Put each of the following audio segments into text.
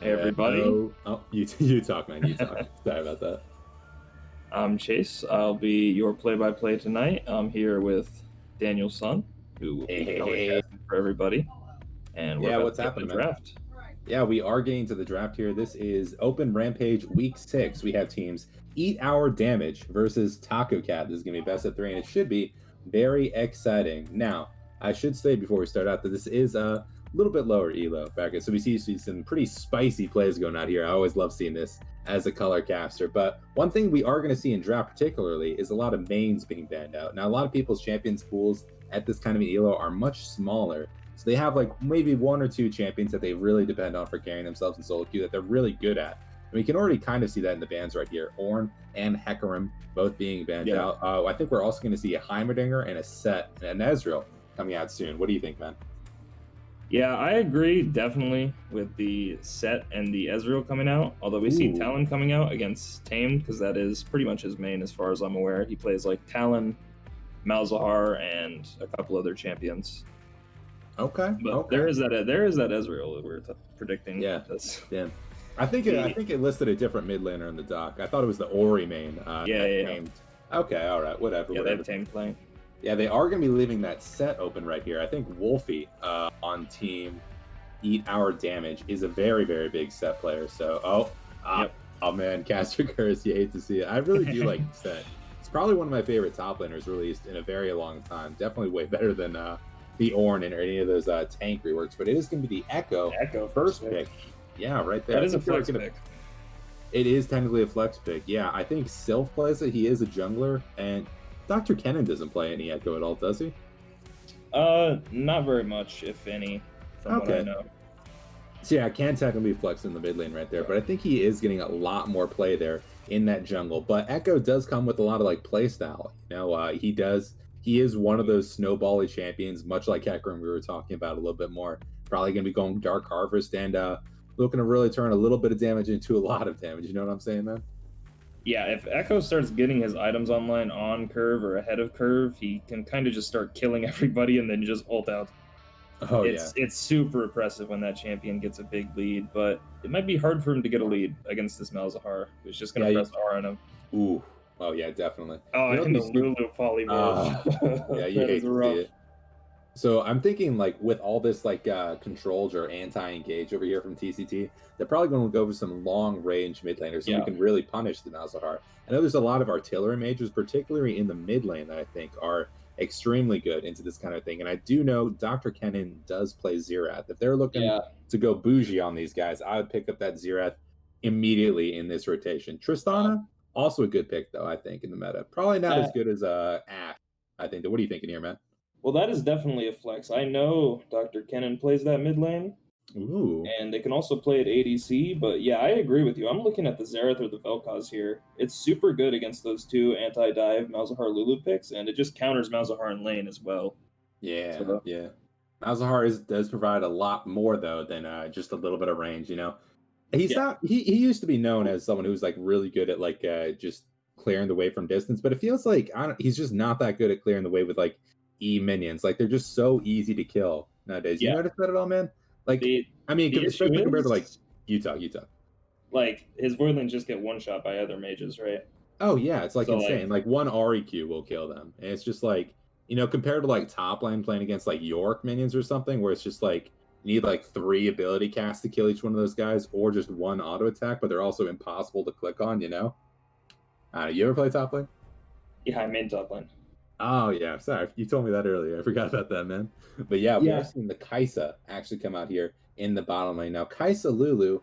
Hey everybody, You talk, man. You talk. Sorry about that. I'm Chase. I'll be your play-by-play tonight. I'm here with Daniel's son, who will be Hey. casting for everybody, and we're Yeah, about what's to get the happening, man? draft. Yeah, we are getting to the draft here. This is Open Rampage Week 6. We have teams Eat Our Damage versus Taco Cat. This is going to be best of 3, and it should be very exciting. Now, I should say before we start out that this is a little bit lower elo bracket, so we see some pretty spicy plays going out here. I always love seeing this as a color caster, but one thing we are going to see in draft particularly is a lot of mains being banned out. Now, a lot of people's champions pools at this kind of elo are much smaller, so they have like maybe one or two champions that they really depend on for carrying themselves in solo queue that they're really good at. And we can already kind of see that in the bans right here. Ornn and Hecarim both being banned out. I think we're also going to see a Heimerdinger and a Set and an Ezreal coming out soon. What do you think, man? Yeah, I agree definitely with the Set and the Ezreal coming out, although we see Talon coming out against Tamed, because that is pretty much his main as far as I'm aware. He plays like Talon, Malzahar, and a couple other champions. Okay. But there is that Ezreal that we're predicting. Yeah. Yeah. I think it listed a different mid laner in the doc. I thought it was the Ori main. Yeah. Okay, all right, whatever. Yeah, they have Tamed playing. Yeah, they are going to be leaving that Set open right here. I think Wolfie on team Eat Our Damage is a very, very big Set player. So, oh man, cast your curse. You hate to see it. I really do like Set. It's probably one of my favorite top laners released in a very long time. Definitely way better than the Ornn or any of those tank reworks. But it is going to be the Echo first pick. Yeah, right there. That is a flex pick. It is technically a flex pick. Yeah, I think Sylph plays it. He is a jungler, and Dr. Kennen doesn't play any Echo at all, does he? Not very much, if any, from what I know. So yeah, can technically be flexed in the mid lane right there, but I think he is getting a lot more play there in that jungle. But Echo does come with a lot of like play style. You know, he is one of those snowbally champions, much like Hecarim we were talking about a little bit more. Probably gonna be going Dark Harvest and looking to really turn a little bit of damage into a lot of damage. You know what I'm saying, man? Yeah, if Echo starts getting his items online on curve or ahead of curve, he can kind of just start killing everybody and then just ult out. It's super impressive when that champion gets a big lead, but it might be hard for him to get a lead against this Malzahar, who's just going to press R on him. Ooh. Oh, yeah, definitely. Oh, and the Lulu polymorph. Yeah, you hate to see it. So I'm thinking, like, with all this, like, controls or anti-engage over here from TCT, they're probably going to go for some long-range mid laners so we can really punish the Malzahar. I know there's a lot of artillery mages, particularly in the mid lane, that I think are extremely good into this kind of thing. And I do know Dr. Kennen does play Xerath. If they're looking to go bougie on these guys, I would pick up that Xerath immediately in this rotation. Tristana, also a good pick, though, I think, in the meta. Probably not as good as Ashe, I think. What are you thinking here, man? Well, that is definitely a flex. I know Dr. Kennen plays that mid lane. Ooh. And they can also play at ADC, but yeah, I agree with you. I'm looking at the Xerath or the Vel'Koz here. It's super good against those two anti-dive Malzahar Lulu picks, and it just counters Malzahar in lane as well. Yeah. Malzahar does provide a lot more, though, than just a little bit of range, you know? He's not... He used to be known as someone who's, like, really good at, like, just clearing the way from distance, but it feels like he's just not that good at clearing the way with, like, E minions. Like, they're just so easy to kill nowadays. You notice that at all, man? Like, especially compared to, like, Utah. Like, his Voidlings just get one-shot by other mages, right? Oh, yeah, it's, like, insane. Like, one REQ will kill them. And it's just, like, you know, compared to, like, top lane playing against, like, York minions or something, where it's just, like, you need, like, 3 ability casts to kill each one of those guys, or just 1 auto attack, but they're also impossible to click on, you know? You ever play top lane? Yeah, I main top lane. Oh, yeah. Sorry. You told me that earlier. I forgot about that, man. But yeah, we are seeing the Kai'Sa actually come out here in the bottom lane. Now, Kai'Sa Lulu,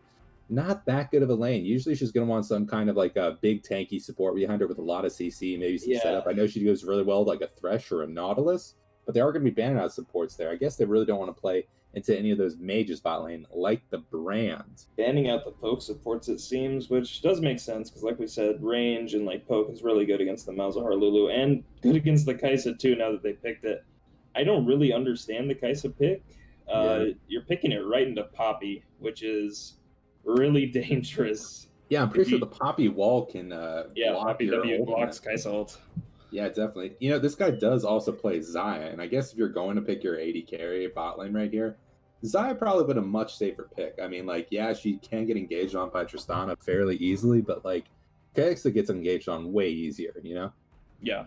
not that good of a lane. Usually she's going to want some kind of like a big tanky support behind her with a lot of CC, maybe some setup. I know she goes really well with like a Thresh or a Nautilus, but they are going to be banning out supports there. I guess they really don't want to play into any of those mages bot lane like the brand. Banning out the poke supports, it seems, which does make sense because, like we said, range and like poke is really good against the Malzahar Lulu and good against the Kai'Sa too. Now that they picked it, I don't really understand the Kai'Sa pick. You're picking it right into Poppy, which is really dangerous. Yeah, I'm pretty sure the Poppy wall can block Poppy your W ultimate. blocks Kai'Sa ult. Yeah, definitely. You know, this guy does also play Xayah, and I guess if you're going to pick your AD carry bot lane right here, Zaya probably been a much safer pick. I mean, like, yeah, she can get engaged on by Tristana fairly easily, but like, Kexa gets engaged on way easier, you know? Yeah.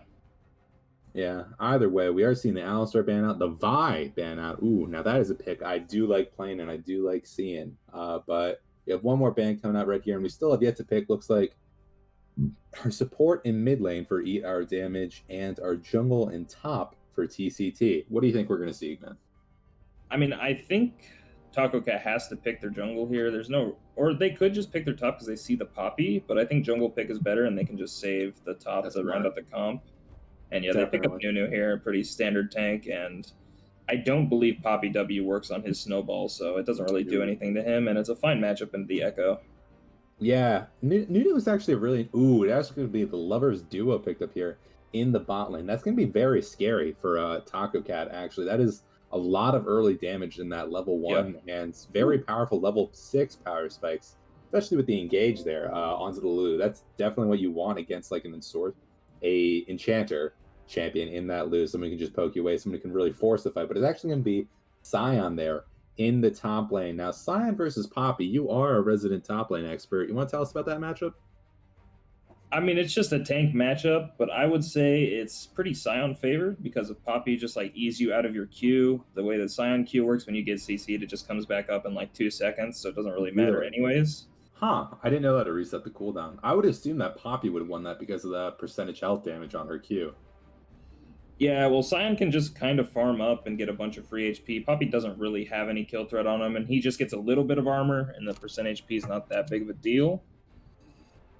Yeah. Either way, we are seeing the Alistar ban out, the Vi ban out. Ooh, now that is a pick I do like playing and I do like seeing. But we have one more ban coming out right here, and we still have yet to pick. Looks like our support in mid lane for Eat Our Damage and our jungle in top for TCT. What do you think we're gonna see, man? I mean, I think Taco Cat has to pick their jungle here. There's no, or they could just pick their top because they see the Poppy, but I think jungle pick is better and they can just save the top That's to round smart. out the comp. And yeah, they pick up Definitely. Nunu here, a pretty standard tank, and I don't believe Poppy W works on his snowball, so it doesn't really do Ooh. anything to him, and it's a fine matchup in the Echo. Yeah, Nunu was actually a really that's going to be the lovers duo picked up here in the bot lane. That's going to be very scary for Taco Cat. Actually, that is a lot of early damage in that level Yeah. 1 and very powerful level 6 power spikes, especially with the engage there onto the Lulu. That's definitely what you want against like an a enchanter champion in that Lulu. Someone who can just poke you away. Someone who can really force the fight. But it's actually going to be Scion there in the top lane. Now, Scion versus Poppy, you are a resident top lane expert. You want to tell us about that matchup? I mean, it's just a tank matchup, but I would say it's pretty Scion favored because of Poppy just like ease you out of your Q. The way that Scion Q works when you get CC'd, it just comes back up in like 2 seconds, so it doesn't really matter Really? anyways. Huh. I didn't know that to reset the cooldown. I would assume that Poppy would have won that because of the percentage health damage on her Q. Yeah, well, Scion can just kind of farm up and get a bunch of free HP. Poppy doesn't really have any kill threat on him, and he just gets a little bit of armor, and the percent HP is not that big of a deal.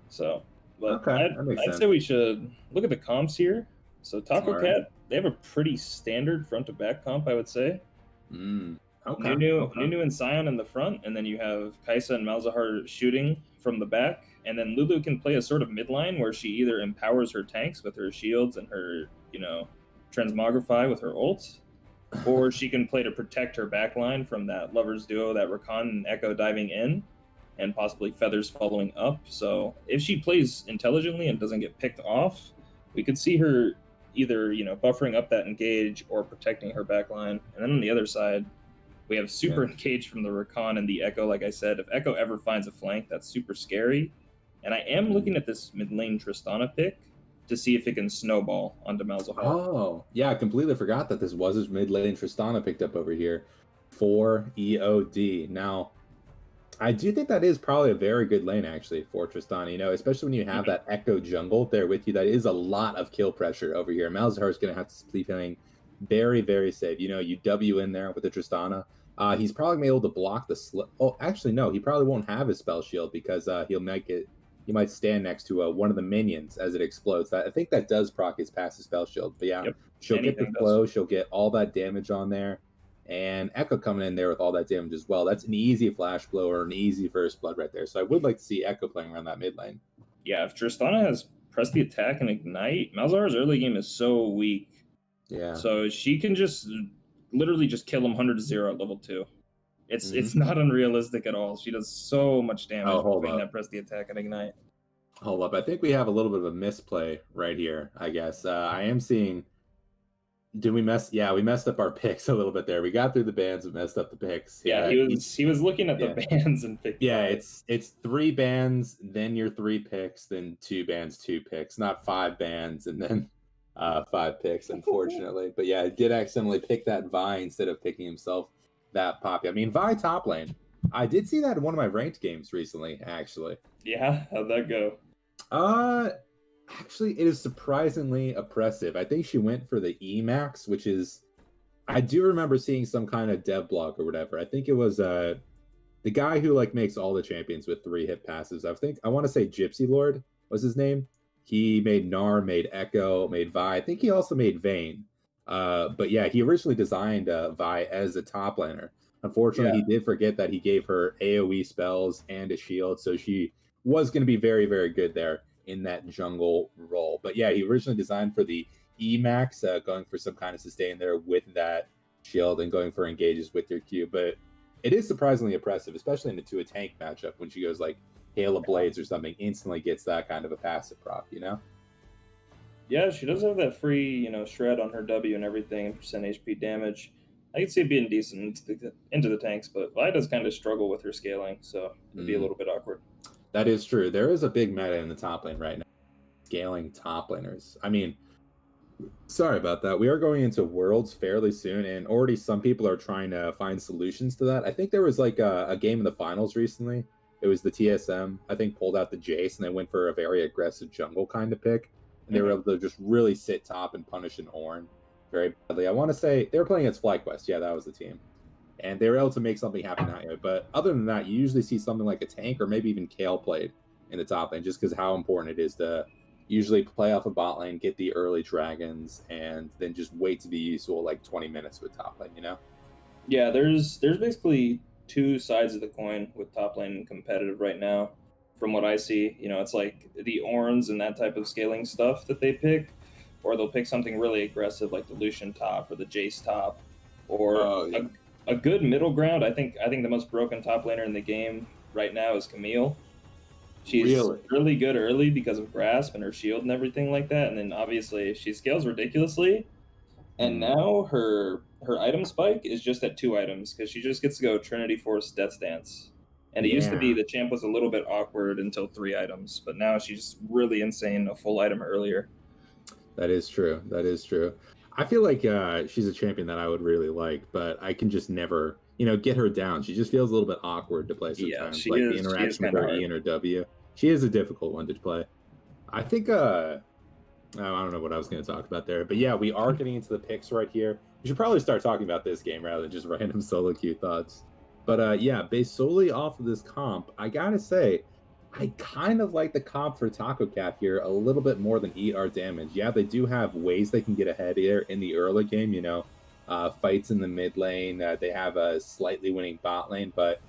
So, but Okay, I'd, that makes I'd sense. say we should look at the comps here. So Taco Smart. Cat, they have a pretty standard front to back comp, I would say. Mm. Okay. Nunu and Sion in the front, and then you have Kaisa and Malzahar shooting from the back. And then Lulu can play a sort of midline where she either empowers her tanks with her shields and her, transmogrify with her ults, or she can play to protect her backline from that lovers duo, that Rakan and Echo diving in, and possibly Feathers following up. So if she plays intelligently and doesn't get picked off, we could see her either, buffering up that engage or protecting her backline. And then on the other side, we have super Yeah. engaged from the Rakan and the Echo. Like I said, if Echo ever finds a flank, that's super scary. And I am looking at this mid lane Tristana pick to see if it can snowball onto Malzahar. Oh, yeah, I completely forgot that this was his mid lane Tristana picked up over here for EOD. Now, I do think that is probably a very good lane actually for Tristana, especially when you have that Echo jungle there with you. That is a lot of kill pressure over here. Malzahar is going to have to be feeling very, very safe. You W in there with the Tristana. He's probably gonna be able to block the slip. Oh, actually, no, he probably won't have his spell shield because he might stand next to one of the minions as it explodes. I think that does proc his passive spell shield. But yeah, Yep, she'll get the anything does. flow. She'll get all that damage on there. And Echo coming in there with all that damage as well. That's an easy flash blow or an easy first blood right there. So I would like to see Echo playing around that mid lane. Yeah, if Tristana has press the attack and ignite, Malzahar's early game is so weak. Yeah. So she can just literally just kill him 100-0 at level 2. It's Mhm. not unrealistic at all. She does so much damage Oh, hold between up. that press the attack and ignite. Hold up. I think we have a little bit of a misplay right here, I guess. I am seeing. Did we mess? Yeah, we messed up our picks a little bit there. We got through the bands, but messed up the picks. Yeah, Yeah, he was looking at the yeah, bands and picked yeah. five. It's 3 bands, then your 3 picks, then 2 bands, 2 picks. Not 5 bands and then 5 picks, unfortunately. But yeah, I did accidentally pick that Vi instead of picking himself that Poppy. I mean, Vi top lane. I did see that in one of my ranked games recently, actually. Yeah, how'd that go? Uh, Actually, it is surprisingly oppressive. I think she went for the Emax, which is I do remember seeing some kind of dev blog or whatever. I think it was the guy who like makes all the champions with 3 hit passes. I want to say Gypsy Lord was his name. He made Gnar, made Echo, made Vi. I think he also made Vayne. But yeah, he originally designed Vi as a top laner. Unfortunately, Yeah. he did forget that he gave her AoE spells and a shield, so she was going to be very, very good there in that jungle role. But yeah, he originally designed for the Emax, going for some kind of sustain there with that shield and going for engages with your Q. But it is surprisingly oppressive, especially into a tank matchup when she goes like Hail of Blades or something, instantly gets that kind of a passive proc. Yeah, she does have that free, shred on her W and everything, and percent HP damage. I could see it being decent into the tanks, but Vi does kind of struggle with her scaling, so it'd be a little bit awkward. That is true. There is a big meta in the top lane right now, scaling top laners. I mean, sorry about that. We are going into Worlds fairly soon, and already some people are trying to find solutions to that. I think there was like a game in the finals recently. It was the TSM, I think, pulled out the Jace, and they went for a very aggressive jungle kind of pick. And they were able to just really sit top and punish an Ornn very badly. I want to say they were playing against FlyQuest. Yeah, that was the team. And they were able to make something happen that way. But other than that, you usually see something like a tank or maybe even Kale played in the top lane, just because how important it is to usually play off a bot lane, get the early dragons, and then just wait to be useful like 20 minutes with top lane, you know? Yeah, there's basically two sides of the coin with top lane competitive right now. From what I see, it's like the Ornns and that type of scaling stuff that they pick, or they'll pick something really aggressive like the Lucian top or the Jace top, or a good middle ground. I think the most broken top laner in the game right now is Camille. She's really good early because of grasp and her shield and everything like that, and then obviously she scales ridiculously. And now her item spike is just at 2 items because she just gets to go Trinity Force Death Dance. And it used to be the champ was a little bit awkward until 3 items, but now she's really insane a full item earlier. That is true. That is true. I feel like she's a champion that I would really like, but I can just never, get her down. She just feels a little bit awkward to play sometimes. The interaction with her E and her W. She is a difficult one to play. I think I don't know what I was going to talk about there, but yeah, we are getting into the picks right here. We should probably start talking about this game rather than just random solo queue thoughts. But yeah, based solely off of this comp, I gotta say, I kind of like the comp for Taco Cat here a little bit more than Eat Our Damage. Yeah, they do have ways they can get ahead here in the early game, fights in the mid lane. They have a slightly winning bot lane, but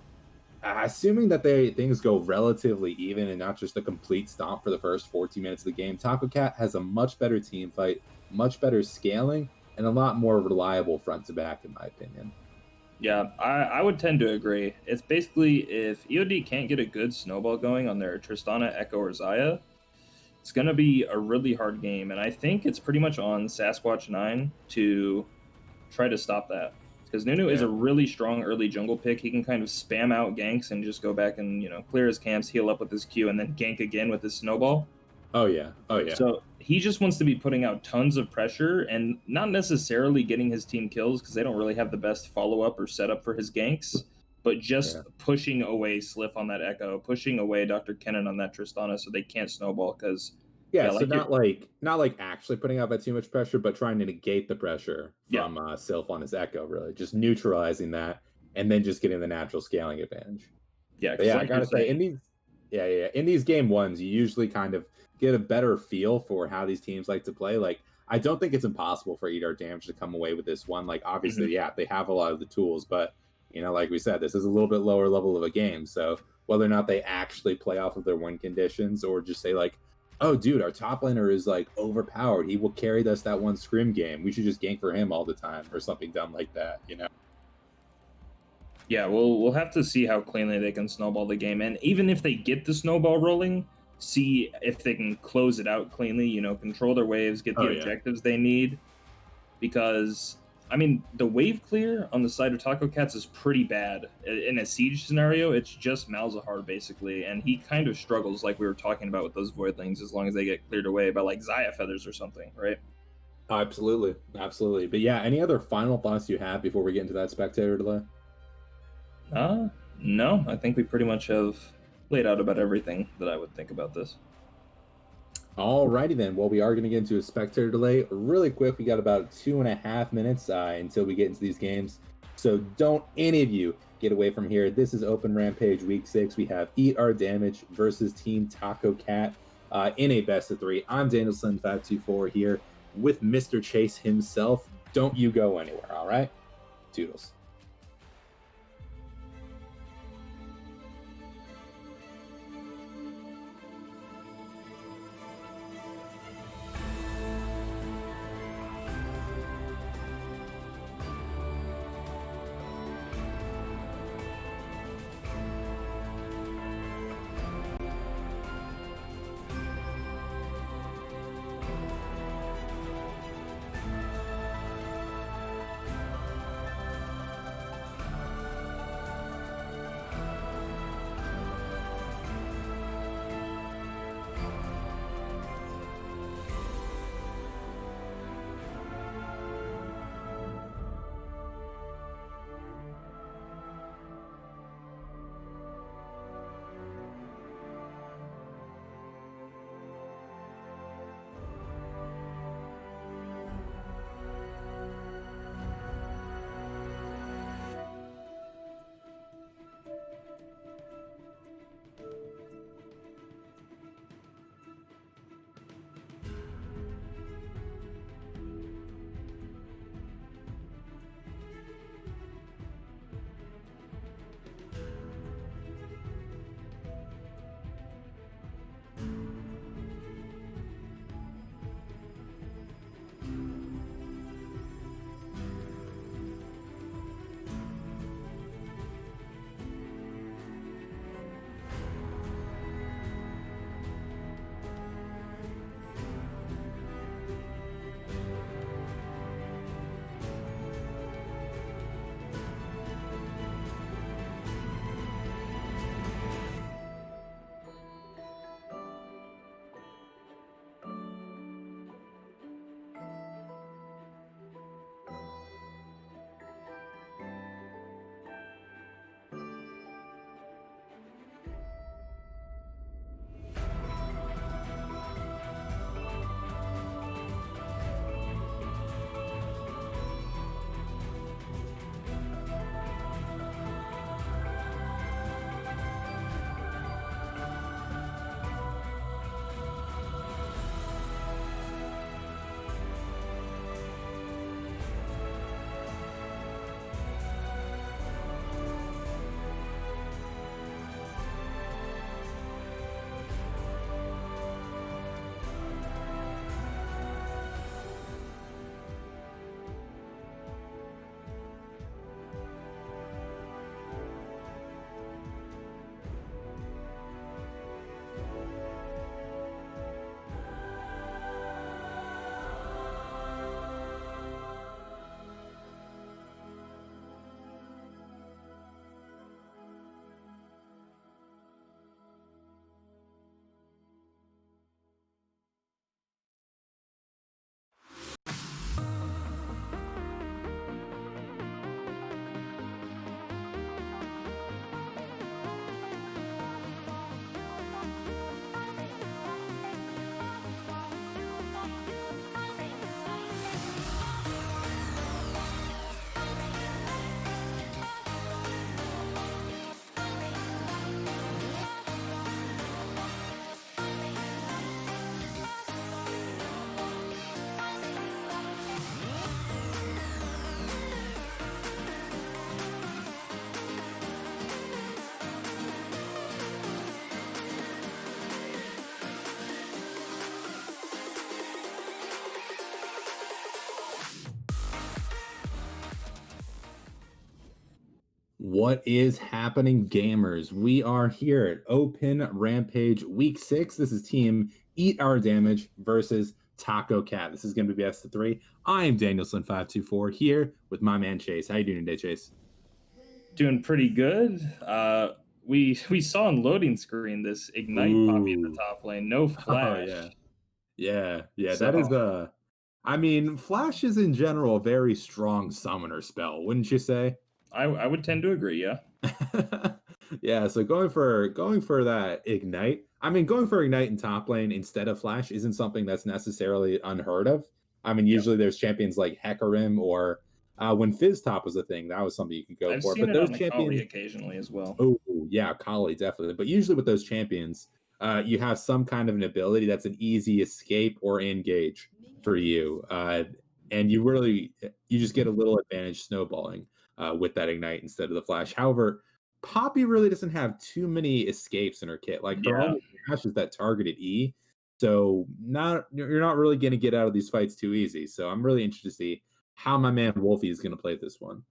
assuming that things go relatively even and not just a complete stomp for the first 14 minutes of the game, Taco Cat has a much better team fight, much better scaling, and a lot more reliable front to back, in my opinion. Yeah, I would tend to agree. It's basically if EOD can't get a good snowball going on their Tristana, Echo, or Xayah, it's going to be a really hard game. And I think it's pretty much on Sasquatch 9 to try to stop that. Because Nunu is a really strong early jungle pick. He can kind of spam out ganks and just go back and, clear his camps, heal up with his Q, and then gank again with his snowball. Oh, yeah. So he just wants to be putting out tons of pressure and not necessarily getting his team kills because they don't really have the best follow-up or setup for his ganks, but just pushing away Sliff on that Echo, pushing away Dr. Kennen on that Tristana so they can't snowball because... so not like actually putting out that too much pressure, but trying to negate the pressure from Sylph on his Echo, really. Just neutralizing that and then just getting the natural scaling advantage. Yeah, I gotta say, in these game ones, you usually kind of get a better feel for how these teams like to play. Like, I don't think it's impossible for Eat Our Damage to come away with this one. Like, obviously, they have a lot of the tools, but, like we said, this is a little bit lower level of a game. So whether or not they actually play off of their win conditions or just say, like, oh, dude, our top laner is, like, overpowered. He will carry us that one scrim game. We should just gank for him all the time or something dumb like that, Yeah, we'll have to see how cleanly they can snowball the game. And even if they get the snowball rolling, see if they can close it out cleanly, control their waves, get the objectives they need. Because, the wave clear on the side of Taco Cats is pretty bad. In a siege scenario, it's just Malzahar, basically. And he kind of struggles, like we were talking about with those Voidlings, as long as they get cleared away by, like, Xayah Feathers or something, right? Absolutely. But yeah, any other final thoughts you have before we get into that spectator delay? No, I think we pretty much have laid out about everything that I would think about this. Alrighty then. Well, we are going to get into a spectator delay really quick. We got about 2.5 minutes until we get into these games. So don't any of you get away from here. This is Open Rampage Week 6. We have Eat Our Damage versus Team Taco Cat in a best of 3. I'm Danielson524 here with Mr. Chase himself. Don't you go anywhere, all right? Toodles. What is happening, gamers? We are here at Open Rampage Week 6. This is Team Eat Our Damage versus Taco Cat. This is going to be best of 3. I'm Danielson524 here with my man Chase. How you doing today, Chase? Doing pretty good. We saw on loading screen this Ignite poppy in the top lane. No flash. Oh yeah. So That is I mean, Flash is in general a very strong summoner spell, wouldn't you say? I would tend to agree, yeah. Yeah, so going for that Ignite. I mean, going for Ignite in top lane instead of Flash isn't something that's necessarily unheard of. I mean, Yeah. usually there's champions like Hecarim or when Fizz top was a thing, that was something you could go I've for. seen But it those on the Kali champions, occasionally as well. oh yeah, Kali definitely. But usually with those champions, you have some kind of an ability that's an easy escape or engage for you, and you just get a little advantage snowballing with that Ignite instead of the Flash. However, Poppy really doesn't have too many escapes in her kit. Like her Yeah. only dash is that targeted E, so you're not really going to get out of these fights too easy. So I'm really interested to see how my man Wolfie is going to play this one.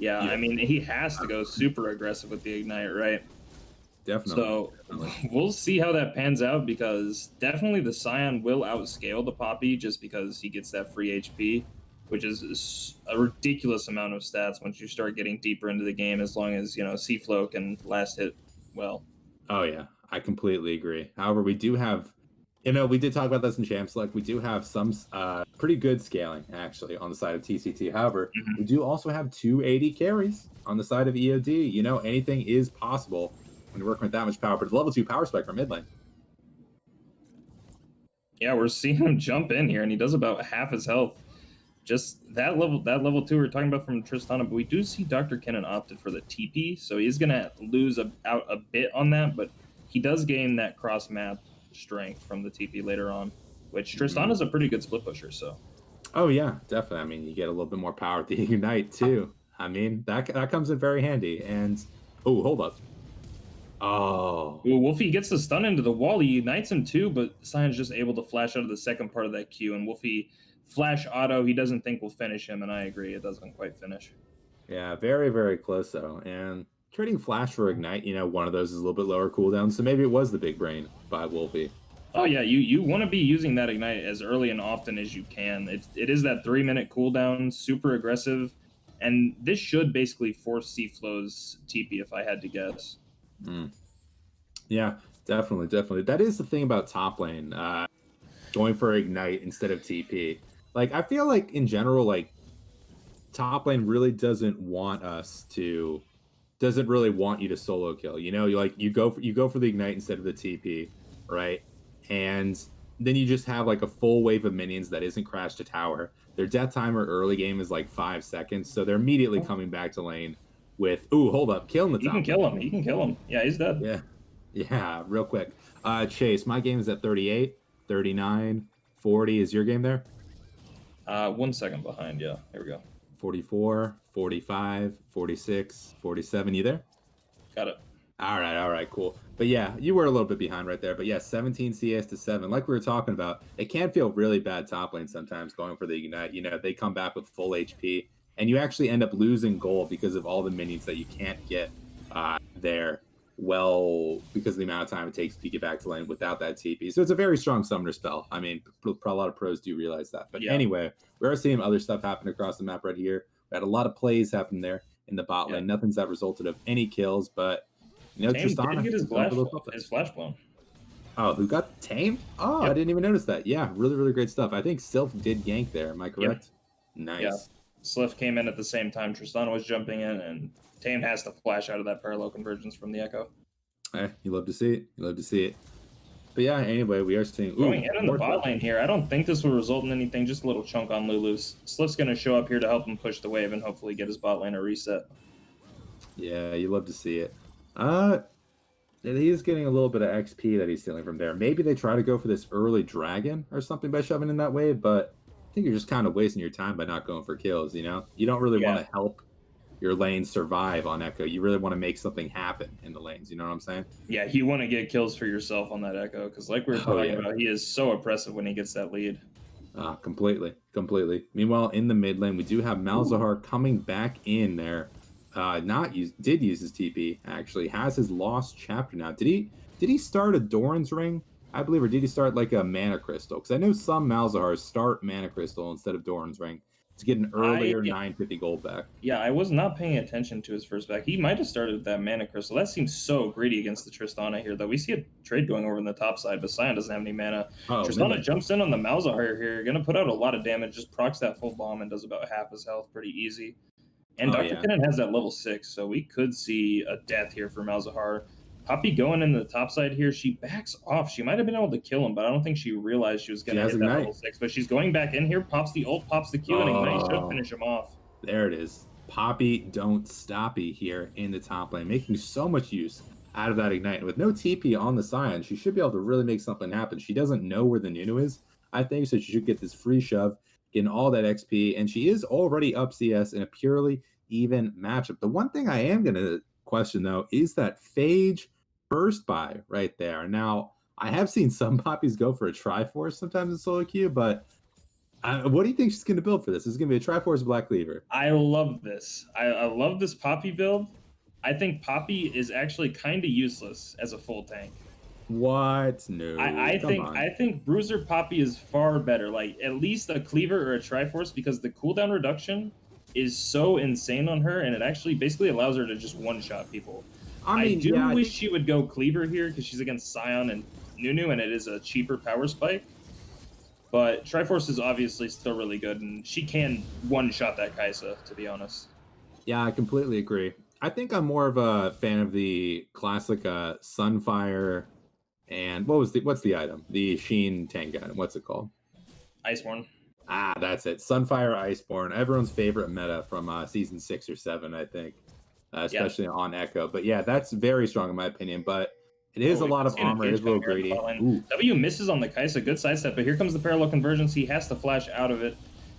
Yeah, I mean, he has to go super aggressive with the Ignite, right? Definitely. So Definitely. we'll see how that pans out, because definitely the Scion will outscale the Poppy just because he gets that free HP, which is a ridiculous amount of stats once you start getting deeper into the game, as long as, C-Flow can last hit well. Oh yeah, I completely agree. However, we do have, we did talk about this in Champs Select. We do have some pretty good scaling actually on the side of TCT. However, we do also have 280 carries on the side of EOD. Anything is possible when you're working with that much power. But it's level 2 power spike from mid lane. Yeah, we're seeing him jump in here, and he does about half his health. Just that level 2 we were talking about from Tristana, but we do see Dr. Kennen opted for the TP, so he's gonna lose out a bit on that, but he does gain that cross map strength from the TP later on, which Tristana's a pretty good split pusher. So Oh yeah, definitely. I mean, you get a little bit more power with the Ignite too. I mean, that comes in very handy. And oh, hold up. Oh, ooh, Wolfie gets the stun into the wall. He ignites him too, but Sion's just able to flash out of the second part of that Q, and Wolfie flash auto. He doesn't think will finish him, and I agree, it doesn't quite finish. yeah, very, very close though. And trading Flash for Ignite, one of those is a little bit lower cooldown, so maybe it was the big brain by Wolfie. Oh yeah, you want to be using that Ignite as early and often as you can. It is that 3-minute cooldown, super aggressive, and this should basically force C-Flow's TP if I had to guess. Yeah, definitely. That is the thing about top lane, going for Ignite instead of TP. Like, I feel like in general, like top lane really doesn't really want you to solo kill. You go for the Ignite instead of the TP, right? And then you just have like a full wave of minions that isn't crash to tower. Their death timer early game is like 5 seconds, so they're immediately coming back to lane with hold up, killing the top. He can kill him. Yeah, he's dead. Yeah, real quick. Chase, my game is at 38, 39, 40. Is your game there? 1 second behind. Yeah, here we go. 44, 45, 46, 47. You there? Got it. All right, cool. But yeah, you were a little bit behind right there. But yeah, 17 CS to 7. Like we were talking about, it can feel really bad top lane sometimes going for the Ignite. They come back with full HP, and you actually end up losing gold because of all the minions that you can't get there. Well, because of the amount of time it takes to get back to lane without that TP. So it's a very strong summoner spell. I mean, a lot of pros do realize that. But anyway, we are seeing other stuff happen across the map right here. We had a lot of plays happen there in the bot lane. Nothing's that resulted of any kills, but Tristana did get his flash blown. Oh, who got tamed? Oh, I didn't even notice that. Yeah, really, really great stuff. I think Sylph did gank there. Am I correct? Yep. Nice. Yeah. Sliff came in at the same time Tristana was jumping in, and Tame has to flash out of that parallel convergence from the Echo. You love to see it. But yeah, anyway, we are seeing going in the bot lane here. I don't think this will result in anything. Just a little chunk on Lulu. Sliff's going to show up here to help him push the wave and hopefully get his bot lane a reset. Yeah, you love to see it. He's getting a little bit of XP that he's stealing from there. Maybe they try to go for this early dragon or something by shoving in that wave, but I think you're just kind of wasting your time by not going for kills, You don't really want to help your lane survive on Echo. You really want to make something happen in the lanes. You know what I'm saying? Yeah, you want to get kills for yourself on that Echo, because like we were talking about, he is so oppressive when he gets that lead. Completely, completely. Meanwhile, in the mid lane, we do have Malzahar coming back in there. Not use did use his TP actually. Has his lost chapter now. Did he start a Doran's ring? I believe, or did he start like a mana crystal? Because I know some Malzahars start mana crystal instead of Doran's ring to get an I earlier 950 gold back. Yeah, I was not paying attention to his first back. He might have started with that mana crystal. That seems so greedy against the Tristana here, though. We see a trade going over in the top side, but Sion doesn't have any mana. Oh, mid Tristana lane. jumps in on the Malzahar here, gonna put out a lot of damage, just procs that full bomb and does about half his health pretty easy. And Oh Dr. yeah. Kennen has that level 6, so we could see a death here for Malzahar. Poppy going in the top side here, she backs off. She might have been able to kill him, but I don't think she realized she was going to hit that Ignite. level 6. But she's going back in here, pops the ult, pops the Q, and Ignite should finish him off. There it is. Poppy don't stoppy here in the top lane, making so much use out of that Ignite. With no TP on the Sion, she should be able to really make something happen. She doesn't know where the Nunu is, I think, so she should get this free shove, getting all that XP, and she is already up CS in a purely even matchup. The one thing I am going to question, though, is that Phage first buy right there. Now, I have seen some Poppies go for a Triforce sometimes in solo queue, but what do you think she's going to build for this? Is it going to be a Triforce Black Cleaver? I love this. I love this Poppy build. I think Poppy is actually kind of useless as a full tank. What? No. I think Bruiser Poppy is far better. Like at least a Cleaver or a Triforce, because the cooldown reduction is so insane on her, and it actually basically allows her to just one-shot people. I wish she would go Cleaver here because she's against Sion and Nunu, and it is a cheaper power spike. But Triforce is obviously still really good, and she can one-shot that Kai'Sa, to be honest. Yeah, I completely agree. I think I'm more of a fan of the classic Sunfire, and what's the item? The Sheen tank item. What's it called? Iceborne. Ah, that's it. Sunfire Iceborne. Everyone's favorite meta from season 6 or 7, I think, especially on Echo. But yeah, that's very strong in my opinion. But it is a lot of armor. It is a little greedy. W misses on the Kai'Sa. Good sidestep, but here comes the parallel convergence. He has to flash out of it.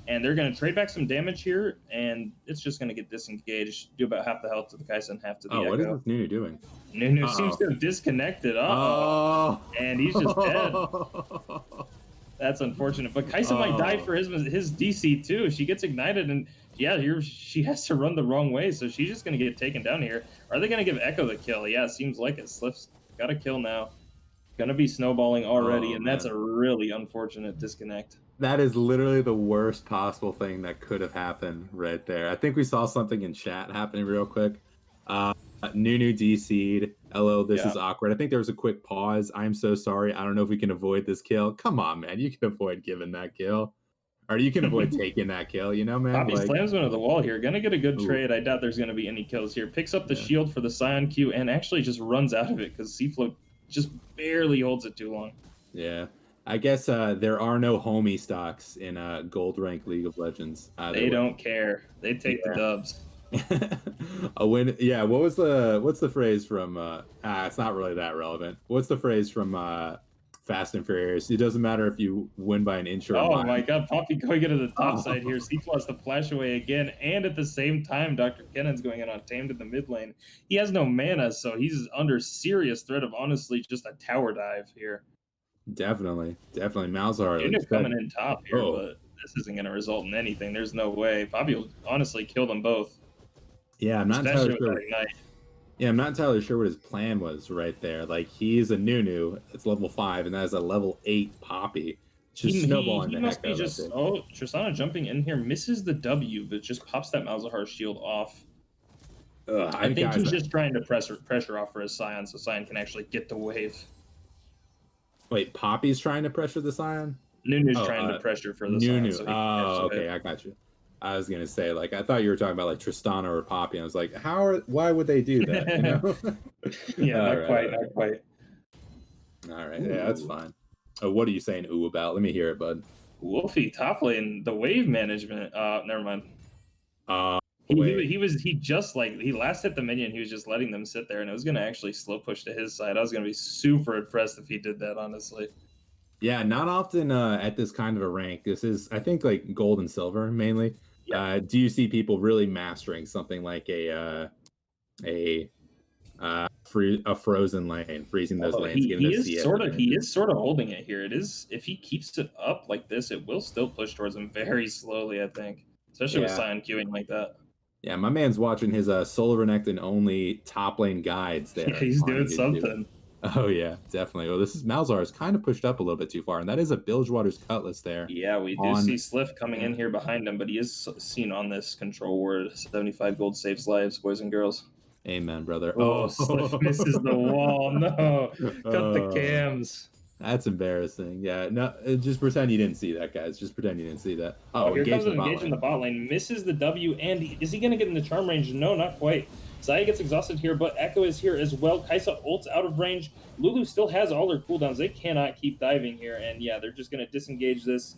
And they're going to trade back some damage here, and it's just going to get disengaged, do about half the health to the Kai'Sa and half to the Echo. What is this Nunu doing? Nunu seems to have disconnected. And he's just dead. That's unfortunate. But Kai'Sa might die for his DC too. She gets ignited, and yeah, she has to run the wrong way, so she's just going to get taken down here. Are they going to give Echo the kill? Yeah, it seems like it. Sliff's got a kill now. Going to be snowballing already, and that's a really unfortunate disconnect. That is literally the worst possible thing that could have happened right there. I think we saw something in chat happening real quick. Nunu DC'd. Hello, this is awkward. I think there was a quick pause. I'm so sorry. I don't know if we can avoid this kill. Come on, man. You can avoid giving that kill. Or you can avoid taking that kill, you know, man? Poppy slams one to the wall here. Gonna get a good trade. I doubt there's gonna be any kills here. Picks up the shield for the Sion Q and actually just runs out of it because Seafloat just barely holds it too long. Yeah. I guess there are no homie stocks in Gold Rank League of Legends. They don't care. They take the dubs. A win. Yeah. What's the phrase from? It's not really that relevant. What's the phrase from Fast and Furious? It doesn't matter if you win by an inch or a mile. Oh my God! Poppy going into the top side here. Seaflow has to flash away again, and at the same time, Dr. Kennen's going in on tamed in the mid lane. He has no mana, so he's under serious threat of honestly just a tower dive here. Definitely. Malzahar. They're coming in top here, but this isn't going to result in anything. There's no way. Poppy will honestly kill them both. Yeah, I'm not entirely sure. Yeah, I'm not entirely sure what his plan was right there. Like, he's a Nunu, it's level 5, and that is a level 8 Poppy. Just snowballing the heck out of it. Oh, Tristana jumping in here, misses the W, but just pops that Malzahar shield off. I think he's just trying to pressure off for his Sion, so Sion can actually get the wave. Wait, Poppy's trying to pressure the Sion? Nunu's trying to pressure for the Sion. So okay, I got you. I was gonna say, like, I thought you were talking about like Tristana or Poppy. And I was like, why would they do that? You know? Yeah, not quite. All right, yeah, that's fine. What are you saying ooh about? Let me hear it, bud. Wolfie, top lane, the wave management. Never mind. He last hit the minion. He was just letting them sit there, and it was gonna actually slow push to his side. I was gonna be super impressed if he did that, honestly. Yeah, not often at this kind of a rank. This is, I think, like gold and silver mainly. Yeah. Do you see people really mastering something like a a frozen lane, freezing those Although lanes, giving he their is CS sort of he advantage. is sort of holding it here. It is if he keeps it up like this, it will still push towards him very slowly, I think. Especially with Yeah. Sion queuing like that. Yeah, my man's watching his Solar Renekton only top lane guides Yeah, there he's on doing YouTube. something. Oh yeah, definitely. Well, this is Malzahar is kind of pushed up a little bit too far, and that is a Bilgewater's Cutlass there. Yeah, we do On see Sliff coming in here behind him, but he is seen on this control ward. 75 gold saves lives, boys and girls. Amen, brother. Oh, Sliff misses the wall. No, cut the Oh, cams. that's embarrassing. Yeah, no, just pretend you didn't see that, guys. Just pretend you didn't see that. Oh, Oh, here engage comes in an the bot engage in lane. the bot lane. Misses the W, and is he going to get in the charm range? No, not quite. Zaya gets exhausted here, but Echo is here as well. Kai'Sa ults out of range. Lulu still has all her cooldowns. They cannot keep diving here, and yeah, they're just going to disengage this.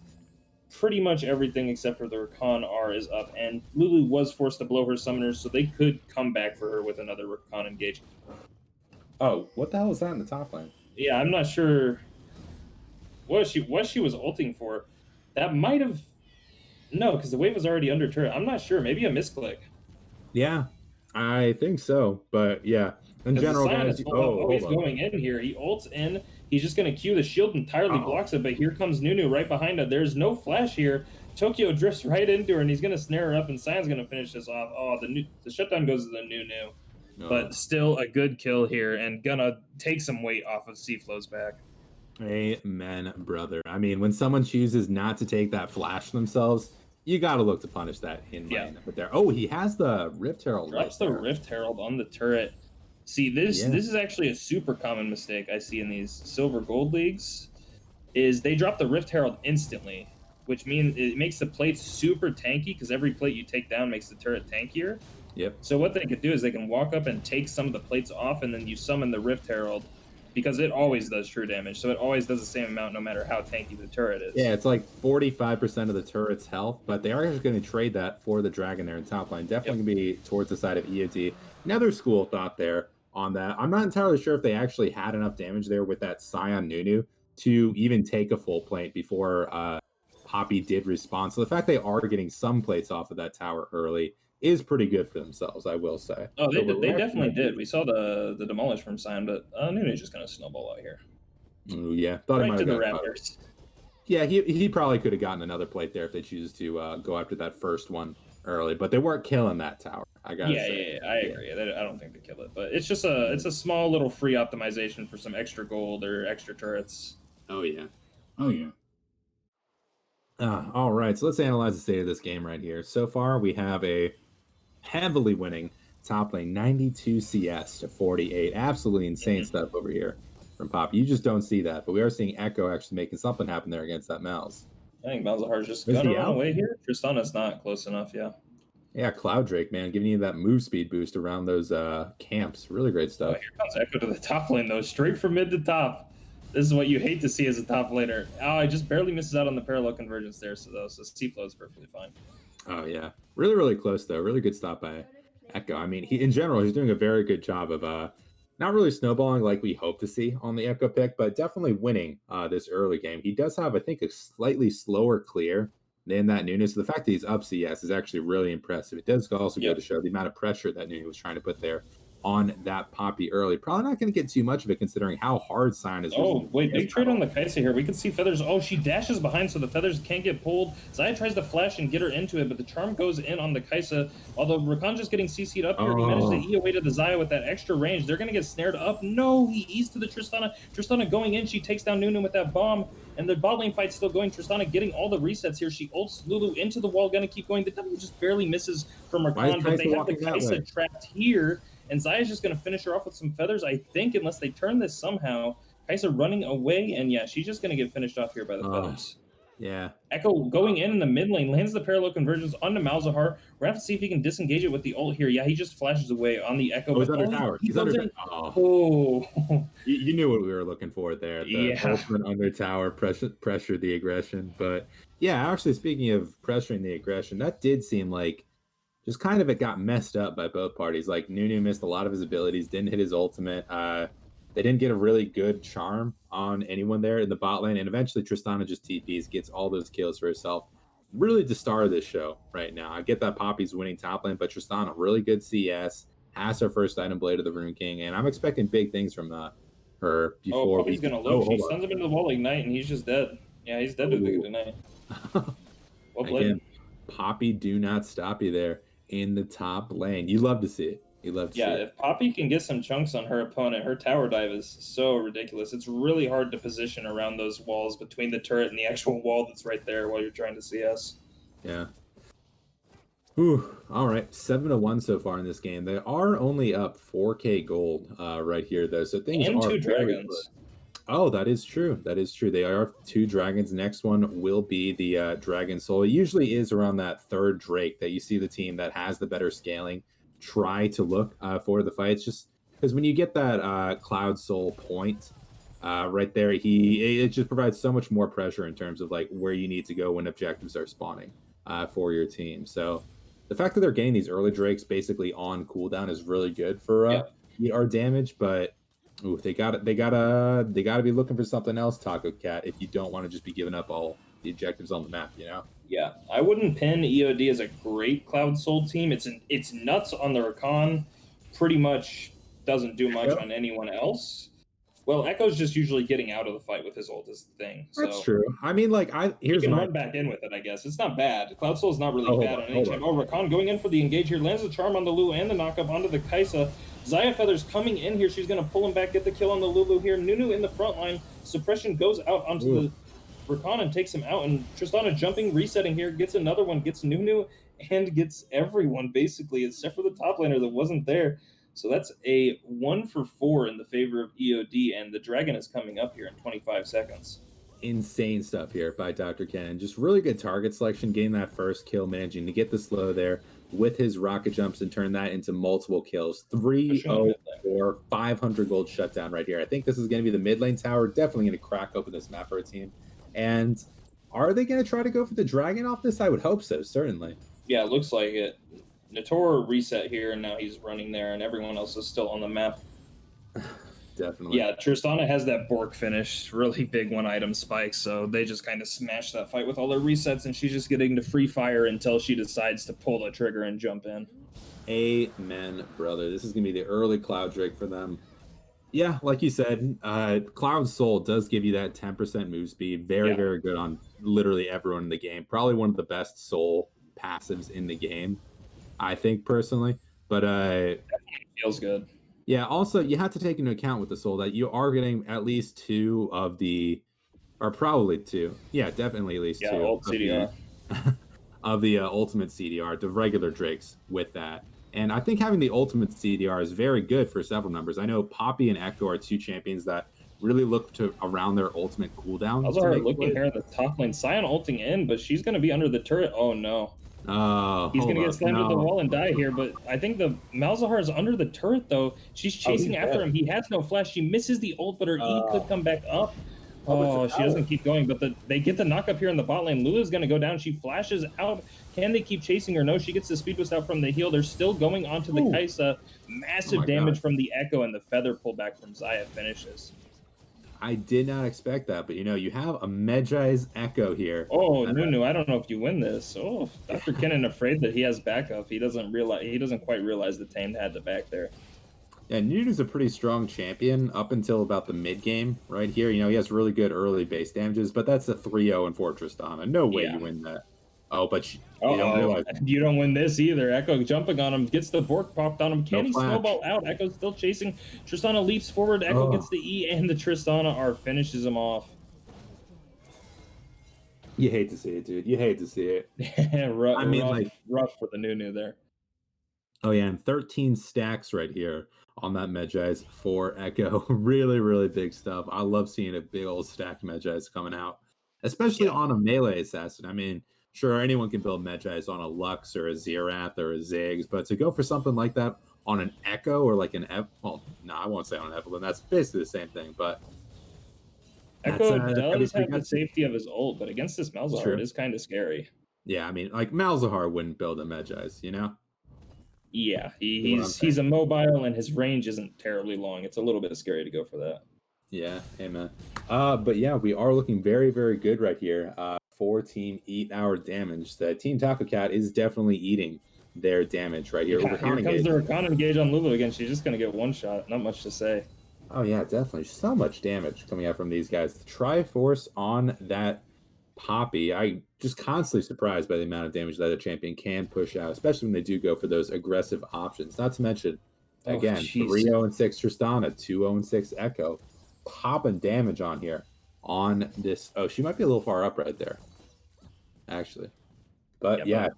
Pretty much everything except for the Rakan R is up, and Lulu was forced to blow her summoners, so they could come back for her with another Rakan engage. Oh, what the hell is that in the top lane? Yeah, I'm not sure what she was ulting for. That might have no, because the wave was already under turret. I'm not sure. Maybe a misclick. Yeah, I think so. But yeah, in Because the general, Sion guys. is full up. Oh, Oh, hold he's on. going in here. He ults in. He's just going to Q. The shield entirely blocks it, but here comes Nunu right behind it. There's no flash here. Tokyo drifts right into her, and he's going to snare her up, and Sion's going to finish this off. Oh, the shutdown goes to the Nunu. But still a good kill here, and gonna take some weight off of C-Flow's back. Amen, brother. I mean, when someone chooses not to take that flash themselves, you got to look to punish that in lane. But there, oh, he has the Rift Herald. Drops the Rift Herald on the turret. See, this is actually a super common mistake I see in these silver gold leagues. Is they drop the Rift Herald instantly, which means it makes the plates super tanky because every plate you take down makes the turret tankier. Yep. So what they could do is they can walk up and take some of the plates off, and then you summon the Rift Herald, because it always does true damage. So it always does the same amount no matter how tanky the turret is. Yeah, it's like 45% of the turret's health, but they are just going to trade that for the dragon there in top line. Definitely going to be towards the side of EOD. Another school thought there on that. I'm not entirely sure if they actually had enough damage there with that Sion Nunu to even take a full plate before Poppy did respond. So the fact they are getting some plates off of that tower early is pretty good for themselves, I will say. Oh, they definitely did. We saw the demolish from Sion, but Nunu's just going to snowball out here. Ooh, yeah, thought right to the Raptors. Yeah, he probably could have gotten another plate there if they choose to go after that first one early, but they weren't killing that tower. I gotta say. Yeah, I agree. I don't think they kill it, but it's just it's a small little free optimization for some extra gold or extra turrets. Oh yeah. All right, so let's analyze the state of this game right here. So far, we have a heavily winning top lane, 92 CS to 48. Absolutely insane stuff over here from Pop. You just don't see that, but we are seeing Echo actually making something happen there against that Mouse. I think Malzahar's just gonna run away here. Tristana's not close enough, yeah. Yeah, Cloud Drake, man, giving you that move speed boost around those camps. Really great stuff. Oh, here comes Echo to the top lane, though, straight from mid to top. This is what you hate to see as a top laner. Oh, he just barely misses out on the parallel convergence there, so C-Flow is perfectly fine. Oh, yeah. Really, really close, though. Really good stop by Echo. I mean, in general, he's doing a very good job of not really snowballing like we hope to see on the Echo pick, but definitely winning this early game. He does have, I think, a slightly slower clear than that Nunu. So the fact that he's up CS is actually really impressive. It does also go to show the amount of pressure that Nunu was trying to put there on that Poppy early. Probably not going to get too much of it considering how hard Sion is. Oh, wait, big trade on the Kai'Sa here. We can see Feathers. Oh, she dashes behind, so the Feathers can't get pulled. Zaya tries to flash and get her into it, but the charm goes in on the Kai'Sa. Although Rakan just getting CC'd up here, he managed to E away to the Zaya with that extra range. They're going to get snared up. No, he E's to the Tristana. Tristana going in. She takes down Nunu with that bomb, and the bot lane fight's still going. Tristana getting all the resets here. She ults Lulu into the wall, going to keep going. The W just barely misses from Rakan, but they have the Kai'Sa trapped here. And Zaya's just going to finish her off with some feathers, I think, unless they turn this somehow. Kai'Sa running away, and yeah, she's just going to get finished off here by the feathers. Yeah. Echo going in the mid lane, lands the parallel conversions onto Malzahar. We're going to have to see if he can disengage it with the ult here. Yeah, he just flashes away on the Echo. Oh, he's under tower. He's under tower. Oh. You knew what we were looking for there. The ultimate under tower, pressure the aggression. But yeah, actually, speaking of pressuring the aggression, that did seem like just kind of it got messed up by both parties. Like Nunu missed a lot of his abilities, didn't hit his ultimate. They didn't get a really good charm on anyone there in the bot lane, and eventually Tristana just TPs, gets all those kills for herself. Really the star of this show right now. I get that Poppy's winning top lane, but Tristana, really good CS. has her first item, Blade of the Rune King, and I'm expecting big things from her Oh, before we Poppy's see. gonna Oh, look. She hold sends him into the wall Ignite, and he's just dead. Yeah, he's dead to the on. Ignite. Oh. Well played. Again, Poppy do not stop you there in the top lane. You love to see it. You love to see Yeah, it. if Poppy can get some chunks on her opponent, her tower dive is so ridiculous. It's really hard to position around those walls between the turret and the actual wall that's right there while you're trying to CS. Yeah. Whew. All right, 7-1 so far in this game. They are only up 4K gold right here, though, so things And are two very good. dragons. Oh, that is true. That is true. They are 2 dragons. Next one will be the Dragon Soul. It usually is around that third Drake that you see the team that has the better scaling try to look for the fights. Just because when you get that Cloud Soul point right there, it just provides so much more pressure in terms of like where you need to go when objectives are spawning for your team. So the fact that they're getting these early Drakes basically on cooldown is really good for Yeah. our damage, but ooh, they gotta be looking for something else, Taco Cat, if you don't want to just be giving up all the objectives on the map, you know? Yeah, I wouldn't pin EOD as a great Cloud Soul team. It's nuts on the Rakan. Pretty much doesn't do much on anyone else. Well, Echo's just usually getting out of the fight with his ult is the thing. That's So true. I mean, like, he here's can my run back in with it, I guess. It's not bad. Cloud Soul is not really oh, bad on any hold champ. on. Oh, Rakan going in for the engage here. Lands the charm on the Lulu and the knockup onto the Kaisa. Xayah Feather's coming in here. She's going to pull him back, get the kill on the Lulu here. Nunu in the front line. Suppression goes out onto the Rakan and takes him out, and Tristana jumping, resetting here, gets another one, gets Nunu, and gets everyone, basically, except for the top laner that wasn't there. So that's a 1 for 4 in the favor of EOD, and the Dragon is coming up here in 25 seconds. Insane stuff here by Dr. Ken. Just really good target selection, getting that first kill, managing to get the slow there with his rocket jumps and turn that into multiple kills. 304, 500 gold shutdown right here. I think this is going to be the mid lane tower. Definitely going to crack open this map for a team. And are they going to try to go for the dragon off this? I would hope so, certainly. Yeah, it looks like it. Nator reset here, and now he's running there, and everyone else is still on the map. Definitely. Yeah, Tristana has that Bork finish, really big one-item spike, so they just kind of smash that fight with all their resets, and she's just getting to free fire until she decides to pull the trigger and jump in. Amen, brother. This is going to be the early Cloud Drake for them. Yeah, like you said, Cloud Soul does give you that 10% move speed. Very, very good on literally everyone in the game. Probably one of the best Soul passives in the game, I think, personally. But definitely feels good. Yeah, also, you have to take into account with the Soul that you are getting at least 2 of the, or probably 2. Yeah, definitely at least 2 ult CDR. Of the ultimate CDR, the regular Drakes with that. And I think having the ultimate CDR is very good for several numbers. I know Poppy and Echo are 2 champions that really look to around their ultimate cooldown. Also, her looking here at the top lane. Sion ulting in, but she's going to be under the turret. Oh, no. He's going to get slammed to the wall and die here, but I think the Malzahar is under the turret, though. She's chasing after him. He has no flash. She misses the ult, but her E could come back up. Oh, she doesn't keep going, but they get the knock up here in the bot lane. Lulu's going to go down. She flashes out. Can they keep chasing her? No, she gets the speed boost out from the heal. They're still going onto the Kaisa. Massive damage from the Echo, and the feather pullback from Xayah finishes. I did not expect that, but you have a Medjai's Echo here. Oh, Nunu, I don't know if you win this. Oh, Dr. Kennen afraid that he has backup. He doesn't quite realize the Tamed had the back there. Yeah, Nunu's a pretty strong champion up until about the mid game right here. He has really good early base damages, but that's a 3-0 in for Tristana. No way you win that. Oh, but you don't realize. You don't win this either. Echo jumping on him, gets the Bork popped on him. Can he snowball out? Echo's still chasing. Tristana leaps forward. Echo gets the E, and the Tristana R finishes him off. You hate to see it, dude. You hate to see it. Rough for the Nunu there. Oh, yeah, and 13 stacks right here on that Medjai's for Echo. Really, really big stuff. I love seeing a big old stack Medjai's coming out, especially on a melee assassin. I mean, sure, anyone can build Medjai's on a Lux or a Xerath or a Ziggs, but to go for something like that on an Echo or like an I won't say on an Evelyn. That's basically the same thing, but Echo does have the safety of his ult, but against this Malzahar, it is kind of scary. Yeah, I mean, like Malzahar wouldn't build a Medjai's, Yeah, he's a mobile, and his range isn't terribly long. It's a little bit scary to go for that. Yeah, amen. But yeah, we are looking very, very good right here for Team Eat Our Damage. The Team Taco Cat is definitely eating their damage right here. Yeah, here Rakan comes engage. the Rakan engage on Lulu again. She's just gonna get one shot. Not much to say. Oh yeah, definitely. So much damage coming out from these guys. The Triforce on that Poppy. I just constantly surprised by the amount of damage that a champion can push out, especially when they do go for those aggressive options. Not to mention, Oh, again, jeez. 3-0-6 Tristana, 2-0-6 Echo, popping damage on here on this. Oh, she might be a little far up right there, actually. But Yep. yeah,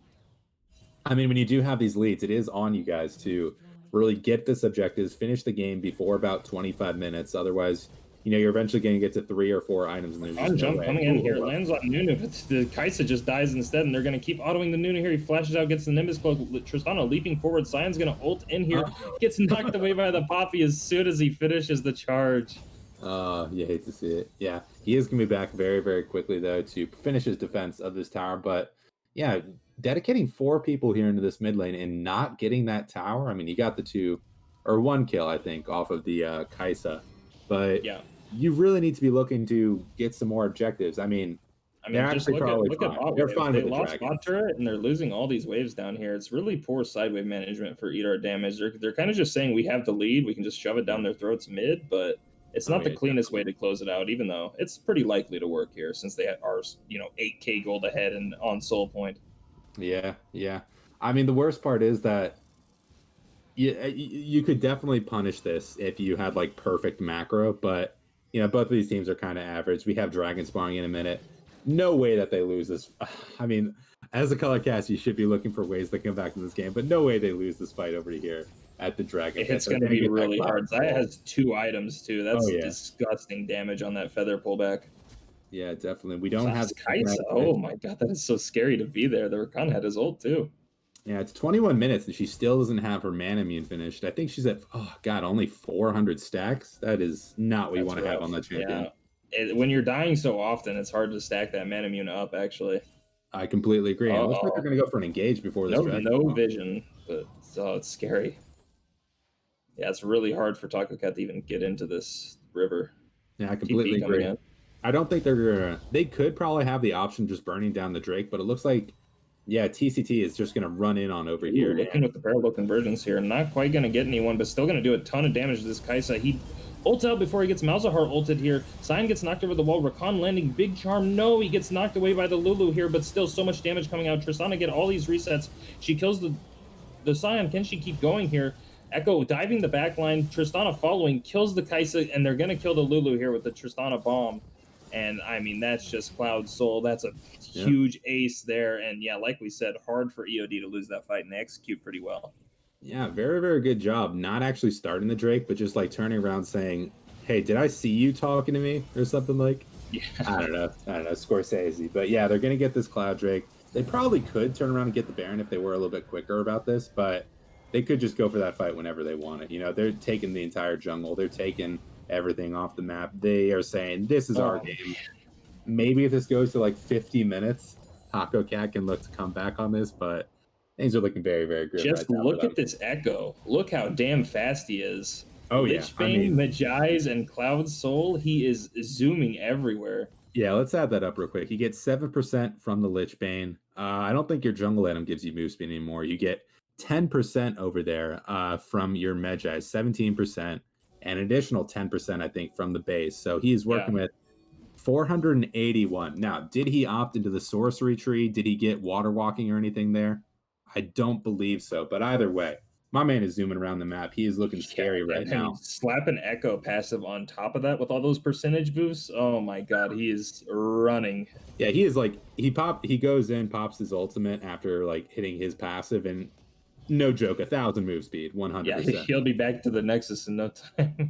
I mean, when you do have these leads, it is on you guys to really get this objectives, finish the game before about 25 minutes. Otherwise, you're eventually going to get to 3 or 4 items, and there's just On no jump way. coming in here, lands on Nunu, but the Kaisa just dies instead, and they're going to keep autoing the Nunu here. He flashes out, gets the Nimbus Cloak. Tristana leaping forward. Cyan's going to ult in here, gets knocked away by the Poppy as soon as he finishes the charge. You hate to see it. Yeah, he is going to be back very, very quickly, though, to finish his defense of this tower. But yeah, dedicating 4 people here into this mid lane and not getting that tower. I mean, you got the 2 or 1 kill, I think, off of the Kaisa. But yeah, you really need to be looking to get some more objectives. I mean, they're just actually probably look fine. at bot They're wave. fine They with the lost dragon. bot turret, and they're losing all these waves down here. It's really poor side wave management for Eat Our Damage. They're kind of just saying we have the lead, we can just shove it down their throats mid, but it's not the cleanest way to close it out, even though it's pretty likely to work here since they are 8K gold ahead and on soul point. Yeah. I mean, the worst part is that you could definitely punish this if you had like perfect macro, but both of these teams are kind of average. We have dragon spawning in a minute. No way that they lose this. I mean, as a color cast, you should be looking for ways to come back to this game, but no way they lose this fight over here at the dragon. It's going to be really hard. Zaya has 2 items too. That's disgusting damage on that feather pullback. Yeah, definitely. We don't have Kaisa. Oh my god, that is so scary to be there. The Rakan had his ult too. Yeah, it's 21 minutes and she still doesn't have her mana immune finished. I think she's at only 400 stacks. That is not what you want to have on that champion. Yeah. When you're dying so often, it's hard to stack that mana immune up. Actually, I completely agree. It looks like they're going to go for an engage before this. No vision, but it's scary. Yeah, it's really hard for Taco Cat to even get into this river. Yeah, I completely agree. I don't think they could probably have the option of just burning down the Drake, but it looks like TCT is just going to run in on over here. Looking with the parallel convergence here, not quite going to get anyone, but still going to do a ton of damage to this Kaisa. He ults out before he gets Malzahar ulted here. Cyan gets knocked over the wall. Rakan landing big charm. No, he gets knocked away by the Lulu here, but still so much damage coming out. Tristana get all these resets. She kills the Cyan. Can she keep going here? Echo diving the backline. Tristana following, kills the Kaisa, and they're going to kill the Lulu here with the Tristana bomb. And I mean, that's just Cloud Soul. That's a huge ace there. And yeah, like we said, hard for EOD to lose that fight, and they execute pretty well. Yeah, very, very good job. Not actually starting the Drake, but just like turning around saying, hey, did I see you talking to me? Or something like, I don't know, Scorsese. But yeah, they're going to get this Cloud Drake. They probably could turn around and get the Baron if they were a little bit quicker about this, but they could just go for that fight whenever they want it. They're taking the entire jungle. They're taking everything off the map. They are saying, this is our game. Maybe if this goes to like 50 minutes, Taco Cat can look to come back on this, but things are looking very, very good. Just look at this Echo. Look how damn fast he is. Lichbane, Majai's, and Cloud Soul, he is zooming everywhere. Yeah, let's add that up real quick. You get 7% from the Lichbane. I don't think your jungle item gives you move speed anymore. You get 10% over there from your Medjai, 17%, and additional 10%, I think, from the base. So he's working with 481. Now, did he opt into the sorcery tree? Did he get water walking or anything there? I don't believe so. But either way, my man is zooming around the map. He is looking scary right now. Slap an Echo passive on top of that with all those percentage boosts. Oh my god, he is running. Yeah, he is like he goes in, pops his ultimate after like hitting his passive, and no joke, 1,000 move speed, 100%. Yeah, he'll be back to the Nexus in no time.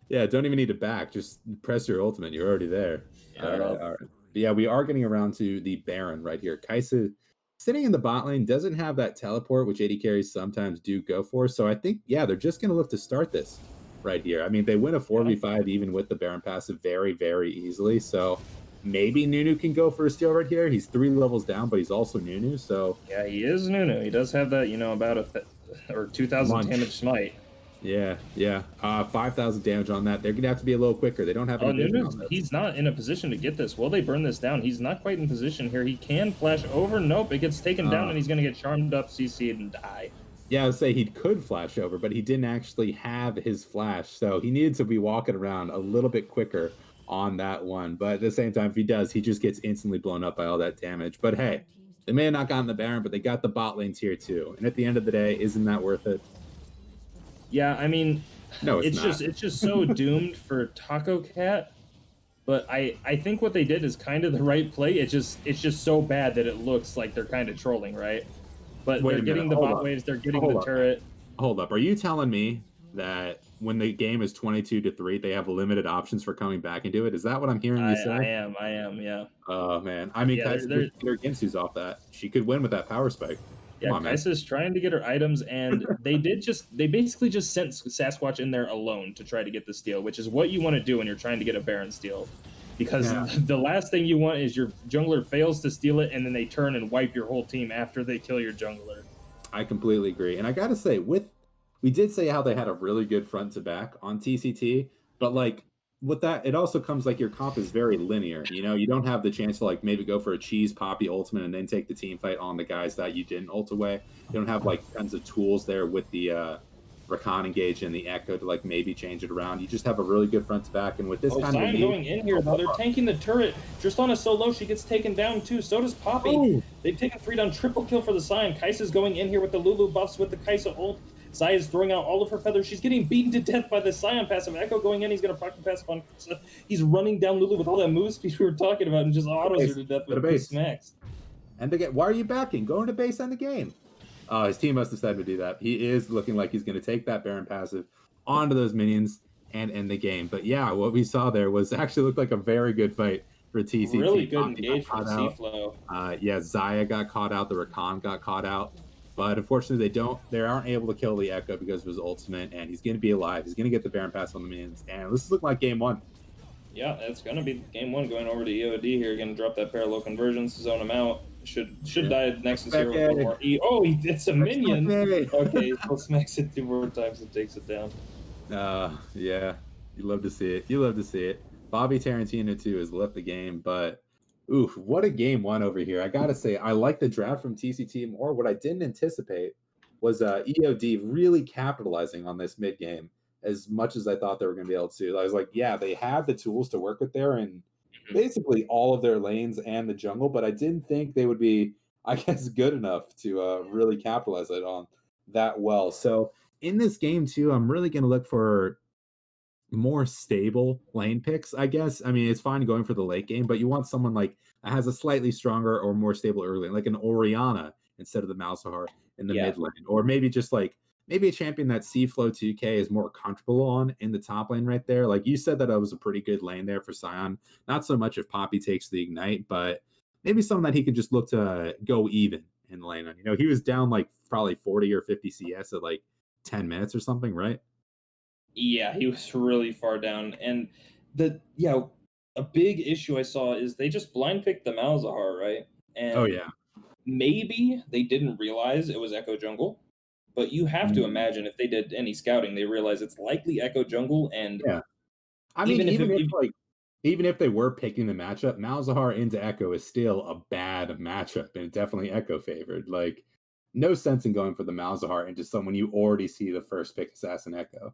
Yeah, don't even need to back. Just press your ultimate. You're already there. All right. But yeah, we are getting around to the Baron right here. Kaisa sitting in the bot lane doesn't have that teleport, which AD carries sometimes do go for. So I think, they're just going to look to start this right here. I mean, they win a 4v5 even with the Baron passive very, very easily. So maybe Nunu can go for a steal right here. He's 3 levels down, but he's also Nunu. So yeah, he is Nunu. He does have that, about or 2,000 damage smite. Yeah, yeah. 5,000 damage on that. They're gonna have to be a little quicker. They don't have Oh, any vision Nunu's, on this. he's not in a position to get this. Will they burn this down? He's not quite in position here. He can flash over. Nope, it gets taken down, and he's going to get charmed up, CC'd, and die. Yeah, I would say he could flash over, but he didn't actually have his flash, so he needed to be walking around a little bit quicker on that one. But at the same time, if he does, he just gets instantly blown up by all that damage. But hey, they may have not gotten the Baron, but they got the bot lane tier 2. And at the end of the day, isn't that worth it? Yeah, I mean, No, it's not. it's just so doomed for Taco Cat. But I think what they did is kind of the right play. It's just so bad that it looks like they're kind of trolling, right? But Wait they're a getting minute, the hold bot up. waves, they're getting Hold the up. turret. Hold up. Are you telling me that when the game is 22-3, they have limited options for coming back into it? Is that what I'm hearing you say? I am, yeah. Oh man. I mean, Yeah, Kai'Sa just get her Ginsu's off that. She could win with that power spike. Come yeah, on, man. Kai'Sa's trying to get her items, and they basically just sent Sasquatch in there alone to try to get the steal, which is what you want to do when you're trying to get a Baron steal. Because the last thing you want is your jungler fails to steal it, and then they turn and wipe your whole team after they kill your jungler. I completely agree. And I gotta say, we did say how they had a really good front to back on TCT, but like with that, it also comes like your comp is very linear. You know, you don't have the chance to like maybe go for a cheese poppy ultimate and then take the team fight on the guys that you didn't ult away. You don't have like tons of tools there with the Rakan engage and the Echo to like maybe change it around. You just have a really good front to back, and with this kind of going in here though, they're tanking the turret. Tristana so low, she gets taken down too. So does Poppy. Oh. They've taken 3 down, triple kill for the Sion. Kai'Sa's going in here with the Lulu buffs with the Kai'Sa ult. Zaya is throwing out all of her feathers. She's getting beaten to death by the Sion passive. Echo going in. He's going to proc the passive on Kai'Sa. He's running down Lulu with all that move speed we were talking about and just autos her to death with the smacks. And why are you backing? Go into base end the game. His team must have decided to do that. He is looking like he's going to take that Baron passive onto those minions and end the game. But yeah, what we saw there was actually looked like a very good fight for TCT. Really good engage from C-Flow. Yeah, Zaya got caught out. The Rakan got caught out. But unfortunately, they aren't able to kill the Echo because of his ultimate, and he's going to be alive. He's going to get the Baron pass on the minions, and this is looking like game 1. Yeah, it's going to be game 1 going over to EOD here. Going to drop that parallel conversions, zone him out. Should die Nexus here with 1 more. It's a minion. Okay, he'll smacks it 2 more times and takes it down. Yeah, you love to see it. You love to see it. Bobby Tarantino too has left the game, but oof, what a game 1 over here. I gotta say, I like the draft from TCT more. What I didn't anticipate was EOD really capitalizing on this mid game as much as I thought they were going to be able to. I was like, yeah, they have the tools to work with there and basically all of their lanes and the jungle, but I didn't think they would be, I guess, good enough to really capitalize it on that well. So in this game too, I'm really going to look for more stable lane picks, I guess. I mean, it's fine going for the late game, but you want someone like that has a slightly stronger or more stable early lane, like an Orianna instead of the Malzahar in the mid lane, or maybe just like maybe a champion that C-Flow 2K is more comfortable on in the top lane right there. Like you said, that was a pretty good lane there for Sion. Not so much if Poppy takes the ignite, but maybe something that he could just look to go even in the lane. You know, he was down like probably 40 or 50 CS at like 10 minutes or something, right? Yeah, he was really far down. And a big issue I saw is they just blind picked the Malzahar, right? And maybe they didn't realize it was Echo Jungle, but you have to imagine if they did any scouting, they realize it's likely Echo Jungle. And I mean, even if they were picking the matchup, Malzahar into Echo is still a bad matchup and definitely Echo favored. Like, no sense in going for the Malzahar into someone you already see the first pick assassin Echo.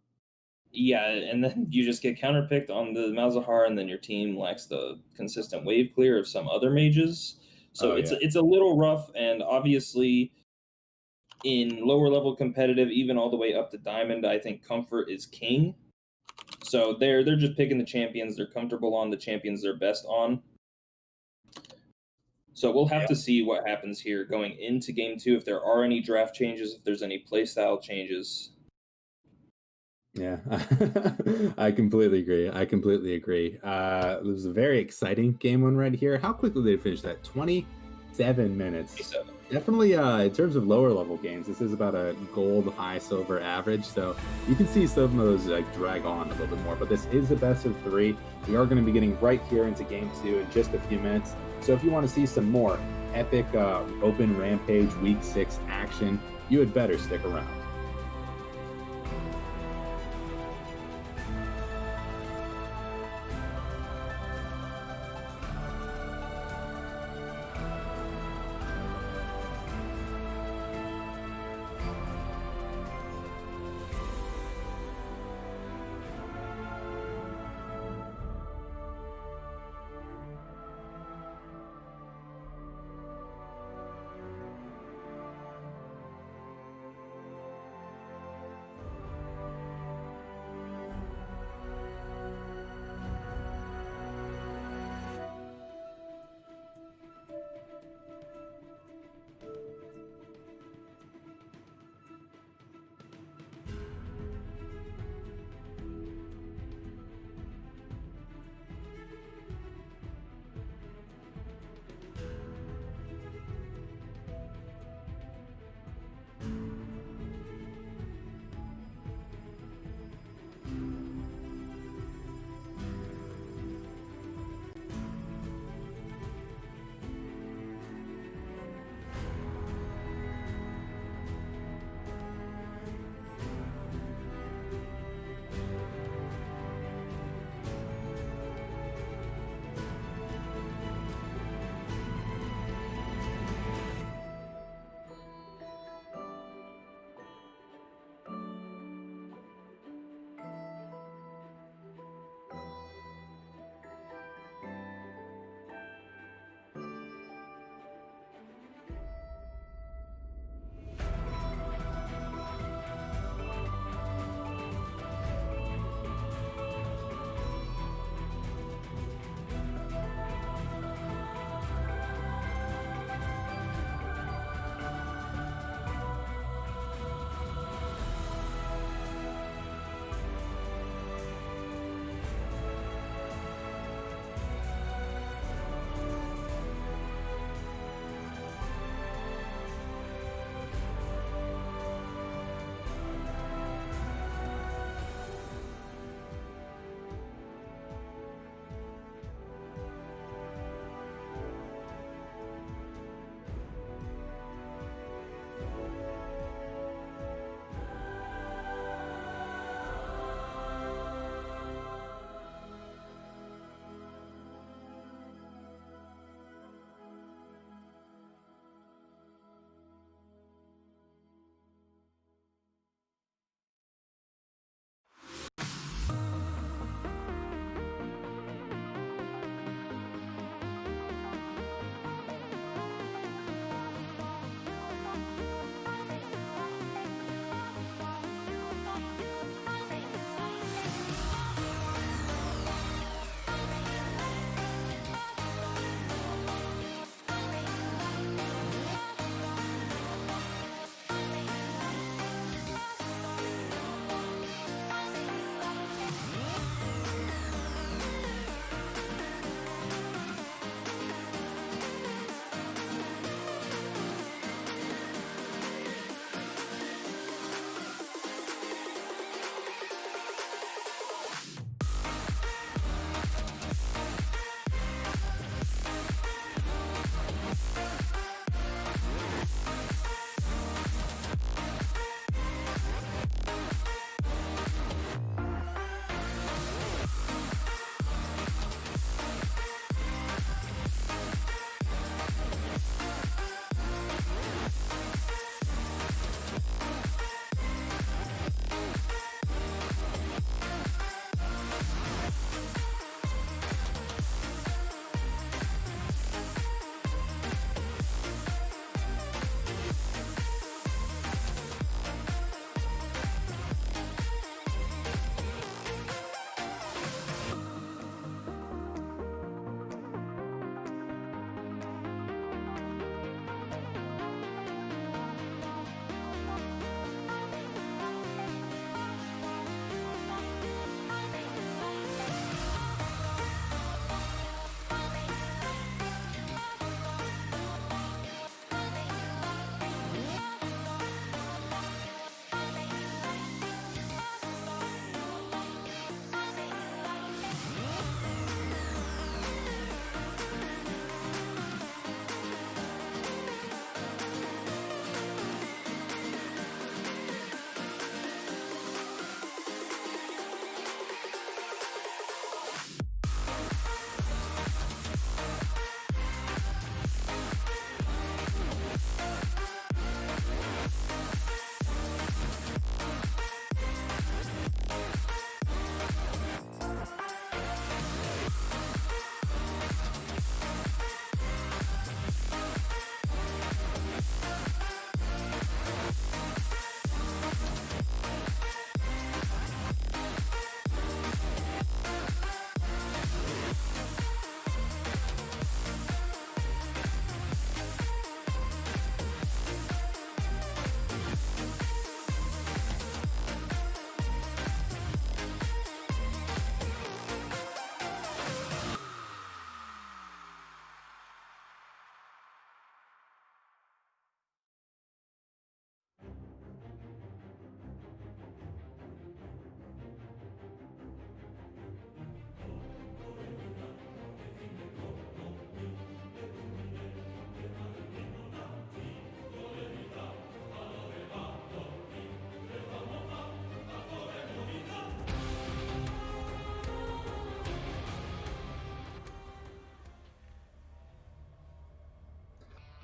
Yeah, and then you just get counterpicked on the Malzahar, and then your team lacks the consistent wave clear of some other mages. So it's a little rough, and obviously in lower level competitive, even all the way up to Diamond, I think comfort is king. So they're just picking the champions they're comfortable on, the champions they're best on. So we'll have to see what happens here going into game 2, if there are any draft changes, if there's any playstyle changes. Yeah, I completely agree. It was a very exciting game 1 right here. How quickly did they finish that? 27 minutes. 27. Definitely, in terms of lower level games, this is about a gold, high silver average. So you can see some of those like drag on a little bit more. But this is the best of 3. We are going to be getting right here into game 2 in just a few minutes. So if you want to see some more epic open Rampage Week 6 action, you had better stick around.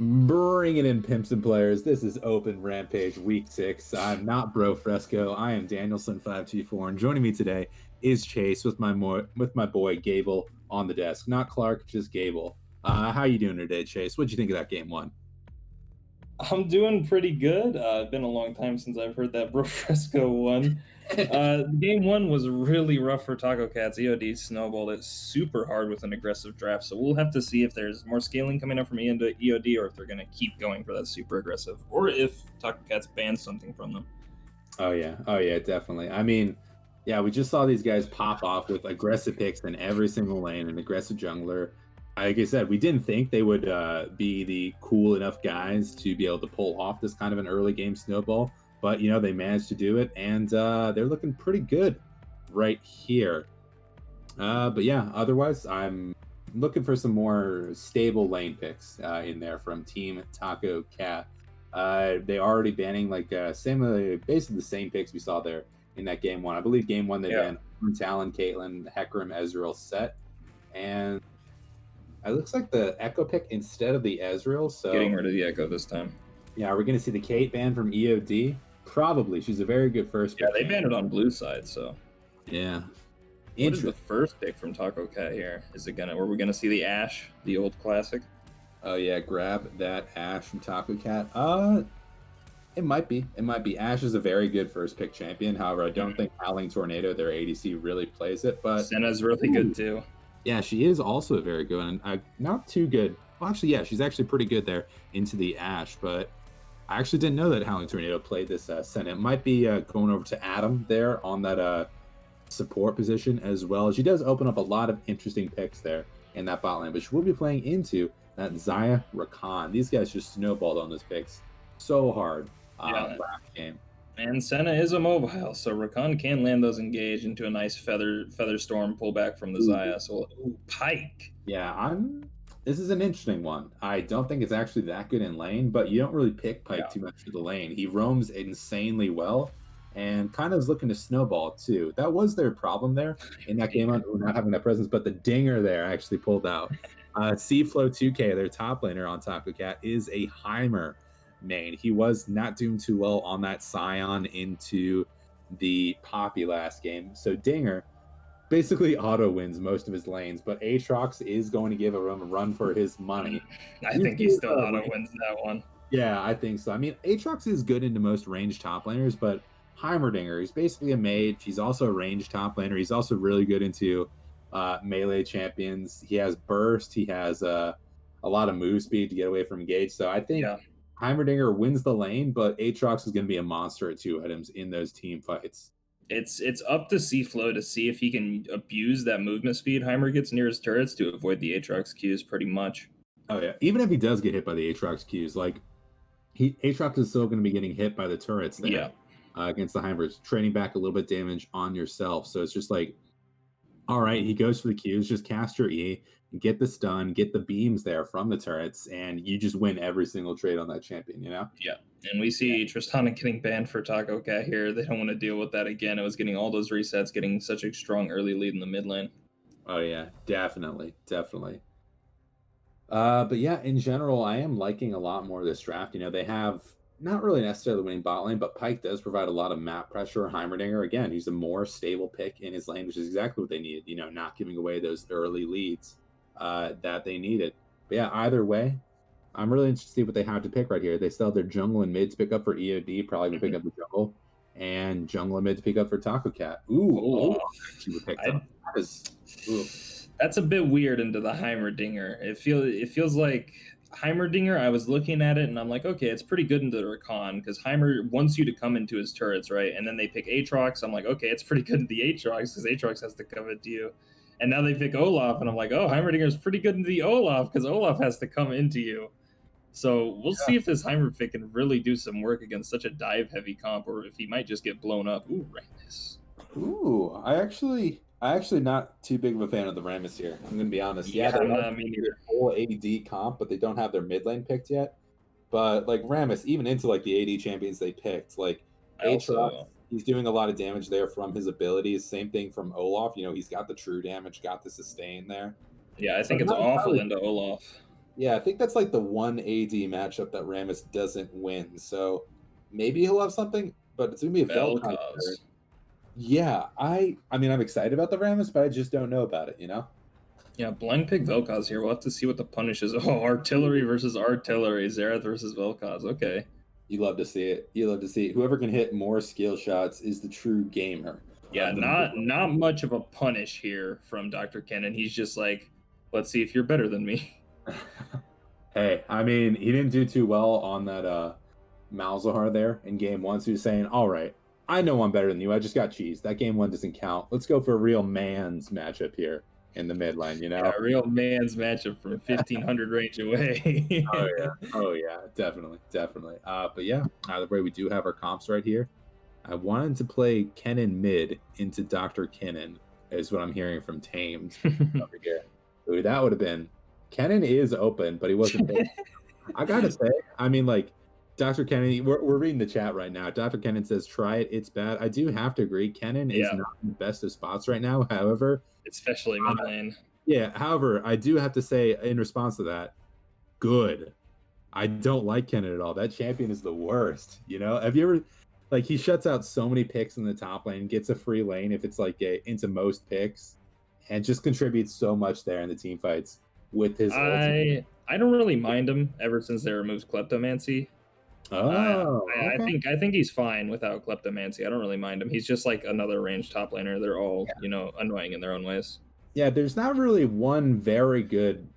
Bringing in pimps and players. This is Open Rampage Week 6. I'm not Bro Fresco. I am Danielson524, and joining me today is Chase with my boy Gable on the desk. Not Clark, just Gable. How you doing today, Chase? What'd you think of that game one? I'm doing pretty good. It's been a long time since I've heard that Bro Fresco one. Game one was really rough for Taco Cats. EOD snowballed it super hard with an aggressive draft, so we'll have to see if there's more scaling coming up from EOD or if they're going to keep going for that super aggressive, or if Taco Cats ban something from them. Oh yeah, definitely. I mean, yeah, we just saw these guys pop off with aggressive picks in every single lane, an aggressive jungler. Like I said, we didn't think they would be the cool enough guys to be able to pull off this kind of an early game snowball, but they managed to do it, and they're looking pretty good right here. But yeah, otherwise, I'm looking for some more stable lane picks in there from Team Taco Cat. They already banning basically the same picks we saw there in that game one. I believe game one they banned Talon, Caitlyn, Hecarim, Ezreal, Set, and it looks like the Echo pick instead of the Ezreal. So getting rid of the Echo this time. Yeah, we're gonna see the Kate ban from EOD. Probably, she's a very good first pick. Yeah, they banned it on blue side, so yeah. What is the first pick from Taco Cat here? Were we gonna see the Ashe, the old classic? Oh yeah, grab that Ashe from Taco Cat. It might be. Ashe is a very good first pick champion. However, I don't think Howling Tornado, their ADC, really plays it. But Senna's really good too. Yeah, she is also very good, and not too good. Well, actually, yeah, she's actually pretty good there into the Ashe. But I actually didn't know that Howling Tornado played this Senna. It might be going over to Adam there on that support position as well. She does open up a lot of interesting picks there in that bot lane, but she will be playing into that Xayah Rakan. These guys just snowballed on those picks so hard last game. And Senna is a mobile, so Rakan can land those engage into a nice feather storm pullback from the Xayah. So Pike. Yeah, this is an interesting one. I don't think it's actually that good in lane, but you don't really pick Pike too much for the lane. He roams insanely well and kind of is looking to snowball too. That was their problem there in that game on not having that presence, but the dinger there actually pulled out. Seaflow 2K, their top laner on Taco Cat, is a Heimer main. He was not doing too well on that Scion into the Poppy last game. So Dinger basically auto wins most of his lanes, but Aatrox is going to give him a run for his money. I think he still auto wins that one. Yeah, I think so. I mean, Aatrox is good into most ranged top laners, but Heimerdinger, he's basically a mage. He's also a ranged top laner. He's also really good into melee champions. He has burst. He has a lot of move speed to get away from engage. So I think Heimerdinger wins the lane, but Aatrox is going to be a monster at 2 items in those team fights. It's up to Seaflow to see if he can abuse that movement speed Heimer gets near his turrets to avoid the Aatrox Qs pretty much. Oh yeah, even if he does get hit by the Aatrox Qs, Aatrox is still going to be getting hit by the turrets there against the Heimers, trading back a little bit damage on yourself. So it's just like, all right, he goes for the Qs, just cast your E, get the stun, get the beams there from the turrets, and you just win every single trade on that champion, Yeah. And we see Tristana getting banned for Taco Cat here. They don't want to deal with that again. It was getting all those resets, getting such a strong early lead in the mid lane. Oh, yeah, definitely. But yeah, in general, I am liking a lot more of this draft. They have not really necessarily winning bot lane, but Pike does provide a lot of map pressure. Heimerdinger, again, he's a more stable pick in his lane, which is exactly what they needed, not giving away those early leads that they needed. But yeah, either way, I'm really interested to see what they have to pick right here. They still have their jungle and mid to pick up for EOD, probably going to pick up the jungle, and jungle and mid to pick up for Taco Cat. That's a bit weird into the Heimerdinger. It feels like Heimerdinger, I was looking at it and I'm like, okay, it's pretty good into the Rakan because Heimer wants you to come into his turrets, right? And then they pick Aatrox. I'm like, okay, it's pretty good into the Aatrox because Aatrox has to come into you. And now they pick Olaf, and I'm like, oh, Heimerdinger is pretty good into the Olaf because Olaf has to come into you. So we'll see if this Heimer pick can really do some work against such a dive-heavy comp, or if he might just get blown up. Ooh, Ramus. Ooh, I actually not too big of a fan of the Ramus here. I'm going to be honest. Yeah, they have their full AD comp, but they don't have their mid lane picked yet. But Ramus, even into the AD champions they picked, Aatrox, he's doing a lot of damage there from his abilities. Same thing from Olaf. He's got the true damage, got the sustain there. Yeah, I think it's awful into Olaf. Yeah, I think that's like the one AD matchup that Rammus doesn't win. So maybe he'll have something, but it's gonna be a Vel'Koz. Vel'Koz. Yeah, I mean I'm excited about the Rammus, but I just don't know about it, you know? Yeah, blind pick Vel'Koz here. We'll have to see what the punish is. Oh, artillery versus artillery. Xerath versus Vel'Koz. Okay. You love to see it. You love to see it. Whoever can hit more skill shots is the true gamer. Yeah, Of the not much of a punish here from Dr. Kennan. He's just like, let's see if you're better than me. Hey, I mean, he didn't do too well on that Malzahar there in game one. So he was saying, all right, I know I'm better than you. I just got cheese. That game one doesn't count. Let's go for a real man's matchup here in the mid lane, you know? Yeah, a real man's matchup from 1500 range away. Oh yeah. Oh yeah, definitely, definitely. But yeah, either way, we do have our comps right here. I wanted to play Kennen mid into Dr. Kennen, is what I'm hearing from Tamed over here. Ooh, that would have been. Kennen is open, but he wasn't. I gotta say, I mean, like Dr. Kennen, we're reading the chat right now. Dr. Kennen says, "Try it, it's bad." I do have to agree. Kennen is not in the best of spots right now. However, especially mid lane. Yeah. However, I do have to say in response to that, good. I don't like Kennen at all. That champion is the worst. You know, have you ever? Like he shuts out so many picks in the top lane, gets a free lane if it's like into most picks, and just contributes so much there in the team fights with his. I don't really mind him ever since they removed Kleptomancy. Oh, okay. I think he's fine without Kleptomancy. I don't really mind him. He's just like another ranged top laner. They're all annoying in their own ways. Yeah, there's not really one very good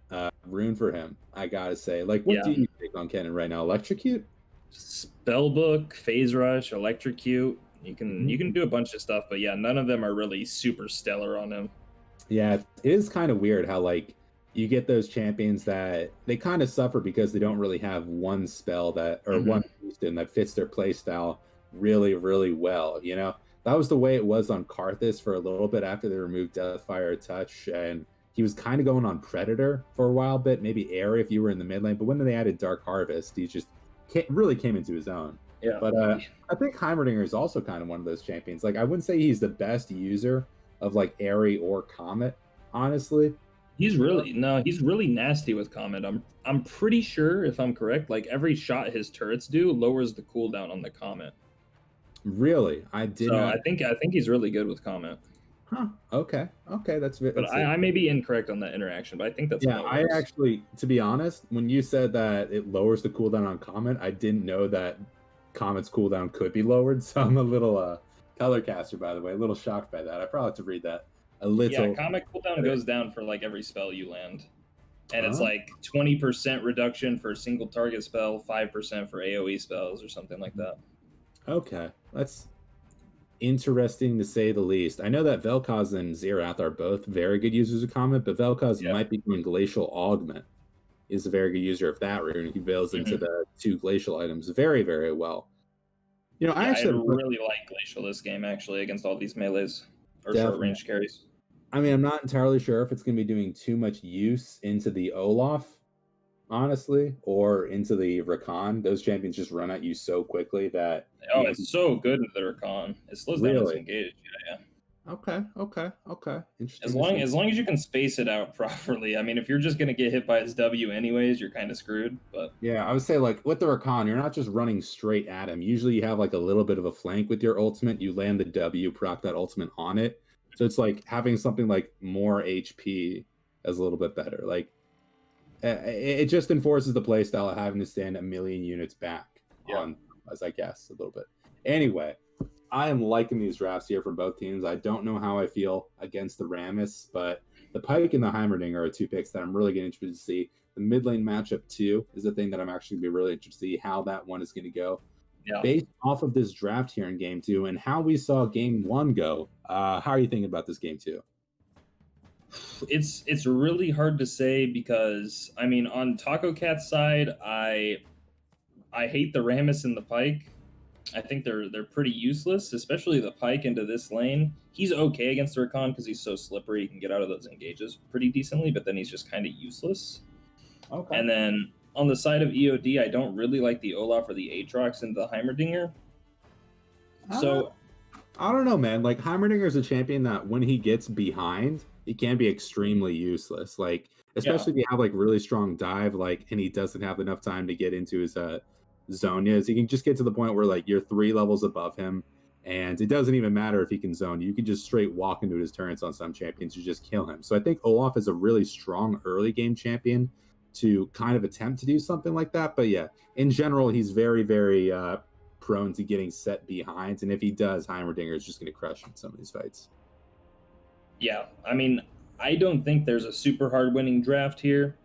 rune for him. I gotta say, like, what do you think on Kennen right now? Electrocute? Spellbook, Phase Rush, Electrocute. You can do a bunch of stuff, but yeah, none of them are really super stellar on him. Yeah, it is kind of weird how like you get those champions that they kind of suffer because they don't really have one spell that or one boostin that fits their play style really, really well. You know, that was the way it was on Karthus for a little bit after they removed Deathfire Touch, and he was kind of going on Predator for a while bit, maybe Air if you were in the mid lane, but when they added Dark Harvest, he just really came into his own. Yeah. But I think Heimerdinger is also kind of one of those champions. Like I wouldn't say he's the best user of like Airy or Comet, honestly. He's really nasty with Comet. I'm pretty sure, if I'm correct, like every shot his turrets do lowers the cooldown on the Comet. Really? I did not. I think he's really good with Comet. Huh. Okay. That's but I may be incorrect on that interaction, but I think that's I actually, to be honest, when you said that it lowers the cooldown on Comet, I didn't know that Comet's cooldown could be lowered. So I'm a little color caster, by the way, a little shocked by that. I probably have to read that a little. Yeah, Comet cooldown goes down for like every spell you land. And it's like 20% reduction for a single target spell, 5% for AoE spells or something like that. Okay. That's interesting to say the least. I know that Vel'Koz and Xerath are both very good users of Comet, but Vel'Koz might be doing Glacial Augment. Is a very good user of that rune. He builds into the 2 glacial items very, very well. You know, I really like Glacial this game actually against all these melees or short range carries. I mean, I'm not entirely sure if it's going to be doing too much use into the Olaf, honestly, or into the Rakan. Those champions just run at you so quickly that it's so good with the Rakan. It slows down its engage. Yeah. Okay. Interesting. As long as you can space it out properly. I mean, if you're just gonna get hit by his W anyways, you're kind of screwed. But yeah, I would say like with the Rakan, you're not just running straight at him. Usually, you have like a little bit of a flank with your ultimate. You land the W, proc that ultimate on it. So it's like having something like more HP is a little bit better. Like it just enforces the playstyle of having to stand a million units back on, as I guess, a little bit. Anyway, I am liking these drafts here from both teams. I don't know how I feel against the Rammus, but the Pike and the Heimerdinger are 2 picks that I'm really getting interested to see. The mid lane matchup too is the thing that I'm actually going to be really interested to see how that one is going to go. Yeah. Based off of this draft here in game 2 and how we saw game 1 go, how are you thinking about this game 2? It's really hard to say because I mean on Taco Cat's side, I hate the Rammus and the Pike. I think they're pretty useless, especially the Pike into this lane. He's okay against the Rakan because he's so slippery, he can get out of those engages pretty decently, but then he's just kind of useless. Okay. And then on the side of EOD, I don't really like the Olaf or the Aatrox into the Heimerdinger. So I don't know, man. Like Heimerdinger is a champion that when he gets behind, he can be extremely useless. Like, Yeah. especially if you have like really strong dive, like, and he doesn't have enough time to get into his zone. Yes, he can just get to the point where like you're 3 levels above him, and it doesn't even matter if he can zone. You can just straight walk into his turrets on some champions to just kill him. So I think Olaf is a really strong early game champion to kind of attempt to do something like that. But yeah, in general, he's very, very prone to getting set behind. And if he does, Heimerdinger is just going to crush him in some of these fights. Yeah. I mean, I don't think there's a super hard winning draft here.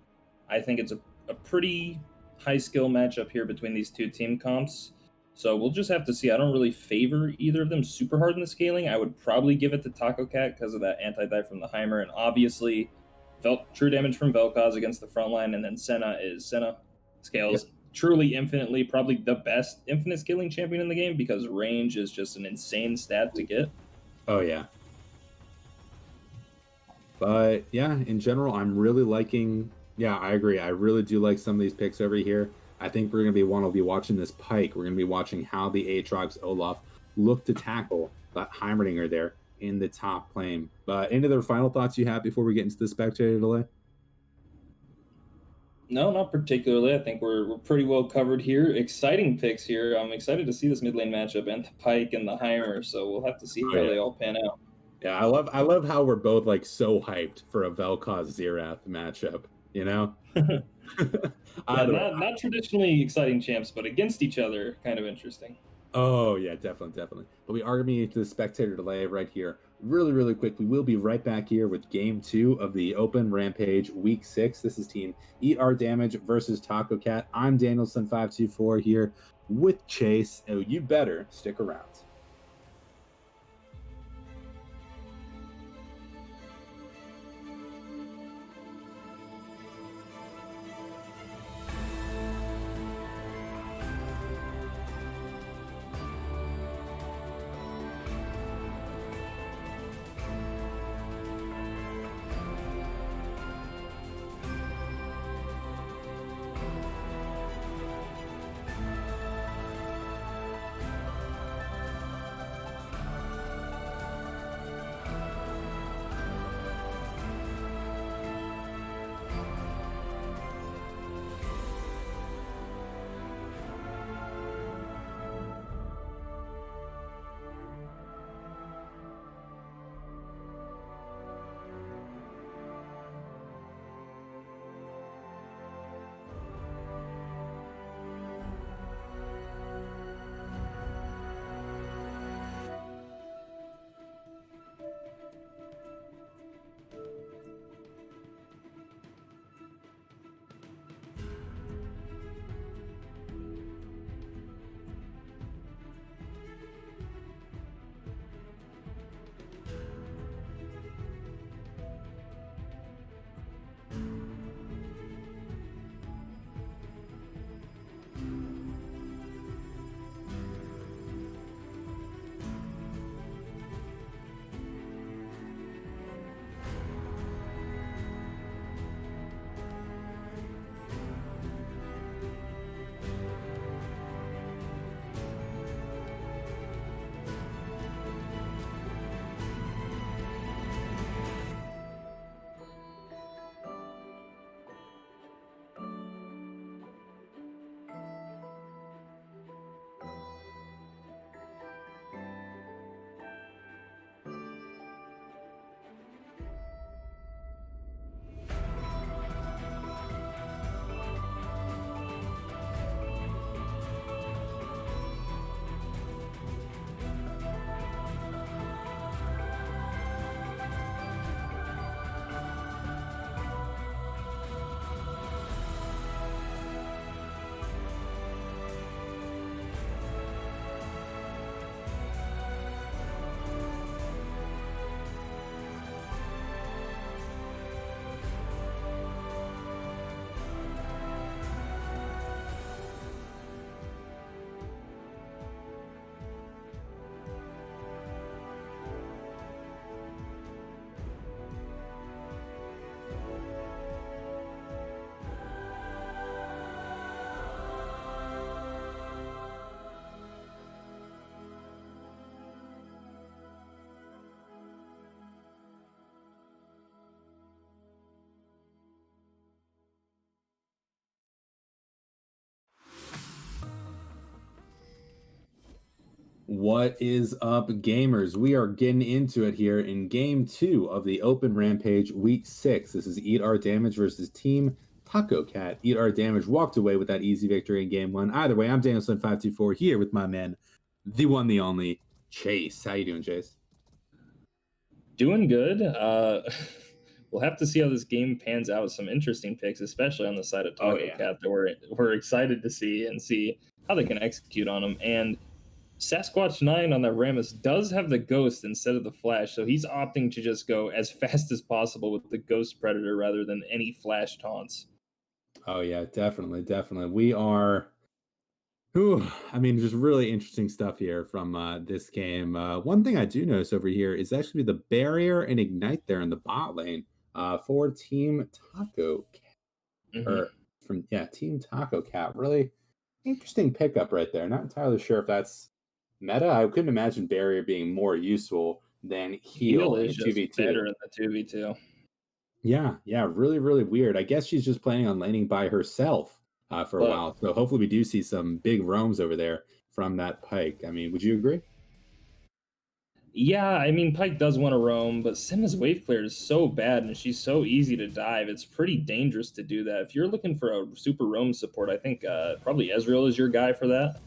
I think it's a pretty high skill matchup here between these two team comps. So we'll just have to see. I don't really favor either of them super hard in the scaling. I would probably give it to Taco Cat because of that anti-dive from the Heimer, and obviously true damage from Vel'Koz against the front line, and then Senna scales truly infinitely, probably the best infinite scaling champion in the game because range is just an insane stat to get. Oh yeah. But yeah, in general, I'm really liking. Yeah, I agree. I really do like some of these picks over here. I think we're gonna be watching this Pike. We're gonna be watching how the Aatrox Olaf look to tackle that Heimerdinger there in the top lane. But any other final thoughts you have before we get into the spectator delay? No, not particularly. I think we're pretty well covered here. Exciting picks here. I'm excited to see this mid lane matchup and the Pike and the Heimer. So we'll have to see Oh, how yeah. they all pan out. Yeah, I love how we're both like so hyped for a Vel'Koz Xerath matchup. You know, Yeah, either way. not traditionally exciting champs, but against each other, kind of interesting. Oh yeah, definitely. But we are gonna be into the spectator delay right here, really, really quick. We will be right back here with Game 2 of the Open Rampage Week 6. This is Team Eat Our Damage versus Taco Cat. I'm Danielson524 here with Chase. Oh, you better stick around. What is up, gamers? We are getting into it here in game 2 of the Open Rampage Week 6. This is Eat Our Damage versus Team Taco Cat. Eat Our Damage walked away with that easy victory in game 1. Either way, I'm Danielson524 here with my man, the one, the only, Chase. How you doing, Chase? Doing good. We'll have to see how this game pans out. Some interesting picks, especially on the side of Taco Cat, that we're excited to see how they can execute on them. And Sasquatch 9 on that Rammus does have the Ghost instead of the Flash, so he's opting to just go as fast as possible with the Ghost Predator rather than any Flash taunts. Oh yeah, definitely, definitely. We are. Just really interesting stuff here from this game. One thing I do notice over here is actually the barrier and ignite there in the bot lane for Team Taco Cat. Or Team Taco Cat. Really interesting pickup right there. Not entirely sure if that's meta. I couldn't imagine barrier being more useful than heal in is just 2v2. better in the 2v2. Yeah, really, really weird. I guess she's just planning on laning by herself for a while. So hopefully we do see some big roams over there from that Pike. I mean, would you agree? Yeah, I mean, Pike does want to roam, but Senna's wave clear is so bad and she's so easy to dive. It's pretty dangerous to do that. If you're looking for a super roam support, I think probably Ezreal is your guy for that.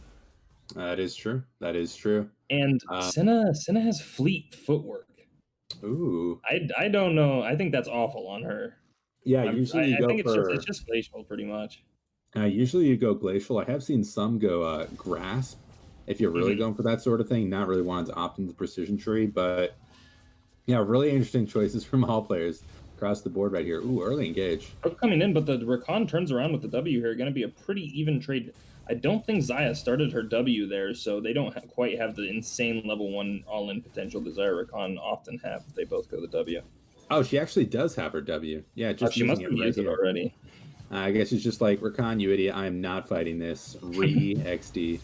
That is true. That is true. And Senna has fleet footwork. Ooh. I don't know. I think that's awful on her. Yeah, I think it's just glacial pretty much. Usually you go glacial. I have seen some go grasp if you're really going for that sort of thing, not really wanting to opt into the precision tree. But yeah, really interesting choices from all players across the board right here. Ooh, early engage. Coming in, but the Rakan turns around with the W here. Going to be a pretty even trade. I don't think Xayah started her W there, so they don't quite have the insane level 1 all-in potential that Xayah Rakan often have if they both go the W. Oh, she actually does have her W. Yeah, just she must have used it already. I guess she's just like, Rakan, you idiot, I am not fighting this. XD.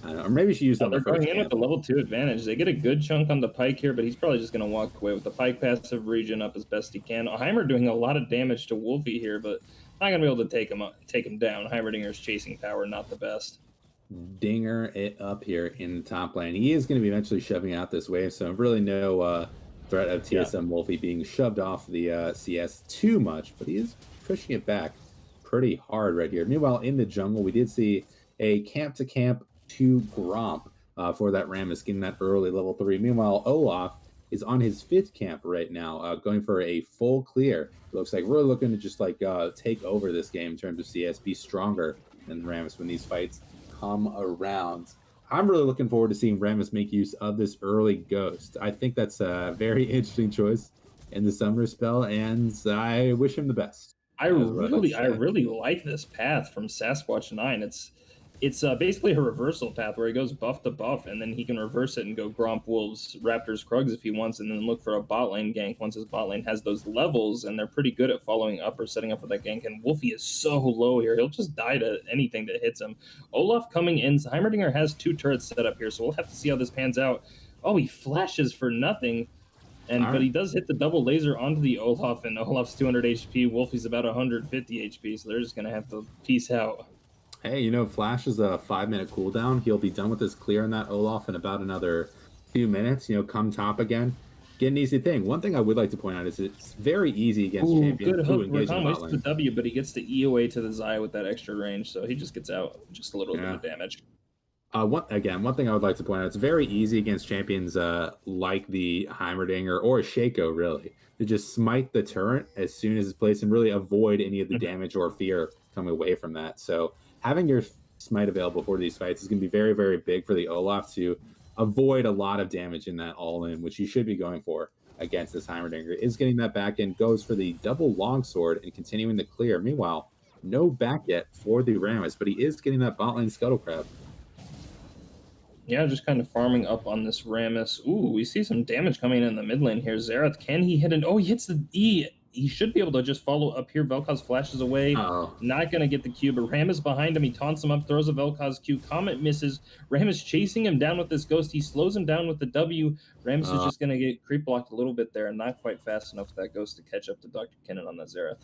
Or maybe she used it on the first going in with the level 2 advantage. They get a good chunk on the Pike here, but he's probably just going to walk away with the Pike passive region up as best he can. Heimer doing a lot of damage to Wolfie here, but not going to be able to take him down. Heimerdinger's chasing power, not the best. Dinger it up here in the top lane. He is going to be eventually shoving out this wave, so really no threat of TSM Wolfie being shoved off the CS too much, but he is pushing it back pretty hard right here. Meanwhile, in the jungle, we did see a camp-to-camp to Gromp for that Rammus getting that early level 3. Meanwhile, Olaf is on his 5th camp right now, going for a full clear. It looks like we're looking to just like take over this game in terms of CS, be stronger than Rammus when these fights come around. I'm really looking forward to seeing Rammus make use of this early Ghost. I think that's a very interesting choice in the summer spell, and I wish him the best. I really like this path from Sasquatch 9. It's basically a reversal path where he goes buff to buff, and then he can reverse it and go Gromp, Wolves, Raptors, Krugs if he wants, and then look for a bot lane gank once his bot lane has those levels, and they're pretty good at following up or setting up for that gank, and Wolfie is so low here. He'll just die to anything that hits him. Olaf coming in. Heimerdinger has 2 turrets set up here, so we'll have to see how this pans out. Oh, he flashes for nothing. But he does hit the double laser onto the Olaf, and Olaf's 200 HP. Wolfie's about 150 HP, so they're just going to have to peace out. Hey, Flash is a 5-minute cooldown. He'll be done with his clear on that Olaf in about another 2 minutes. Come top again. Get an easy thing. One thing I would like to point out is it's very ezy against champions. Good hook. Rakan wastes the W, but he gets the EOA to the Xayah with that extra range, so he just gets out just a little bit of damage. One thing I would like to point out, it's very easy against champions like the Heimerdinger or Shaco, really, to just smite the turret as soon as it's placed and really avoid any of the damage or fear coming away from that. So having your smite available for these fights is going to be very, very big for the Olaf to avoid a lot of damage in that all-in, which you should be going for against this Heimerdinger. Is getting that back in, goes for the double longsword and continuing the clear. Meanwhile, no back yet for the Rammus, but he is getting that bot lane scuttle crab. Yeah, just kind of farming up on this Rammus. Ooh, we see some damage coming in the mid lane here. Xerath, can he hit an... Oh, he hits the E. He should be able to just follow up here. Vel'Koz flashes away. Not going to get the Q, but Rammus behind him. He taunts him up, throws a Vel'Koz Q. Comet misses. Rammus chasing him down with this Ghost. He slows him down with the W. Rammus is just going to get creep blocked a little bit there and not quite fast enough for that Ghost to catch up to Dr. Kennen on that Xerath.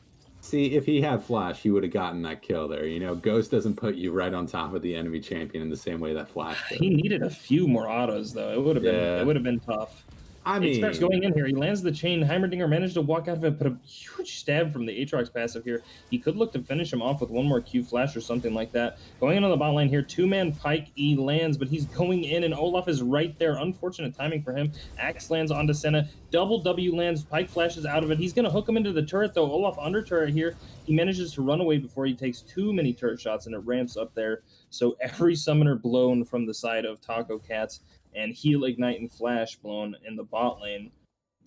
See, if he had Flash, he would have gotten that kill there. You know, Ghost doesn't put you right on top of the enemy champion in the same way that Flash does. He needed a few more autos though. It would have been tough. I Aatrox mean, going in here. He lands the chain. Heimerdinger managed to walk out of it, put a huge stab from the Aatrox passive here. He could look to finish him off with one more Q flash or something like that. Going in on the bot lane here. Two-man Pike E lands, but he's going in, and Olaf is right there. Unfortunate timing for him. Axe lands onto Senna. Double W lands. Pike flashes out of it. He's going to hook him into the turret, though. Olaf under turret here. He manages to run away before he takes too many turret shots, and it ramps up there. So every summoner blown from the side of Taco Cats, and Heal, Ignite, and Flash blown in the bot lane.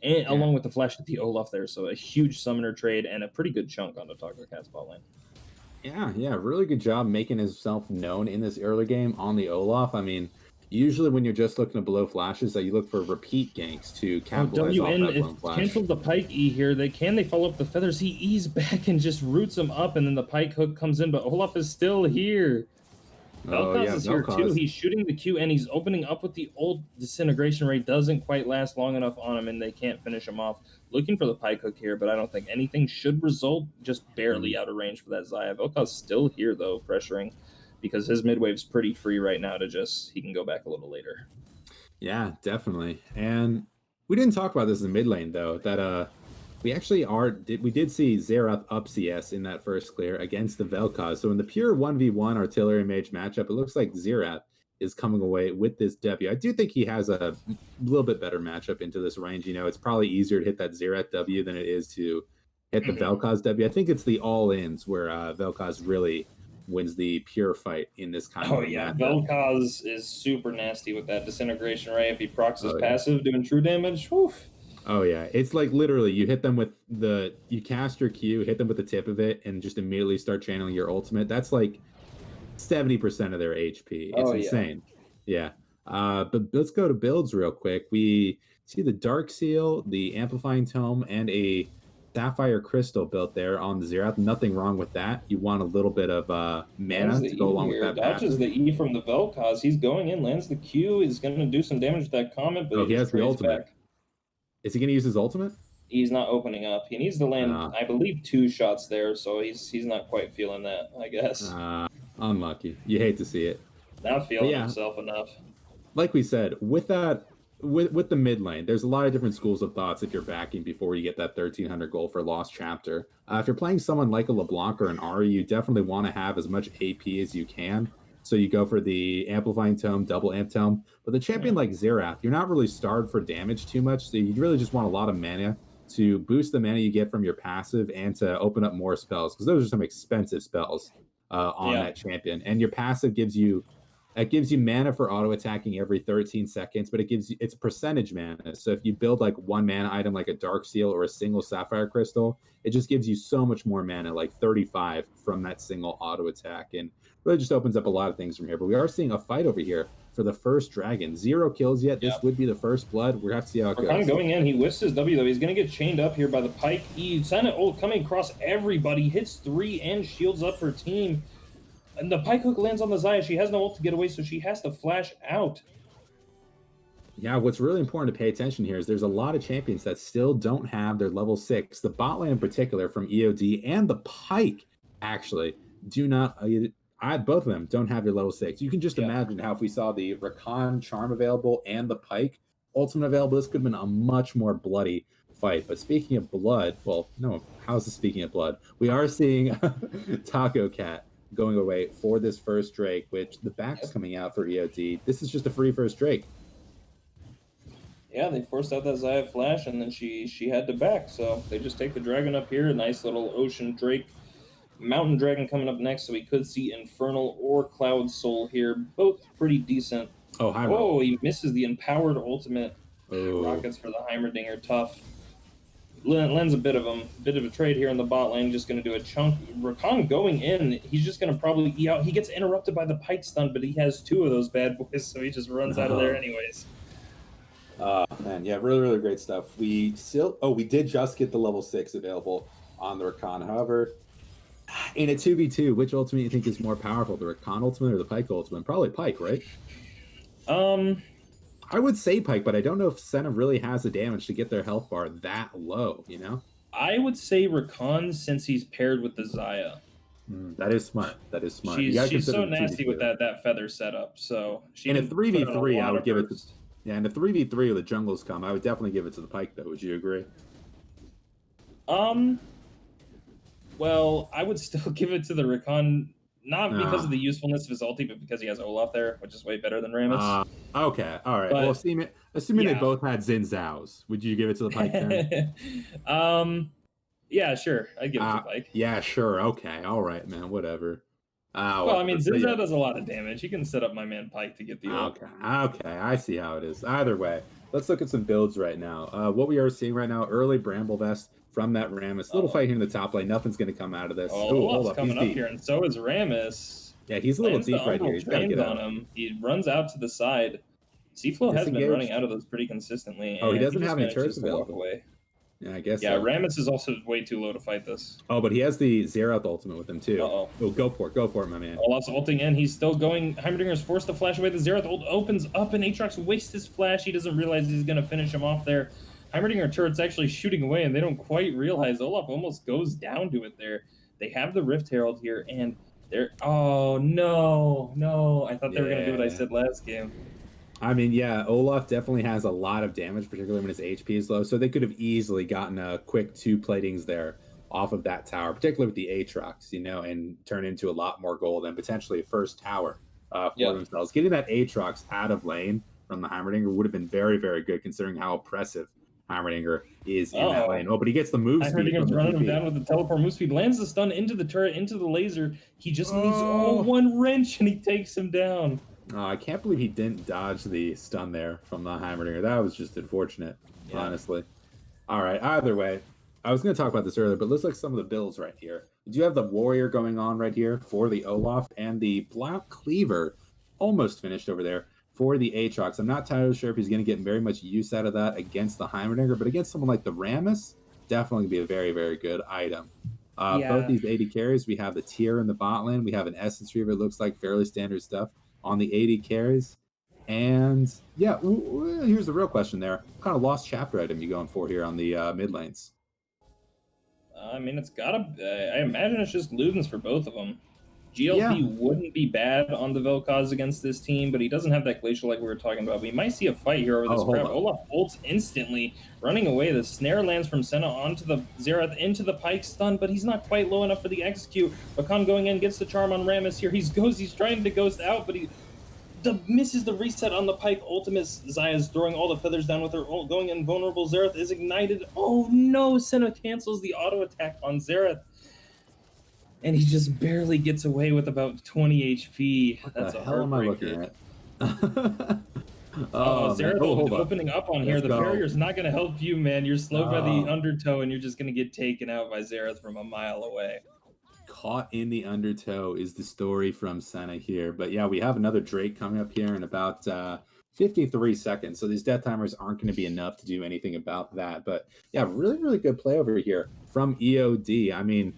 And along with the flash at the Olaf there, so a huge summoner trade and a pretty good chunk on the Taco Cat's bot lane. Yeah, really good job making himself known in this early game on the Olaf. I mean, usually when you're just looking to blow flashes, that you look for repeat ganks to capitalize off that blown flash. Canceled the Pike E here. They follow up the feathers. He E's back and just roots him up, and then the Pike hook comes in, but Olaf is still here. Vel'Koz is here too. He's shooting the Q and he's opening up with the old disintegration rate. Doesn't quite last long enough on him, and they can't finish him off. Looking for the Pike hook here, but I don't think anything should result. Just barely out of range for that Xayah. Vel'Koz still here though, pressuring, because his mid wave's pretty free right now to he can go back a little later. Yeah, definitely. And we didn't talk about this in the mid lane though, that we did see Xerath up CS in that first clear against the Vel'Koz. So in the pure 1v1 artillery mage matchup, it looks like Xerath is coming away with this W. I do think he has a little bit better matchup into this range. You know, it's probably easier to hit that Xerath W than it is to hit the Vel'Koz W. I think it's the all-ins where Vel'Koz really wins the pure fight in this kind of matchup. Vel'Koz is super nasty with that disintegration ray. If he procs his passive doing true damage, whew. Oh yeah, it's like literally you hit them with you cast your Q, hit them with the tip of it, and just immediately start channeling your ultimate. That's like 70% of their HP. It's insane. Yeah. But let's go to builds real quick. We see the Dark Seal, the Amplifying Tome, and a Sapphire Crystal built there on the Xerath. Nothing wrong with that. You want a little bit of mana to go along with that. Dodges the E from the Vel'Koz. He's going in, lands the Q. He's going to do some damage with that Comet, but he has the ultimate. Back. Is he going to use his ultimate? He's not opening up. He needs to land, I believe, 2 shots there, so he's not quite feeling that, I guess. Unlucky. You hate to see it. Not feeling himself enough. Like we said, with that, with the mid lane, there's a lot of different schools of thoughts if you're backing before you get that 1300 gold for Lost Chapter. If you're playing someone like a LeBlanc or an Ari, you definitely want to have as much AP as you can. So you go for the Amplifying Tome, double Amp Tome. But the champion like Xerath, you're not really starved for damage too much. So you really just want a lot of mana to boost the mana you get from your passive and to open up more spells. Because those are some expensive spells on that champion. And your passive gives you mana for auto attacking every 13 seconds, but it's percentage mana. So if you build like one mana item like a Dark Seal or a single Sapphire Crystal, it just gives you so much more mana, like 35 from that single auto attack. And really just opens up a lot of things from here. But we are seeing a fight over here for the first dragon. 0 kills yet. This would be the first blood. We're going to have to see how it goes. Kind of going in. He whiffs his W, though. He's going to get chained up here by the Pike E. Senna coming across everybody. Hits 3 and shields up her team. And the Pike hook lands on the Xayah. She has no ult to get away, so she has to flash out. Yeah, what's really important to pay attention here is there's a lot of champions that still don't have their level 6. The bot lane in particular from EOD and the Pike actually do not... both of them don't have their level 6. You can just imagine how if we saw the Rakan Charm available and the Pike Ultimate available, this could have been a much more bloody fight. But speaking of blood, well, no, how's this speaking of blood? We are seeing Taco Cat going away for this first Drake, which the back's coming out for EOD. This is just a free first Drake. Yeah, they forced out that Xayah flash, and then she had to back. So they just take the dragon up here. A nice little Ocean Drake. Mountain Dragon coming up next, so we could see Infernal or Cloud Soul here. Both pretty decent. Oh, he misses the Empowered Ultimate. Rockets for the Heimerdinger. Tough. Lends a bit of a trade here in the bot lane. Just going to do a chunk. Rakan going in. He's just going to probably E out. He gets interrupted by the Pike stun, but he has 2 of those bad boys, so he just runs out of there anyways. Man, yeah, really, really great stuff. We did just get the level 6 available on the Rakan. However, in a 2v2, which ultimate you think is more powerful, the Rakan ultimate or the Pike ultimate? Probably Pike, right? I would say Pike, but I don't know if Senna really has the damage to get their health bar that low, you know? I would say Rakan since he's paired with the Zaya. That is smart. That is smart. You gotta She's consider so the nasty with 2v2. that feather setup, so she In a can put out a 3v3, I lot would of give it to burst. yeah. In a 3v3 with the jungles come, I would definitely give it to the Pyke though. Would you agree? Well, I would still give it to the Rakan, not because of Ah, the usefulness of his ulti, but because he has Olaf there, which is way better than Rammus. okay, all right. Well, But assuming they yeah, both had Xin Zhao's, would you give it to the Pyke then? yeah, sure, I'd give it to Pike. Yeah, sure. Okay, all right, man. Whatever. Well, I mean, Whatever. But Zinzao yeah. does a lot of damage. He can set up my man Pike to get the ult. Okay, okay, I see how it is. Either way, let's look at some builds right now. What we are seeing right now, early Bramble Vest from that Rammus. Little fight here in the top lane. Nothing's going to come out of this. Well, Oh, hold Olaf's up. He's coming up deep. here, and so is Rammus. Yeah, he's a little Lands the deep right here. Umbral He's got to trains get on out. him. He runs out to the side. Seaflow has been Disengaged. running out of those pretty consistently, Oh, he and doesn't just have any manages turrets to walk available. away. Yeah, I guess Yeah, so. Rammus is also way too low to fight this. Oh, but he has the Xerath ultimate with him too. Uh-oh. Oh, go for it. Go for it, my man. Olaf's ulting in. He's still going. Heimerdinger's forced to flash away. The Xerath ult opens up, and Aatrox wastes his flash. He doesn't realize he's going to finish him off there. Heimerdinger turret's actually shooting away, and they don't quite realize Olaf almost goes down to it there. They have the Rift Herald here, and they're... Oh, no. I thought they were going to do what I said last game. I mean, yeah, Olaf definitely has a lot of damage, particularly when his HP is low, so they could have easily gotten a quick 2 platings there off of that tower, particularly with the Aatrox, you know, and turn into a lot more gold and potentially a first tower for themselves. Getting that Aatrox out of lane from the Heimerdinger would have been very, very good, considering how oppressive Heimerdinger is in that lane. Oh, but he gets the move speed. Heimerdinger's running him down with the teleport move speed, lands the stun into the turret, into the laser. He just needs one wrench, and he takes him down. I can't believe he didn't dodge the stun there from the Heimerdinger. That was just unfortunate, honestly. All right, either way, I was going to talk about this earlier, but let's look at some of the builds right here. We do have the Warrior going on right here for the Olaf, and the Black Cleaver almost finished over there for the Aatrox. I'm not entirely sure if he's going to get very much use out of that against the Heimerdinger, but against someone like the Rammus, definitely be a very, very good item. Both these AD carries, we have the tier in the bot lane. We have an Essence Reaver, looks like fairly standard stuff on the AD carries. And yeah, here's the real question there. What kind of lost chapter item you going for here on the mid lanes? I mean, it's gotta... I imagine it's just Ludens for both of them. GLP wouldn't be bad on the Vel'Koz against this team, but he doesn't have that Glacial like we were talking about. We might see a fight here over this crap. Olaf ults instantly, running away. The snare lands from Senna onto the Xerath, into the Pyke stun, but he's not quite low enough for the execute. Rakan going in, gets the charm on Rammus here. He's trying to ghost out, but he misses the reset on the Pyke. Ultimate Zaya's throwing all the feathers down with her ult, going invulnerable. Xerath is ignited. Oh no, Senna cancels the auto attack on Xerath. And he just barely gets away with about 20 HP. That's the a hell am I looking at? Xerath opening up on here. The barrier's not going to help you, man. You're slowed by the undertow, and you're just going to get taken out by Xerath from a mile away. Caught in the undertow is the story from Senna here. But yeah, we have another Drake coming up here in about 53 seconds. So these death timers aren't going to be enough to do anything about that. But yeah, really, really good play over here from EOD. I mean,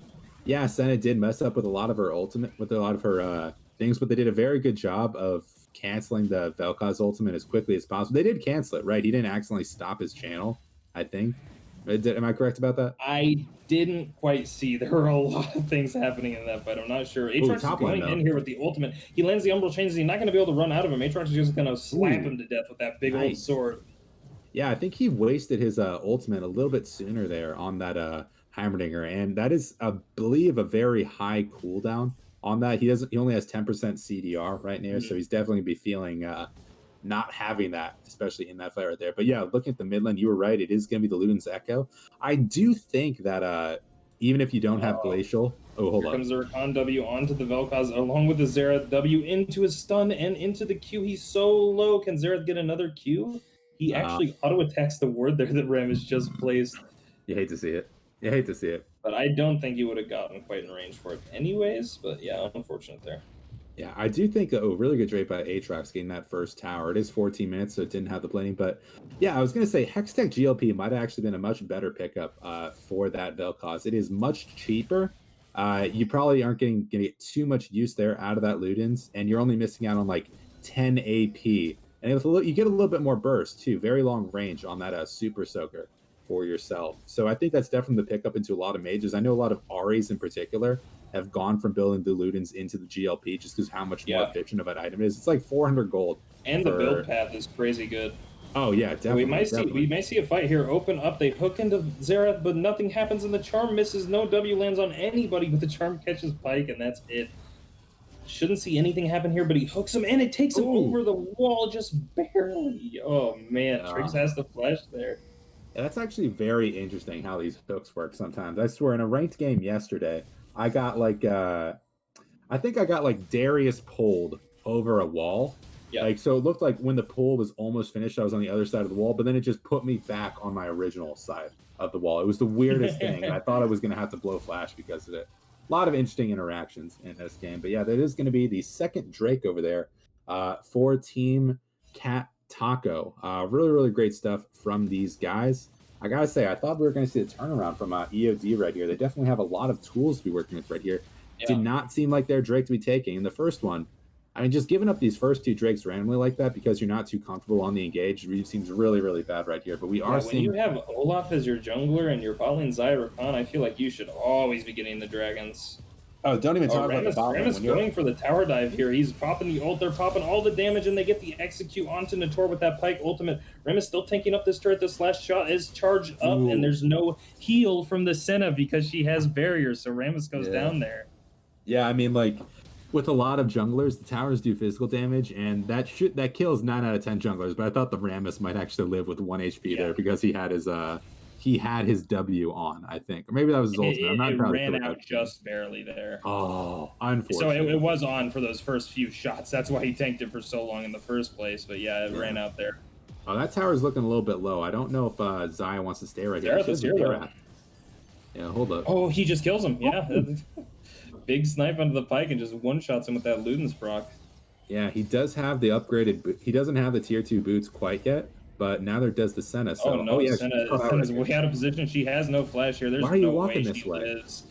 yeah, Senna did mess up with a lot of her ultimate, with a lot of her things, but they did a very good job of canceling the Vel'Koz ultimate as quickly as possible. They did cancel it, right? He didn't accidentally stop his channel, I think. Am I correct about that? I didn't quite see. There were a lot of things happening in that fight. I'm not sure. Aatrox is going in here with the ultimate. He lands the Umbral Chains. He's not going to be able to run out of him. Aatrox is just going to slap him to death with that big old sword. Yeah, I think he wasted his ultimate a little bit sooner there on that Heimerdinger, and that is, I believe, a very high cooldown on that. He only has 10% CDR right now, so he's definitely gonna be feeling not having that, especially in that fight right there. But yeah, looking at the mid lane, you were right. It is gonna be the Luden's Echo. I do think that even if you don't have Glacial, hold on. Here comes the Rakan W onto the Vel'Koz, along with the Xerath W into his stun and into the Q. He's so low. Can Xerath get another Q? He actually auto-attacks the ward there that Rammus just placed. You hate to see it. You hate to see it. But I don't think he would have gotten quite in range for it anyways. But yeah, unfortunate there. Yeah, I do think a really good trade by Aatrox getting that first tower. It is 14 minutes, so it didn't have the plating. But yeah, I was going to say Hextech GLP might have actually been a much better pickup for that Vel'Koz. It is much cheaper. You probably aren't going to get too much use there out of that Ludens, and you're only missing out on like 10 AP. And you get a little bit more burst, too. Very long range on that Super Soaker for yourself. So I think that's definitely the pickup into a lot of mages. I know a lot of Aries in particular have gone from building the Ludens into the GLP just because how much more Yeah, efficient of an item it is. It's like 400 gold and the build for. path is crazy good. Oh yeah, We definitely, might see definitely. a fight here. Open up, they hook into Xerath, but nothing happens, and the charm misses. No W lands on anybody, but the charm catches Pike, and that's it. Shouldn't see anything happen here, but he hooks him, and it takes him Ooh. over the wall just barely. Oh man, Triggs has the flash there. Yeah, that's actually very interesting how these hooks work sometimes. I swear, in a ranked game yesterday, I got like I think I got like Darius pulled over a wall. Yeah. Like so it looked like when the pull was almost finished, I was on the other side of the wall, but then it just put me back on my original side of the wall. It was the weirdest thing. And I thought I was gonna have to blow flash because of it. A lot of interesting interactions in this game. But yeah, that is gonna be the second Drake over there for Team Cat Taco. Really, really great stuff from these guys. I gotta say, I thought we were gonna see a turnaround from EOD right here. They definitely have a lot of tools to be working with right here. Yeah. Did not seem like their Drake to be taking. In the first one, I mean, just giving up these first two Drakes randomly like that because you're not too comfortable on the engage seems really, really bad right here. But we are seeing. When you have Olaf as your jungler and your bot lane Zyra Khan, I feel like you should always be getting the dragons. Oh, don't even talk about the bot lane. Ramus going for the tower dive here. He's popping the ult. They're popping all the damage, and they get the execute onto Nator with that Pike ultimate. Ramus still tanking up this turret. This last shot is charged up, and there's no heal from the Senna because she has barriers, so Ramus goes down there. Yeah, I mean, like, with a lot of junglers, the towers do physical damage, and that kills 9 out of 10 junglers. But I thought the Ramus might actually live with 1 HP there because he had his W on, I think, or maybe that was his ultimate. I'm not entirely sure. Ran out just barely there. Oh, unfortunately. So it was on for those first few shots. That's why he tanked it for so long in the first place. But yeah, it ran out there. Oh, that tower is looking a little bit low. I don't know if Zaya wants to stay right here. Yeah, hold up. Oh, he just kills him. Yeah. Big snipe under the Pike and just one-shots him with that Luden's proc. Yeah, he does have the upgraded. He doesn't have the tier 2 boots quite yet, but now there does the Senna. So, Senna's way out of position. She has no flash here. There's Why are you no walking way this she way? is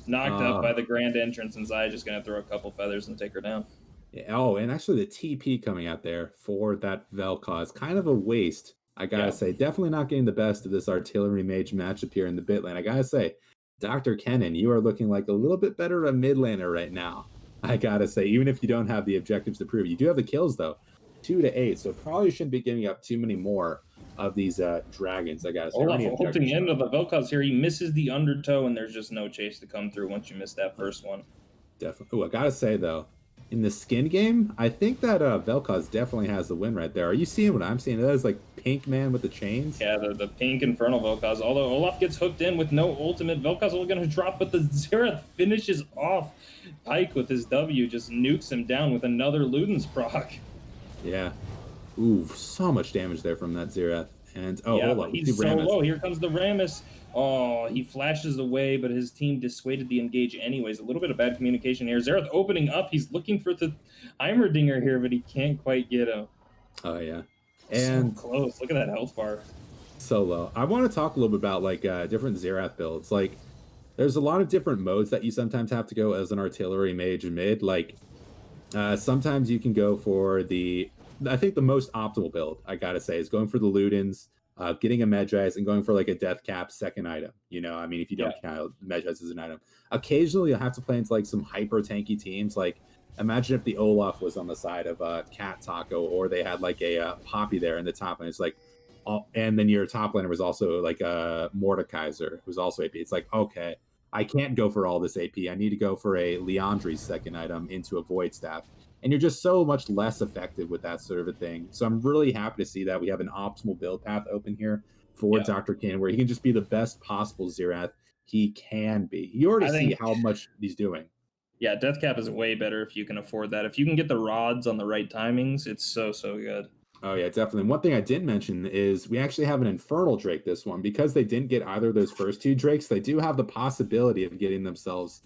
knocked up by the grand entrance, and Zai just going to throw a couple feathers and take her down. Yeah, oh, and actually the TP coming out there for that Vel'Koz is kind of a waste. I gotta say, definitely not getting the best of this artillery mage matchup here in the bit lane. I gotta say, Dr. Kennen, you are looking like a little bit better of a mid laner right now. I gotta say, even if you don't have the objectives to prove, you do have the kills though, 2 to 8. So probably shouldn't be giving up too many more of these dragons. I gotta say, Olaf ulting into the Vel'Koz here. He misses the undertow, and there's just no chase to come through once you miss that first one. Definitely. Oh, I gotta say though, in the skin game, I think that Vel'Koz definitely has the win right there. Are you seeing what I'm seeing? That is like pink man with the chains. Yeah, the pink infernal Vel'Koz. Although Olaf gets hooked in with no ultimate, Vel'Koz only going to drop, but the Xerath finishes off Pike with his W, just nukes him down with another Luden's proc. Yeah. Ooh, so much damage there from that Xerath. And hold on, he's so low. Here comes the Ramus. Oh, he flashes away, but his team dissuaded the engage anyways. A little bit of bad communication here. Xerath opening up. He's looking for the Heimerdinger here, but he can't quite get him. Oh, yeah. And so close. Look at that health bar. So low. I want to talk a little bit about like different Xerath builds. Like, there's a lot of different modes that you sometimes have to go as an artillery mage mid. Like, sometimes you can go for I think the most optimal build, I gotta say, is going for the Ludens, getting a Medjay, and going for like a death cap second item. You know, I mean, if you don't count Medjay as an item. Occasionally, you'll have to play into like some hyper tanky teams. Like, imagine if the Olaf was on the side of Cat Taco, or they had like a Poppy there in the top, and it's like, and then your top laner was also like a Mordekaiser, who's also AP. It's like, okay, I can't go for all this AP. I need to go for a Leandri's second item into a Void Staff. And you're just so much less effective with that sort of a thing. So I'm really happy to see that we have an optimal build path open here for Dr. Kennen, where he can just be the best possible Xerath he can be. You already see how much he's doing. Yeah, Death Cap is way better if you can afford that. If you can get the rods on the right timings, it's so good. Oh, yeah, definitely. One thing I didn't mention is we actually have an Infernal Drake this one. Because they didn't get either of those first two Drakes, they do have the possibility of getting themselves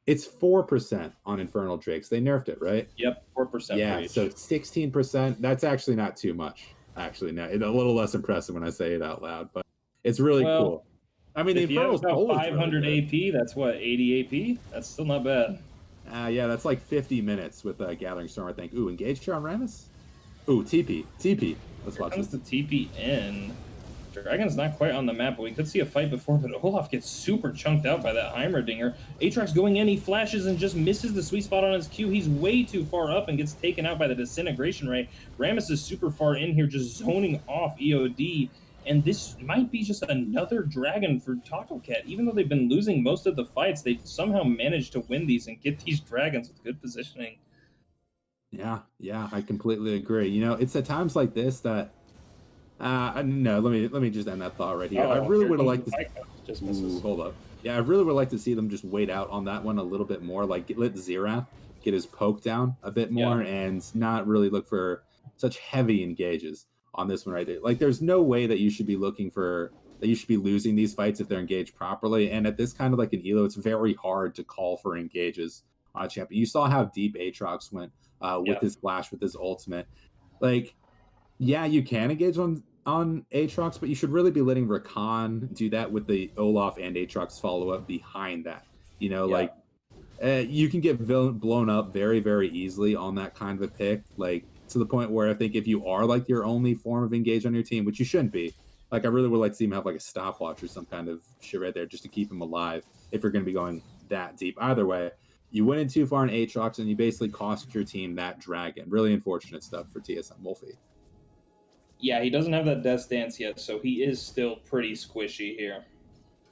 It's 4% on Infernal Drakes. They nerfed it, right? Yep, 4%. Yeah, so 16%. That's actually not too much. Actually, no, it's a little less impressive when I say it out loud, but it's really cool. I mean, if the Infernal's you have about 500 really AP, that's what, 80 AP? That's still not bad. Yeah, that's like 50 minutes with Gathering Storm, I think. Ooh, engage here on Ramus? Ooh, TP. Let's watch this. Comes the TP in. Dragon's not quite on the map, but we could see a fight before, but Olaf gets super chunked out by that Heimerdinger. Aatrox going in, he flashes and just misses the sweet spot on his Q. He's way too far up and gets taken out by the Disintegration Ray. Rammus is super far in here, just zoning off EOD, and this might be just another dragon for TacoCat. Even though they've been losing most of the fights, they somehow managed to win these and get these dragons with good positioning. Yeah, I completely agree. You know, it's at times like this that no, let me just end that thought right here. I really would have liked to just misses. hold up. Yeah, I really would like to see them just wait out on that one a little bit more. Like let Xerath get his poke down a bit more and not really look for such heavy engages on this one right there. Like there's no way that you should be losing these fights if they're engaged properly. And at this kind of like an elo, it's very hard to call for engages on a champion. You saw how deep Aatrox went with his flash, with his ultimate. Like, yeah, you can engage on Aatrox, but you should really be letting Rakan do that with the Olaf and Aatrox follow up behind that. You know, like you can get blown up very, very easily on that kind of a pick, like to the point where I think if you are like your only form of engage on your team, which you shouldn't be, like I really would like to see him have like a stopwatch or some kind of shit right there just to keep him alive if you're going to be going that deep. Either way, you went in too far in Aatrox and you basically cost your team that dragon. Really unfortunate stuff for TSM Wolfie. Yeah, he doesn't have that Death Dance yet, so he is still pretty squishy here.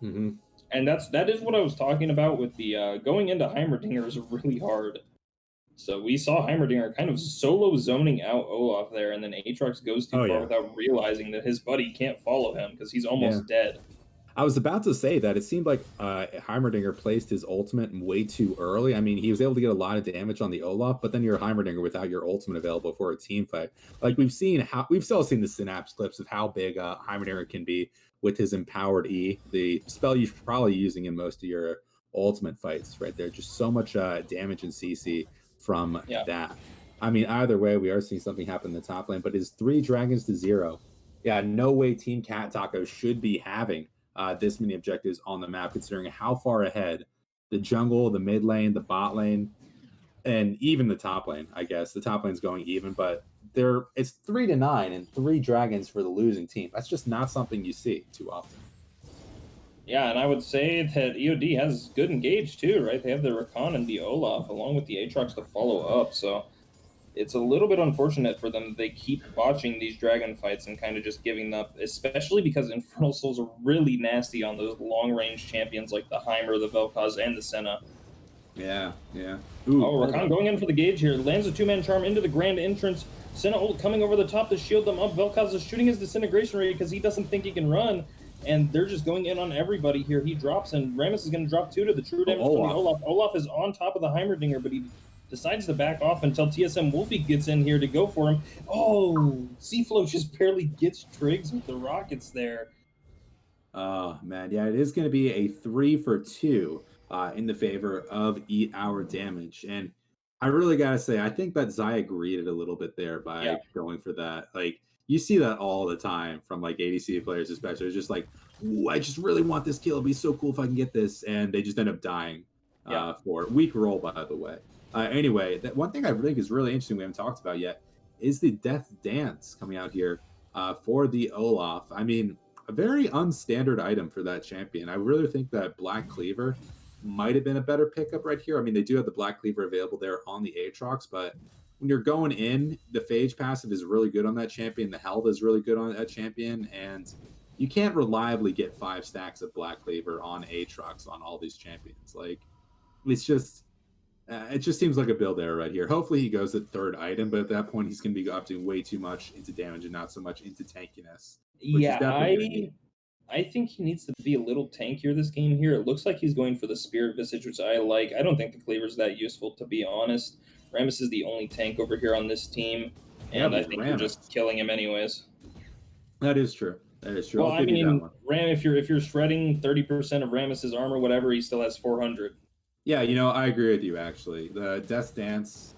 Mm-hmm. And that is what I was talking about with the going into Heimerdinger is really hard. So we saw Heimerdinger kind of solo zoning out Olaf there, and then Aatrox goes too far without realizing that his buddy can't follow him because he's almost dead. I was about to say that it seemed like Heimerdinger placed his ultimate way too early. I mean, he was able to get a lot of damage on the Olaf, but then you're Heimerdinger without your ultimate available for a team fight. Like we've still seen the Synapse clips of how big Heimerdinger can be with his empowered E, the spell you're probably using in most of your ultimate fights right there. Just so much damage and CC from that. I mean, either way, we are seeing something happen in the top lane, but is 3 dragons to 0. Yeah, no way Team Cat Taco should be having this many objectives on the map, considering how far ahead the jungle, the mid lane, the bot lane, and even the top lane. I guess the top lane's going even, but it's 3 to 9 and 3 dragons for the losing team. That's just not something you see too often. Yeah, and I would say that EOD has good engage too, right? They have the Rakan and the Olaf along with the Aatrox to follow up, so it's a little bit unfortunate for them. They keep botching these dragon fights and kind of just giving up, especially because Infernal Souls are really nasty on those long-range champions like the Heimer, the Vel'Koz, and the Senna. Yeah. Ooh, Rakan going in for the gauge here. Lands a 2-man charm into the grand entrance. Senna ult coming over the top to shield them up. Vel'Koz is shooting his Disintegration Ray because he doesn't think he can run. And they're just going in on everybody here. He drops, and Rammus is going to drop 2 to the true damage from the Olaf. Olaf is on top of the Heimerdinger, but he decides to back off until TSM Wolfie gets in here to go for him. Oh, Seaflow just barely gets Triggs with the rockets there. Oh, man. Yeah, it is going to be a 3 for 2 in the favor of Eat Our Damage. And I really got to say, I think that Xayah greeted a little bit there by going for that. Like, you see that all the time from like ADC players, especially. It's just like, ooh, I just really want this kill. It'd be so cool if I can get this. And they just end up dying for weak roll, by the way. Anyway, that one thing I think is really interesting we haven't talked about yet is the Death Dance coming out here for the Olaf. I mean, a very unstandard item for that champion. I really think that Black Cleaver might have been a better pickup right here. I mean, they do have the Black Cleaver available there on the Aatrox, but when you're going in, the Phage passive is really good on that champion. The health is really good on that champion, and you can't reliably get 5 stacks of Black Cleaver on Aatrox on all these champions. Like, it's just... it just seems like a build error right here. Hopefully he goes at 3rd item, but at that point he's going to be up to way too much into damage and not so much into tankiness. Yeah, I think he needs to be a little tankier this game here. It looks like he's going for the Spirit Visage, which I like. I don't think the Cleaver's that useful, to be honest. Rammus is the only tank over here on this team, and I think you're just killing him anyways. That is true. Well, I mean, Ram, if you're shredding 30% of Rammus's armor, whatever, he still has 400. Yeah, you know, I agree with you, actually. The Death Dance,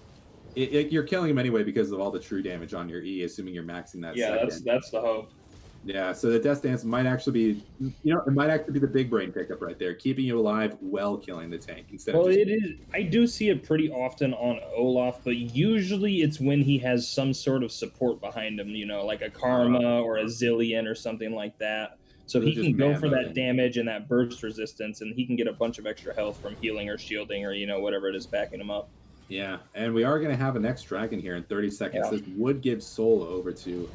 you're killing him anyway because of all the true damage on your E, assuming you're maxing that second. That's the hope. Yeah, so the Death Dance might actually be, it might actually be the big brain pickup right there, keeping you alive while killing the tank instead of Well, just. it is. I do see it pretty often on Olaf, but usually it's when he has some sort of support behind him, like a Karma or a Zillion or something like that. So They're he just can go man for that moding. damage and that burst resistance, and he can get a bunch of extra health from healing or shielding or whatever it is backing him up. Yeah, and we are going to have a next dragon here in 30 seconds. Yeah. This would give Soul over to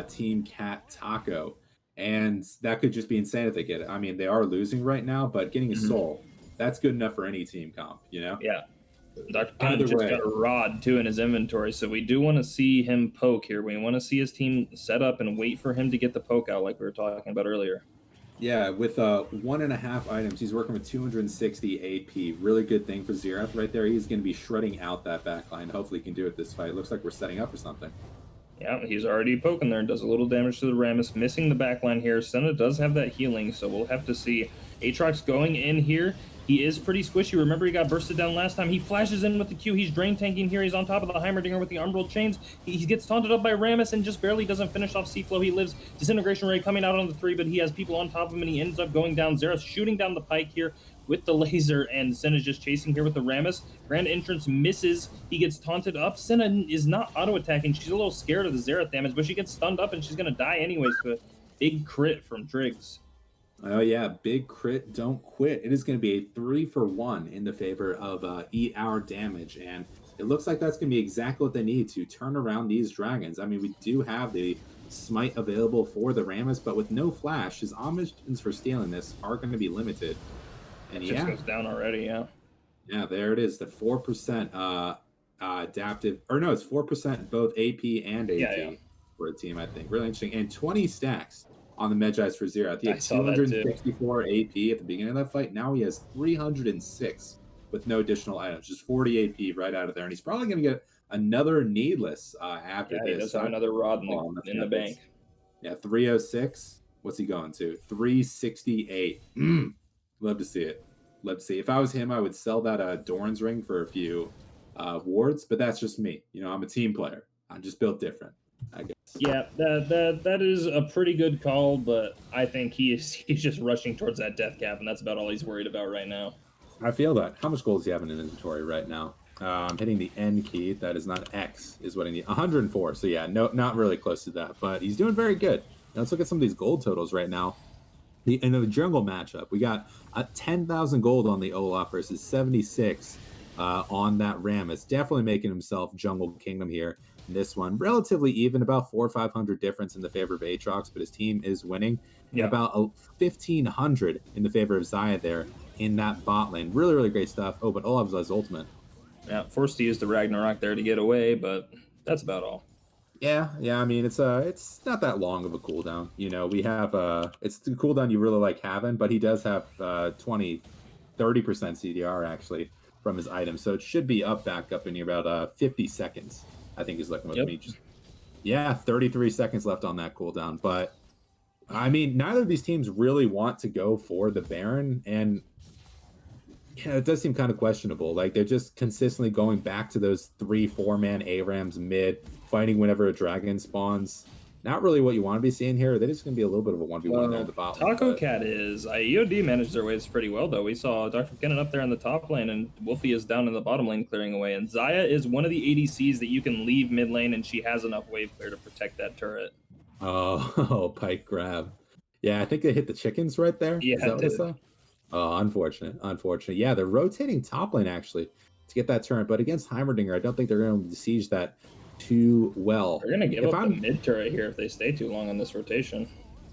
Team Cat Taco, and that could just be insane if they get it. I mean, they are losing right now, but getting a Soul, that's good enough for any team comp, Yeah. Dr. Cannon Either just way. got a rod too in his inventory, so we do want to see him poke here. We want to see his team set up and wait for him to get the poke out, like we were talking about earlier. Yeah, with 1.5 items, he's working with 260 AP. Really good thing for Xerath right there. He's going to be shredding out that backline. Hopefully, he can do it this fight. Looks like we're setting up for something. Yeah, he's already poking there and does a little damage to the Rammus, missing the backline here. Senna does have that healing, so we'll have to see. Aatrox going in here. He is pretty squishy. Remember, he got bursted down last time. He flashes in with the Q. He's drain tanking here. He's on top of the Heimerdinger with the Umbral Chains. He gets taunted up by Rammus and just barely doesn't finish off Seaflow. He lives. Disintegration Ray coming out on the 3, but he has people on top of him, and he ends up going down. Xerath shooting down the pike here with the laser, and Senna's just chasing here with the Rammus. Grand Entrance misses. He gets taunted up. Senna is not auto-attacking. She's a little scared of the Xerath damage, but she gets stunned up, and she's going to die anyways. The big crit from Driggs. Oh yeah, big crit, don't quit. It is going to be a 3-for-1 in the favor of eat our damage, and it looks like that's going to be exactly what they need to turn around these dragons. I mean, we do have the smite available for the Rammus, but with no flash, his omniscience for stealing this are going to be limited. And It just goes down already, yeah. Yeah, there it is. The 4% adaptive, or no, it's 4% both AP and AT for a team, I think. Really interesting. And 20 stacks on the Medjai's for Xerath. He had 264 AP at the beginning of that fight. Now he has 306 with no additional items, just 40 AP right out of there. And he's probably going to get another needless after this. He does have another rod in the bank. Yeah, 306. What's he going to? 368. Love to see it. Love to see. If I was him, I would sell that Doran's ring for a few wards, but that's just me. I'm a team player. I'm just built different, I guess. Yeah, that is a pretty good call, but I think he's just rushing towards that death cap, and that's about all he's worried about right now. I feel that. How much gold does he have in inventory right now? I'm hitting the N key. That is not X, is what I need. 104. So yeah, no, not really close to that, but he's doing very good. Now let's look at some of these gold totals right now. In the jungle matchup, we got 10,000 gold on the Olaf versus 76 on that Rammus. Definitely making himself jungle kingdom here. In this one, relatively even, about 400 or 500 difference in the favor of Aatrox, but his team is winning. Yeah. About 1,500 in the favor of Xayah there in that bot lane. Really, really great stuff. Oh, but Olaf's his ultimate. Yeah, forced to use the Ragnarok there to get away, but that's about all. Yeah. I mean, it's not that long of a cooldown. We have it's the cooldown you really like having, but he does have 30% CDR actually from his item, so it should be back up in about 50 seconds. I think he's looking with me. 33 seconds left on that cooldown. But I mean, neither of these teams really want to go for the Baron, and it does seem kind of questionable. Like, they're just consistently going back to those 3-4 man ARAMs mid, fighting whenever a dragon spawns. Not really what you want to be seeing here. They're just going to be a little bit of a 1v1 there in the bot lane. Taco Cat is. EOD managed their waves pretty well, though. We saw Dr. Cannon up there in the top lane, and Wolfie is down in the bottom lane clearing away. And Xayah is one of the ADCs that you can leave mid lane, and she has enough wave clear to protect that turret. Oh, pike grab. Yeah, I think they hit the chickens right there. Yeah, is that what I saw? Oh, unfortunate. Yeah, they're rotating top lane, actually, to get that turret. But against Heimerdinger, I don't think they're going to siege that too well. They're going to give up the mid turret here if they stay too long on this rotation.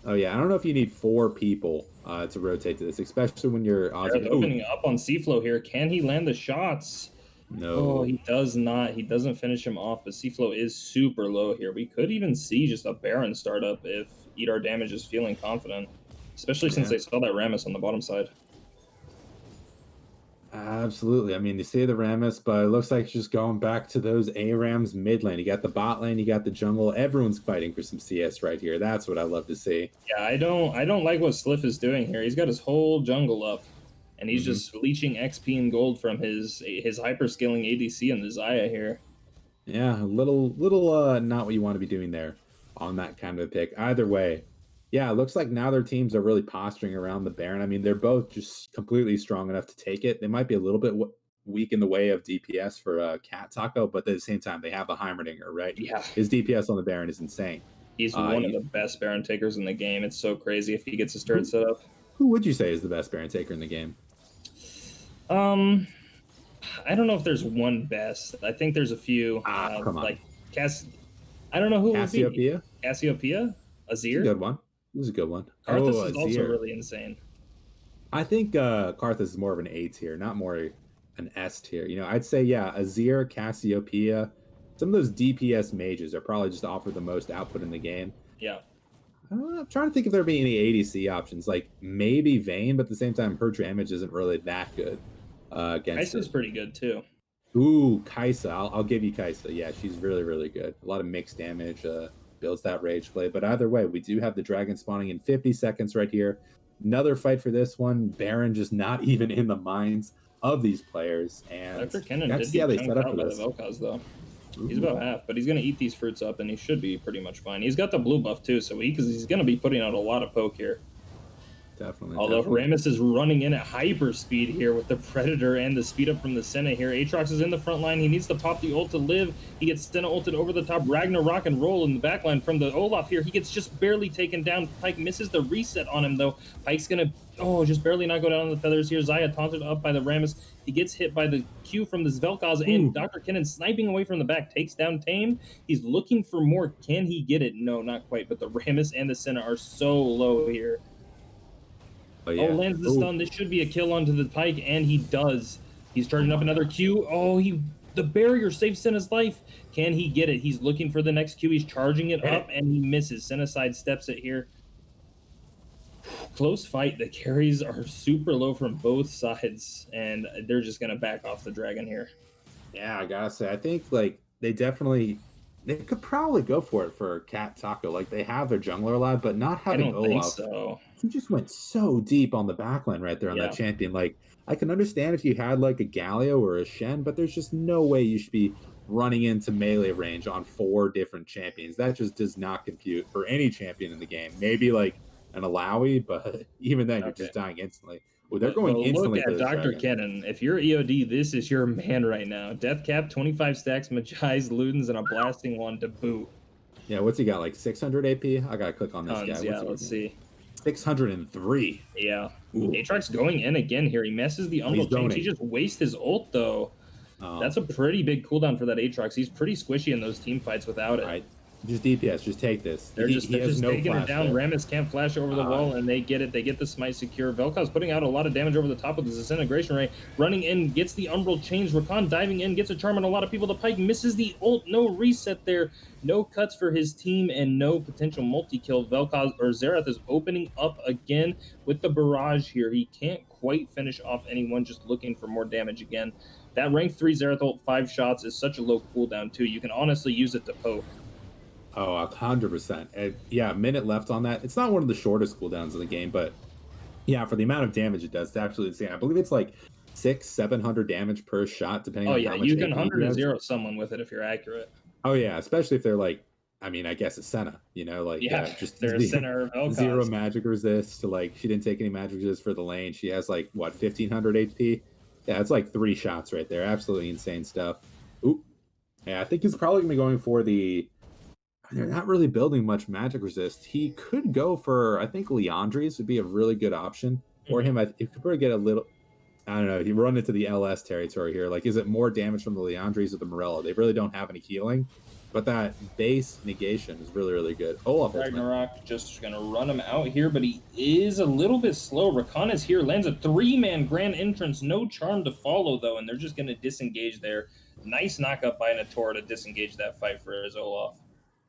Oh, yeah. I don't know if you need 4 people to rotate to this, especially when you're opening up on Seaflow here. Can he land the shots? No. Oh, he does not. He doesn't finish him off, but Seaflow is super low here. We could even see just a Baron startup if Eat Our Damage is feeling confident, especially since they saw that Rammus on the bottom side. Absolutely. I mean, you see the Rammus, but it looks like it's just going back to those ARAMs mid lane. You got the bot lane, you got the jungle. Everyone's fighting for some CS right here. That's what I love to see. Yeah, I don't like what Sliff is doing here. He's got his whole jungle up, and he's just leeching XP and gold from his hyper-scaling ADC in the Xayah here. Yeah, a little not what you want to be doing there on that kind of a pick. Either way, Yeah, it looks like now their teams are really posturing around the Baron. I mean, they're both just completely strong enough to take it. They might be a little bit weak in the way of DPS for Cat Taco, but at the same time, they have the Heimerdinger, right? Yeah, His DPS on the Baron is insane. he's Uh, one of you, the best Baron takers in the game. It's so crazy if he gets his turret who, set up. who would you say is the best Baron taker in the game? Um, I don't know if there's one best. I think there's a few. Ah, come on. Like Cass. I don't know who it would be. Cassiopeia? Cassiopeia, It's a Azir. good one. This is a good one. Oh, Karthus is also Azir. really insane. I think Karthus is more of an A tier, not more an S tier. You know, I'd say yeah, Azir, Cassiopeia, some of those DPS mages are probably just offer the most output in the game. Yeah. I'm trying to think if there'd be any ADC options, like maybe Vayne, but at the same time, her damage isn't really that good against Kai'Sa's it. pretty good too. Ooh, Kaisa. I'll give you Kaisa. Yeah, she's really, really good. A lot of mixed damage, builds that rage play. But either way, we do have the dragon spawning in 50 seconds right here. Another fight for this one. Baron just not even in the minds of these players. And Dr. Kennen got to did see how get they set chunked up out for by the this. Vel'Koz though. He's Ooh, about half, but he's going to eat these fruits up, and he should be pretty much fine. He's got the blue buff too, so he's going to be putting out a lot of poke here. definitely. Although Definitely. Rammus is running in at hyper speed here with the Predator and the speed up from the Senna here. Aatrox is in the front line. He needs to pop the ult to live. He gets Senna ulted over the top. Ragnarok and roll in the back line from the Olaf here. He gets just barely taken down. Pyke misses the reset on him though. Pyke's going to, just barely not go down on the feathers here. Xayah taunted up by the Rammus. He gets hit by the Q from this Vel'Koz, and Dr. Kennen sniping away from the back. Takes down Tame. He's looking for more. Can he get it? No, not quite. But the Rammus and the Senna are so low here. But yeah. Lands the stun. This should be a kill onto the Pyke, and he does. He's charging up another Q. The barrier saves Senna's life. Can he get it? He's looking for the next Q. He's charging it up, and he misses. Senna side steps it here. Close fight. The carries are super low from both sides, and they're just going to back off the dragon here. Yeah, I gotta say, I think like they could probably go for it for Cat Taco. Like they have their jungler alive, but not I having don't think Olaf. so. He just went so deep on the backline right there on that champion. Like I can understand if you had like a Galio or a Shen, but there's just no way you should be running into melee range on 4 different champions. That just does not compute for any champion in the game. Maybe like an Alawi, but even then you're just dying instantly. Well, they're going instantly look for at this Dr. dragon. Kennen. If you're EOD, this is your man right now. Death cap, 25 stacks, Magi's, Ludens, and a blasting one to boot. Yeah, what's he got? Like 600 AP? I gotta click on this guy. Yeah, let's see. 603. Yeah. Aatrox going in again here. He messes the Umbral change. He just wastes his ult though. That's a pretty big cooldown for that Aatrox. He's pretty squishy in those team fights without it. Right. Just DPS, just take this. They're just taking it down. There. Rammus can't flash over the wall, and they get it. They get the smite secure. Vel'Koz putting out a lot of damage over the top with his disintegration ray. Running in, gets the Umbral change. Rakan diving in, gets a charm on a lot of people. The Pyke misses the ult. No reset there. No cuts for his team, and no potential multi-kill. Vel'Koz or Xerath is opening up again with the barrage here. He can't quite finish off anyone, just looking for more damage again. That rank 3 Xerath ult, 5 shots is such a low cooldown too. You can honestly use it to poke. Oh, 100%. And yeah, a minute left on that. It's not one of the shortest cooldowns in the game, but yeah, for the amount of damage it does, it's absolutely insane. I believe it's like 600-700 damage per shot, depending on how much you can AP 100 and 0 someone with it if you're accurate. Oh yeah, especially if they're like, I mean, I guess it's Senna, you know, like just they're a Senna or 0 magic resist. Like she didn't take any magic resist for the lane. She has like what 1500 HP. Yeah, it's like 3 shots right there. Absolutely insane stuff. Oop. Yeah, I think he's probably gonna be going for the. They're not really building much magic resist. He could go for, I think Leandri's would be a really good option for him. He could probably get a little, I don't know, he run into the LS territory here. Like, is it more damage from the Leandri's or the Morello? They really don't have any healing, but that base negation is really, really good. Olaf Ragnarok just going to run him out here, but he is a little bit slow. Rakan is here, lands a 3-man grand entrance. No charm to follow, though, and they're just going to disengage there. Nice knockup by Natura to disengage that fight for his Olaf.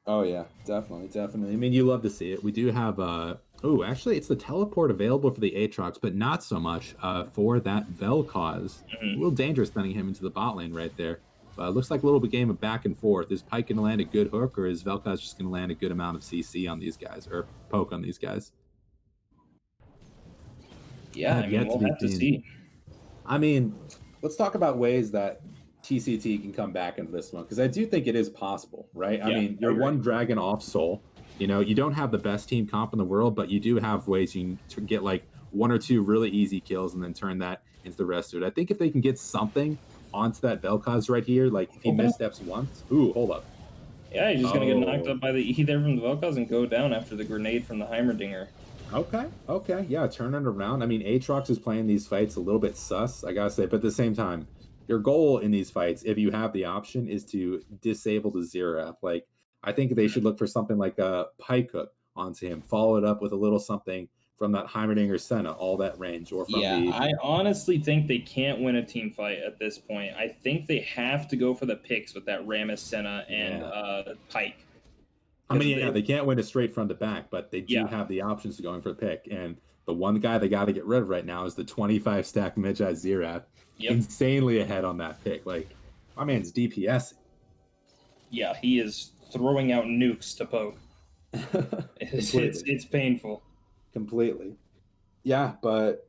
Oh yeah, definitely. I mean, you love to see it. We do have actually it's the teleport available for the Aatrox, but not so much for that Vel'Koz. A little dangerous sending him into the bot lane right there. Looks like a little bit game of back and forth. Is Pyke gonna land a good hook, or is Vel'Koz just gonna land a good amount of CC on these guys, or poke on these guys? Yeah, we'll have to see. I mean, let's talk about ways that TCT can come back into this one, because I do think it is possible, right? I mean, you're one dragon off soul. You know, you don't have the best team comp in the world, but you do have ways you to get like one or two really easy kills and then turn that into the rest of it. I think if they can get something onto that Vel'Koz right here, like if he Open up. missteps once, ooh, hold up. Yeah, he's just gonna get knocked Oh, up by the E there from the Vel'Koz and go down after the grenade from the Heimerdinger. okay, yeah, turn it around. I mean, Aatrox is playing these fights a little bit sus, I gotta say, but at the same time, your goal in these fights, if you have the option, is to disable the Zeref. Like, I think they should look for something like a pike hook onto him, follow it up with a little something from that Heimerdinger Senna, all that range, or from Yeah, the I honestly think they can't win a team fight at this point. I think they have to go for the picks with that Rammus, Senna, and yeah. Pike. I Because mean, yeah, they can't win it straight front to back, but they do yeah, have the options to going for the pick. And the one guy they got to get rid of right now is the 25 stack Medjay Zerath. yep, Insanely ahead on that pick. Like, my man's DPS. yeah, he is throwing out nukes to poke. It's painful. Completely. Yeah, but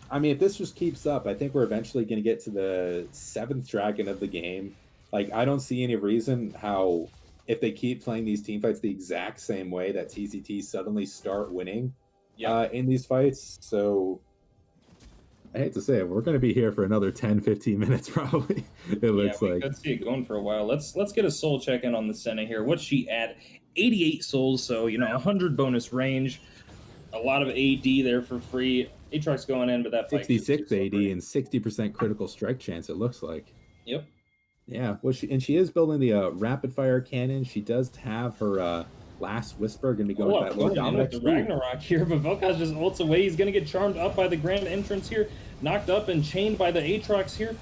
I mean, if this just keeps up, I think we're eventually going to get to the seventh dragon of the game. Like, I don't see any reason how, if they keep playing these team fights the exact same way, that TCT suddenly start winning Yeah, in these fights. So I hate to say it, we're going to be here for another 10, 15 minutes probably. It yeah, looks we like. could see it going for a while. Let's get a soul check in on the Senna here. What's she at? 88 souls, so 100 bonus range. A lot of AD there for free. Aatrox going in, but that Pike just 66 too AD slippery. and 60% critical strike chance, it looks like. Yep. Yeah, well, she is building the rapid fire cannon. She does have her last whisper going to be going with that Going in with the Dominex. Ragnarok here, but Vel'Koz just ults away. He's going to get charmed up by the Grand Entrance here, knocked up and chained by the Aatrox here.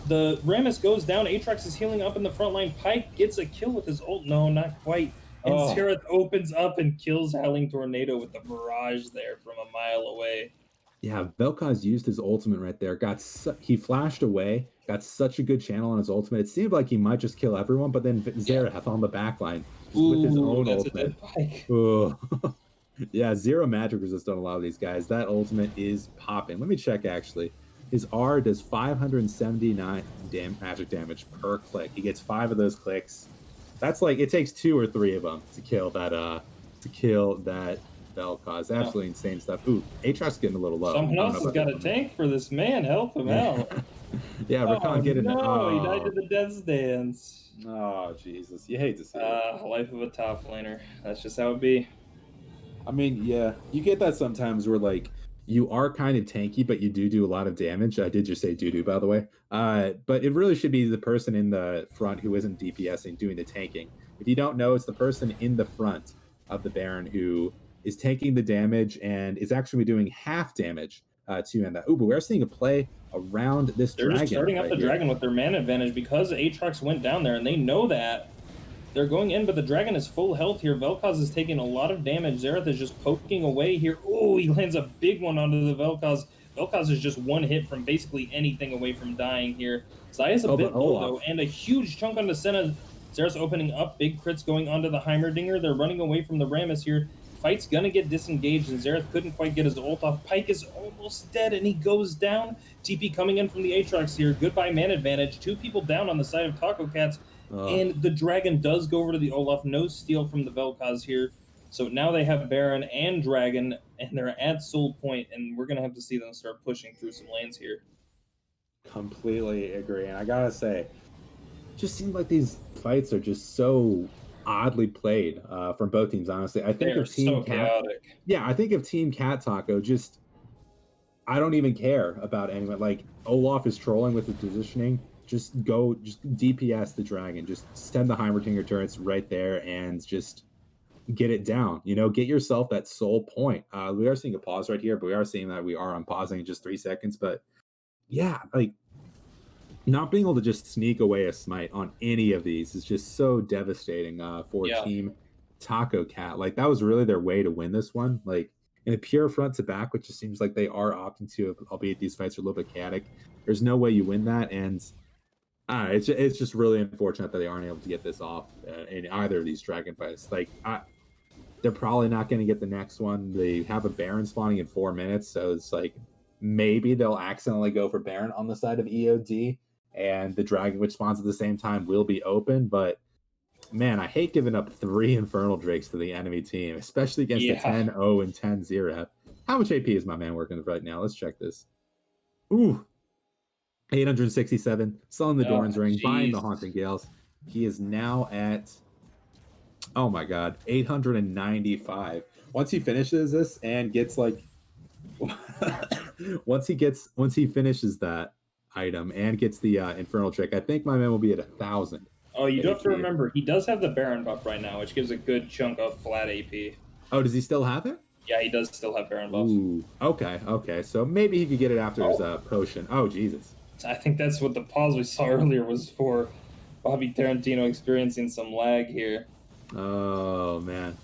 The Rammus goes down. Aatrox is healing up in the front line. Pike gets a kill with his ult. No, not quite. And Zerath opens up and kills Howling Tornado with the barrage there from a mile away. Yeah, Vel'Koz used his ultimate right there. He flashed away, got such a good channel on his ultimate. It seemed like he might just kill everyone, but then Zerath on the backline just with his own ultimate. A dead Pike. Yeah, zero magic resist on a lot of these guys. That ultimate is popping. Let me check actually. His R does 579 magic damage per click. He gets 5 of those clicks. That's like it takes 2 or 3 of them to kill that Vel'Koz. Absolutely insane stuff. Ooh, Aatrox getting a little low. Someone else has got a tank for this man. Help him out. Yeah, Rakan getting it. No, he died to the death dance. Oh, Jesus. You hate to see it. Life of a top laner. That's just how it be. I mean, yeah, you get that sometimes where, like, you are kind of tanky, but you do a lot of damage. I did just say doo-doo, by the way. But it really should be the person in the front who isn't DPSing doing the tanking. If you don't know, it's the person in the front of the Baron who is taking the damage and is actually doing half damage to end that. Ooh, but we are seeing a play around this They're dragon. Just starting up the dragon with their mana advantage because Aatrox went down there, and they know that. They're going in, but the dragon is full health here. Vel'Koz is taking a lot of damage. Zerath is just poking away here. Oh, he lands a big one onto the Vel'Koz. Vel'Koz is just one hit from basically anything away from dying here. Zaya's a bit low, though, and a huge chunk onto Senna. Zerath's opening up. Big crits going onto the Heimerdinger. They're running away from the Rammus here. Fight's gonna get disengaged, and Zerath couldn't quite get his ult off. Pike is almost dead, and he goes down. TP coming in from the Aatrox here. Goodbye man advantage. 2 people down on the side of Taco Cats. And the dragon does go over to the Olaf. No steal from the Vel'Koz here. So now they have Baron and Dragon, and they're at Soul Point, and we're going to have to see them start pushing through some lanes here. Completely agree. And I got to say, just seems like these fights are just so oddly played from both teams, honestly. I think of Team Cat, chaotic. Yeah, I think of Team Cat Taco, just I don't even care about anyone. Like, Olaf is trolling with his positioning. Just DPS the dragon. Just send the Heimerdinger turrets right there and just get it down. Get yourself that soul point. We are seeing a pause right here, but we are seeing that we are on pausing in just 3 seconds. But yeah, like not being able to just sneak away a smite on any of these is just so devastating for Team Taco Cat. Like that was really their way to win this one. Like in a pure front to back, which just seems like they are opting to, albeit these fights are a little bit chaotic. There's no way you win that, and it's just really unfortunate that they aren't able to get this off in either of these dragon fights. Like, they're probably not going to get the next one. They have a Baron spawning in 4 minutes, so it's like maybe they'll accidentally go for Baron on the side of EOD, and the dragon which spawns at the same time will be open. But Man, I hate giving up 3 Infernal Drakes to the enemy team, especially against a Yeah. 10-0 and 10-0. How much AP is my man working with right now? Let's check this. Ooh, 867. Selling the Oh, Doran's Ring, buying the jeez. Haunting Gales. He is now at, oh my god, 895. Once he finishes this and gets like once he finishes that item and gets the infernal trick, I think my man will be at 1,000 Oh, you do have to AP. remember, he does have the Baron buff right now, which gives a good chunk of flat AP. Oh, does he still have it? Yeah, he does still have Baron buff. Ooh, okay, okay. So maybe he could get it after his Oh, potion. Oh, Jesus. I think that's what the pause we saw earlier was for. Bobby Tarantino experiencing some lag here. Oh man.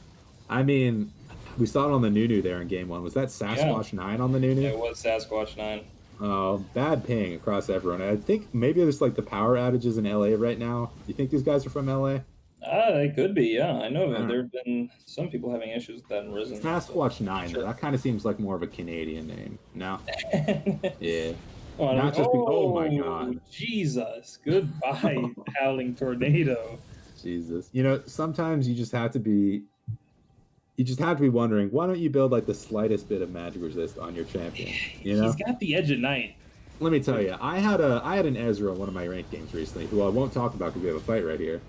I mean, we saw it on the Nunu there in game one. Was that Yeah, Sasquatch 9 on the Nunu? it was Sasquatch 9. Oh, bad ping across everyone. I think maybe there's like the power outages in LA right now. You think these guys are from LA? Ah, they could be, yeah. I know I don't there know. have been some people having issues with that in Risen. So, Sasquatch 9, though. sure. That kind of seems like more of a Canadian name. No? Yeah. Oh, Not just be, oh my oh, God. Jesus. Goodbye, Howling Tornado. Jesus. You know, sometimes you just have to be wondering, why don't you build like the slightest bit of magic resist on your champion? You He's know? got the Edge of Night. Let me tell you, I had an Ezra in one of my ranked games recently, who I won't talk about because we have a fight right here.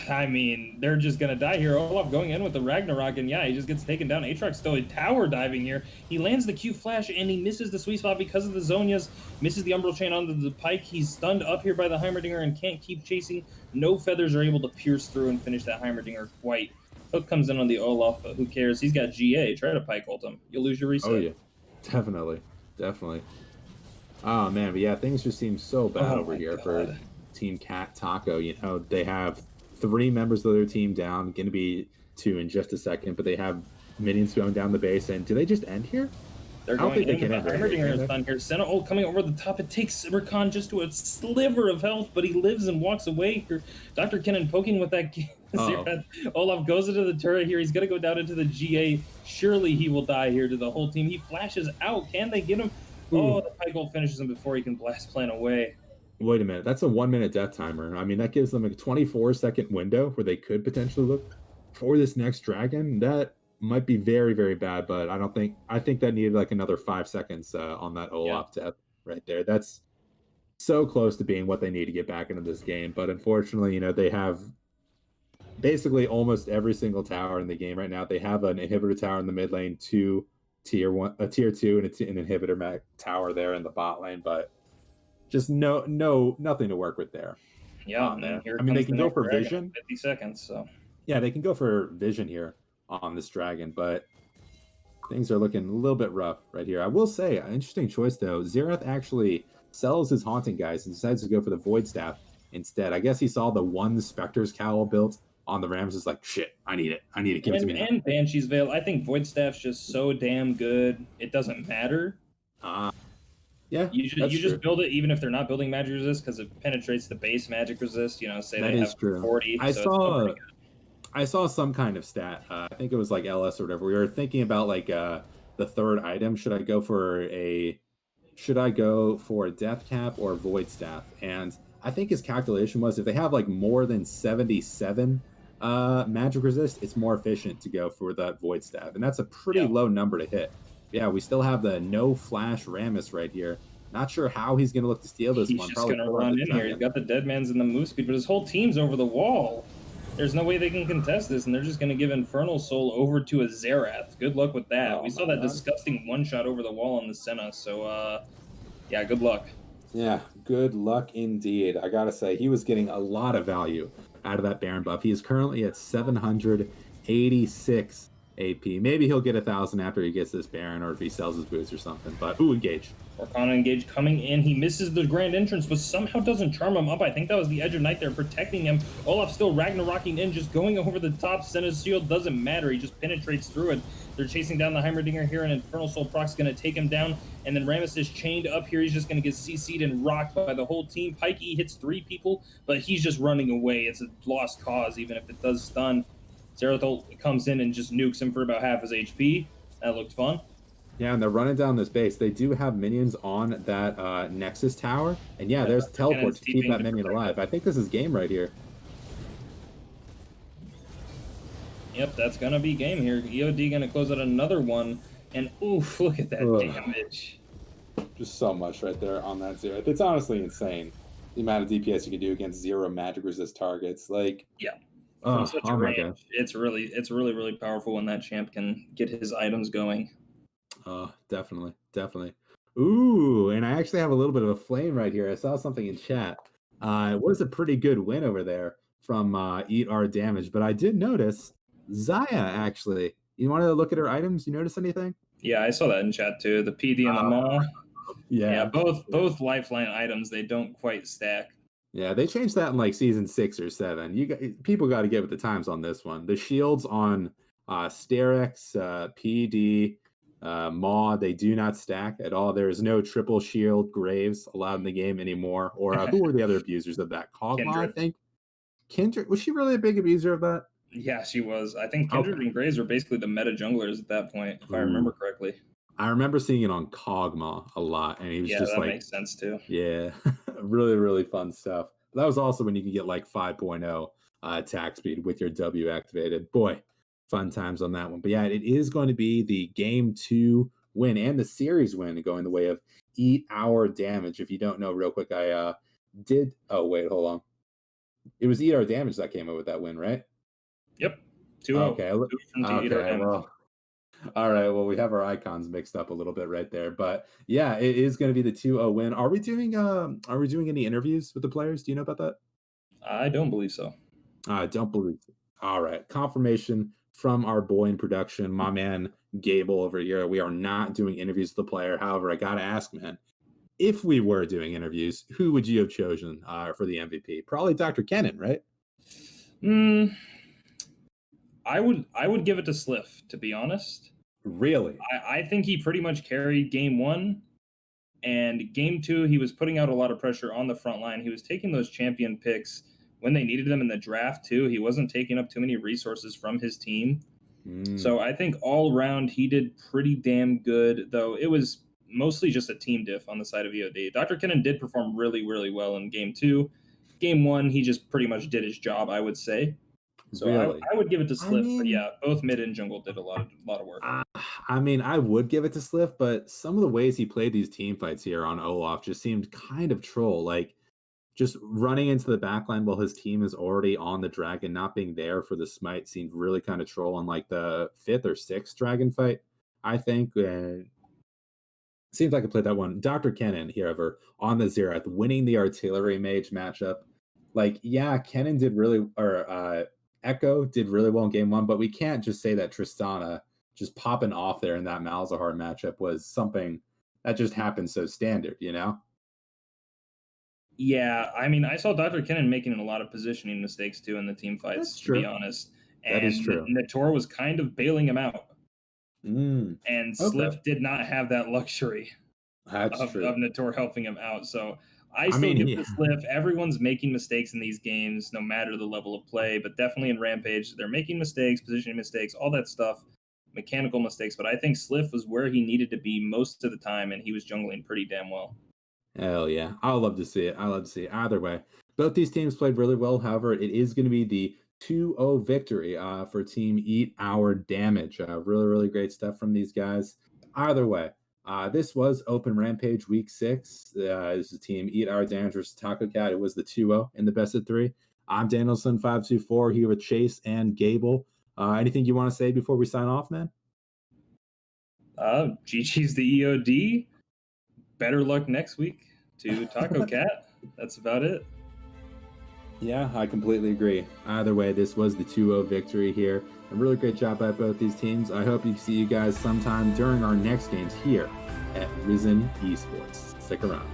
I mean, they're just gonna die here. Olaf going in with the Ragnarok, and yeah, he just gets taken down. Aatrox still tower diving here. He lands the Q flash, and he misses the sweet spot because of the Zonias. Misses the Umbral Chain onto the Pike. He's stunned up here by the Heimerdinger and can't keep chasing. No feathers are able to pierce through and finish that Heimerdinger quite. Hook comes in on the Olaf, but who cares? He's got GA. Try to Pike ult him. You'll lose your reset. Oh yeah, definitely, definitely. Oh man, but yeah, things just seem so bad over here for Team Cat Taco. You know, they have 3 members of their team down, going to be 2 in just a second, but they have minions going down the base. And do they just end here? They're I don't going think they in can with the end right here, Heimerdinger can is they? done here. Senna ult coming over the top. It takes Rakan just to a sliver of health, but he lives and walks away here. Dr. Kennen poking with that Uh-oh. Zerath. Olaf goes into the turret here. He's going to go down into the GA. Surely he will die here to the whole team. He flashes out. Can they get him? Ooh. Oh, the Pike ult finishes him before he can blast plan away. Wait a minute, that's a 1-minute death timer. I mean, that gives them a 24-second window where they could potentially look for this next dragon. That might be very, very bad, but I think that needed like another 5 seconds on that Yeah. Olaf death right there. That's so close to being what they need to get back into this game. But unfortunately, you know, they have basically almost every single tower in the game right now. They have an inhibitor tower in the mid lane, 2 tier 1, a tier 2, and an inhibitor tower there in the bot lane, but just nothing to work with there. Yeah, On there. and here I mean, they comes can the go next for dragon in vision. 50 seconds, so. Yeah, they can go for vision here on this dragon, but things are looking a little bit rough right here. I will say, an interesting choice though. Xerath actually sells his haunting guys and decides to go for the void staff instead. I guess he saw the one Spectre's cowl built on the Rams, is like, shit, I need it. Give it to me now. And Banshee's Veil. I think Void Staff's just so damn good. It doesn't matter. Yeah, You just build it even if they're not building magic resist because it penetrates the base magic resist. You know, say that they is have true. 40. I saw some kind of stat. I think it was like LS or whatever. We were thinking about like the third item. Should I go for a death cap or void staff? And I think his calculation was if they have like more than 77 magic resist, it's more efficient to go for that void staff. And that's a pretty low number to hit. Yeah, we still have the no flash Rammus right here. Not sure how he's going to look to steal this He's one. just Probably going to run in here. He's got the dead man's in the move speed, but his whole team's over the wall. There's no way they can contest this, and they're just going to give Infernal Soul over to a Xerath. Good luck with that. We saw that disgusting one-shot over the wall on the Senna, so, yeah, good luck. Yeah, good luck indeed. I gotta say, he was getting a lot of value out of that Baron buff. He is currently at 786 AP. Maybe he'll get 1,000 after he gets this Baron, or if he sells his boots or something. But, ooh, engage. Arcana engage coming in. He misses the grand entrance, but somehow doesn't charm him up. I think that was the Edge of Night there protecting him. Olaf still Ragnarocking in, just going over the top. Senna's shield doesn't matter. He just penetrates through it. They're chasing down the Heimerdinger here, and Infernal Soul proc's going to take him down. And then Rammus is chained up here. He's just going to get CC'd and rocked by the whole team. Pikey hits 3 people, but he's just running away. It's a lost cause, even if it does stun. Zerathol comes in and just nukes him for about half his HP. That looked fun. Yeah, and they're running down this base. They do have minions on that Nexus tower. And yeah, there's the teleport to keep that minion alive. I think this is game right here. Yep, that's gonna be game here. EOD gonna close out another one, and oof, look at that Ugh. damage. Just so much right there on that zero. It's honestly insane the amount of DPS you can do against zero magic resist targets. Like, Yeah, from such oh a my range, god. it's really powerful when that champ can get his items going. Definitely, definitely. Ooh, and I actually have a little bit of a flame right here. I saw something in chat. It was a pretty good win over there from Eat Our Damage, but I did notice Zaya actually. You want to look at her items? You notice anything? Yeah, I saw that in chat too. The PD and the Maw. Yeah, Yeah. both lifeline items. They don't quite stack. Yeah, they changed that in like season 6 or 7. People got to get with the times on this one. The shields on Sterex, PD, Maw, they do not stack at all. There is no triple shield Graves allowed in the game anymore. Or who were the other abusers of that? Kog'Maw, I Kindred. think. Kindred, was she really a big abuser of that? Yeah, she was. I think Okay. Kindred and Graves were basically the meta junglers at that point, if I remember Ooh. correctly. I remember seeing it on Kog'Maw a lot, and he was Yeah, just that like, makes sense too. yeah, really, really fun stuff. That was also when you could get like 5.0 attack speed with your W activated. Boy, fun times on that one. But yeah, it is going to be the game 2 win and the series win going the way of Eat Our Damage. If you don't know, real quick, I did. Oh, wait, hold on. It was Eat Our Damage that came up with that win, right? Yep. 2-0. Okay. 2 from to eat our Okay. damage. Well, all right. Well, we have our icons mixed up a little bit right there, but yeah, it is going to be the 2-0 win. Are we doing any interviews with the players? Do you know about that? I don't believe so. I don't believe it. All right. Confirmation from our boy in production, my man Gable over here. We are not doing interviews with the player. However, I got to ask, man, if we were doing interviews, who would you have chosen for the MVP? Probably Dr. Kennan, right? I would give it to Sliff, to be honest. Really? I think he pretty much carried game 1, and game 2 he was putting out a lot of pressure on the front line. He was taking those champion picks when they needed them in the draft too. He wasn't taking up too many resources from his team. So I think all around he did pretty damn good, though it was mostly just a team diff on the side of EOD. Dr. Kennan did perform really, really well in game 2. Game 1, he just pretty much did his job, I would say. So Really? I would give it to I Sliff, but mean, yeah, both mid and jungle did a lot of work. I mean, I would give it to Sliff, but some of the ways he played these team fights here on Olaf just seemed kind of troll. Like just running into the backline while his team is already on the dragon, not being there for the smite seemed really kind of troll on like the 5th or 6th dragon fight, I think. Seems like I played that one. Dr. Kennan, however, on the Xerath, winning the artillery mage matchup. Like, yeah, Kennan did really, or Echo did really well in game 1, but we can't just say that Tristana just popping off there in that Malzahar matchup was something that just happened so standard, you know? Yeah, I mean, I saw Dr. Kennan making a lot of positioning mistakes too in the team That's fights, to be true. honest. That is And true. Nator was kind of bailing him out. Mm, And okay. Sliff did not have that luxury That's of true. Nator helping him out. So I I still mean, give it he, to Sliff. Everyone's making mistakes in these games, no matter the level of play, but definitely in Rampage, they're making mistakes, positioning mistakes, all that stuff, mechanical mistakes. But I think Sliff was where he needed to be most of the time, and he was jungling pretty damn well. hell yeah. I love to see it. I love to see it. Either way, both these teams played really well. However, it is going to be the 2-0 victory for Team Eat Our Damage. Really, really great stuff from these guys. Either way, this was Open Rampage Week 6. This is Team Eat Our Damage versus Taco Cat. It was the 2-0 in the best of 3. I'm Danielson524 here with Chase and Gable. Anything you want to say before we sign off, man? GG's the EOD. Better luck next week to Taco Cat. That's about it. Yeah, I completely agree. Either way, this was the 2-0 victory here. A really great job by both these teams. I hope you see you guys sometime during our next games here at Risen Esports. Stick around.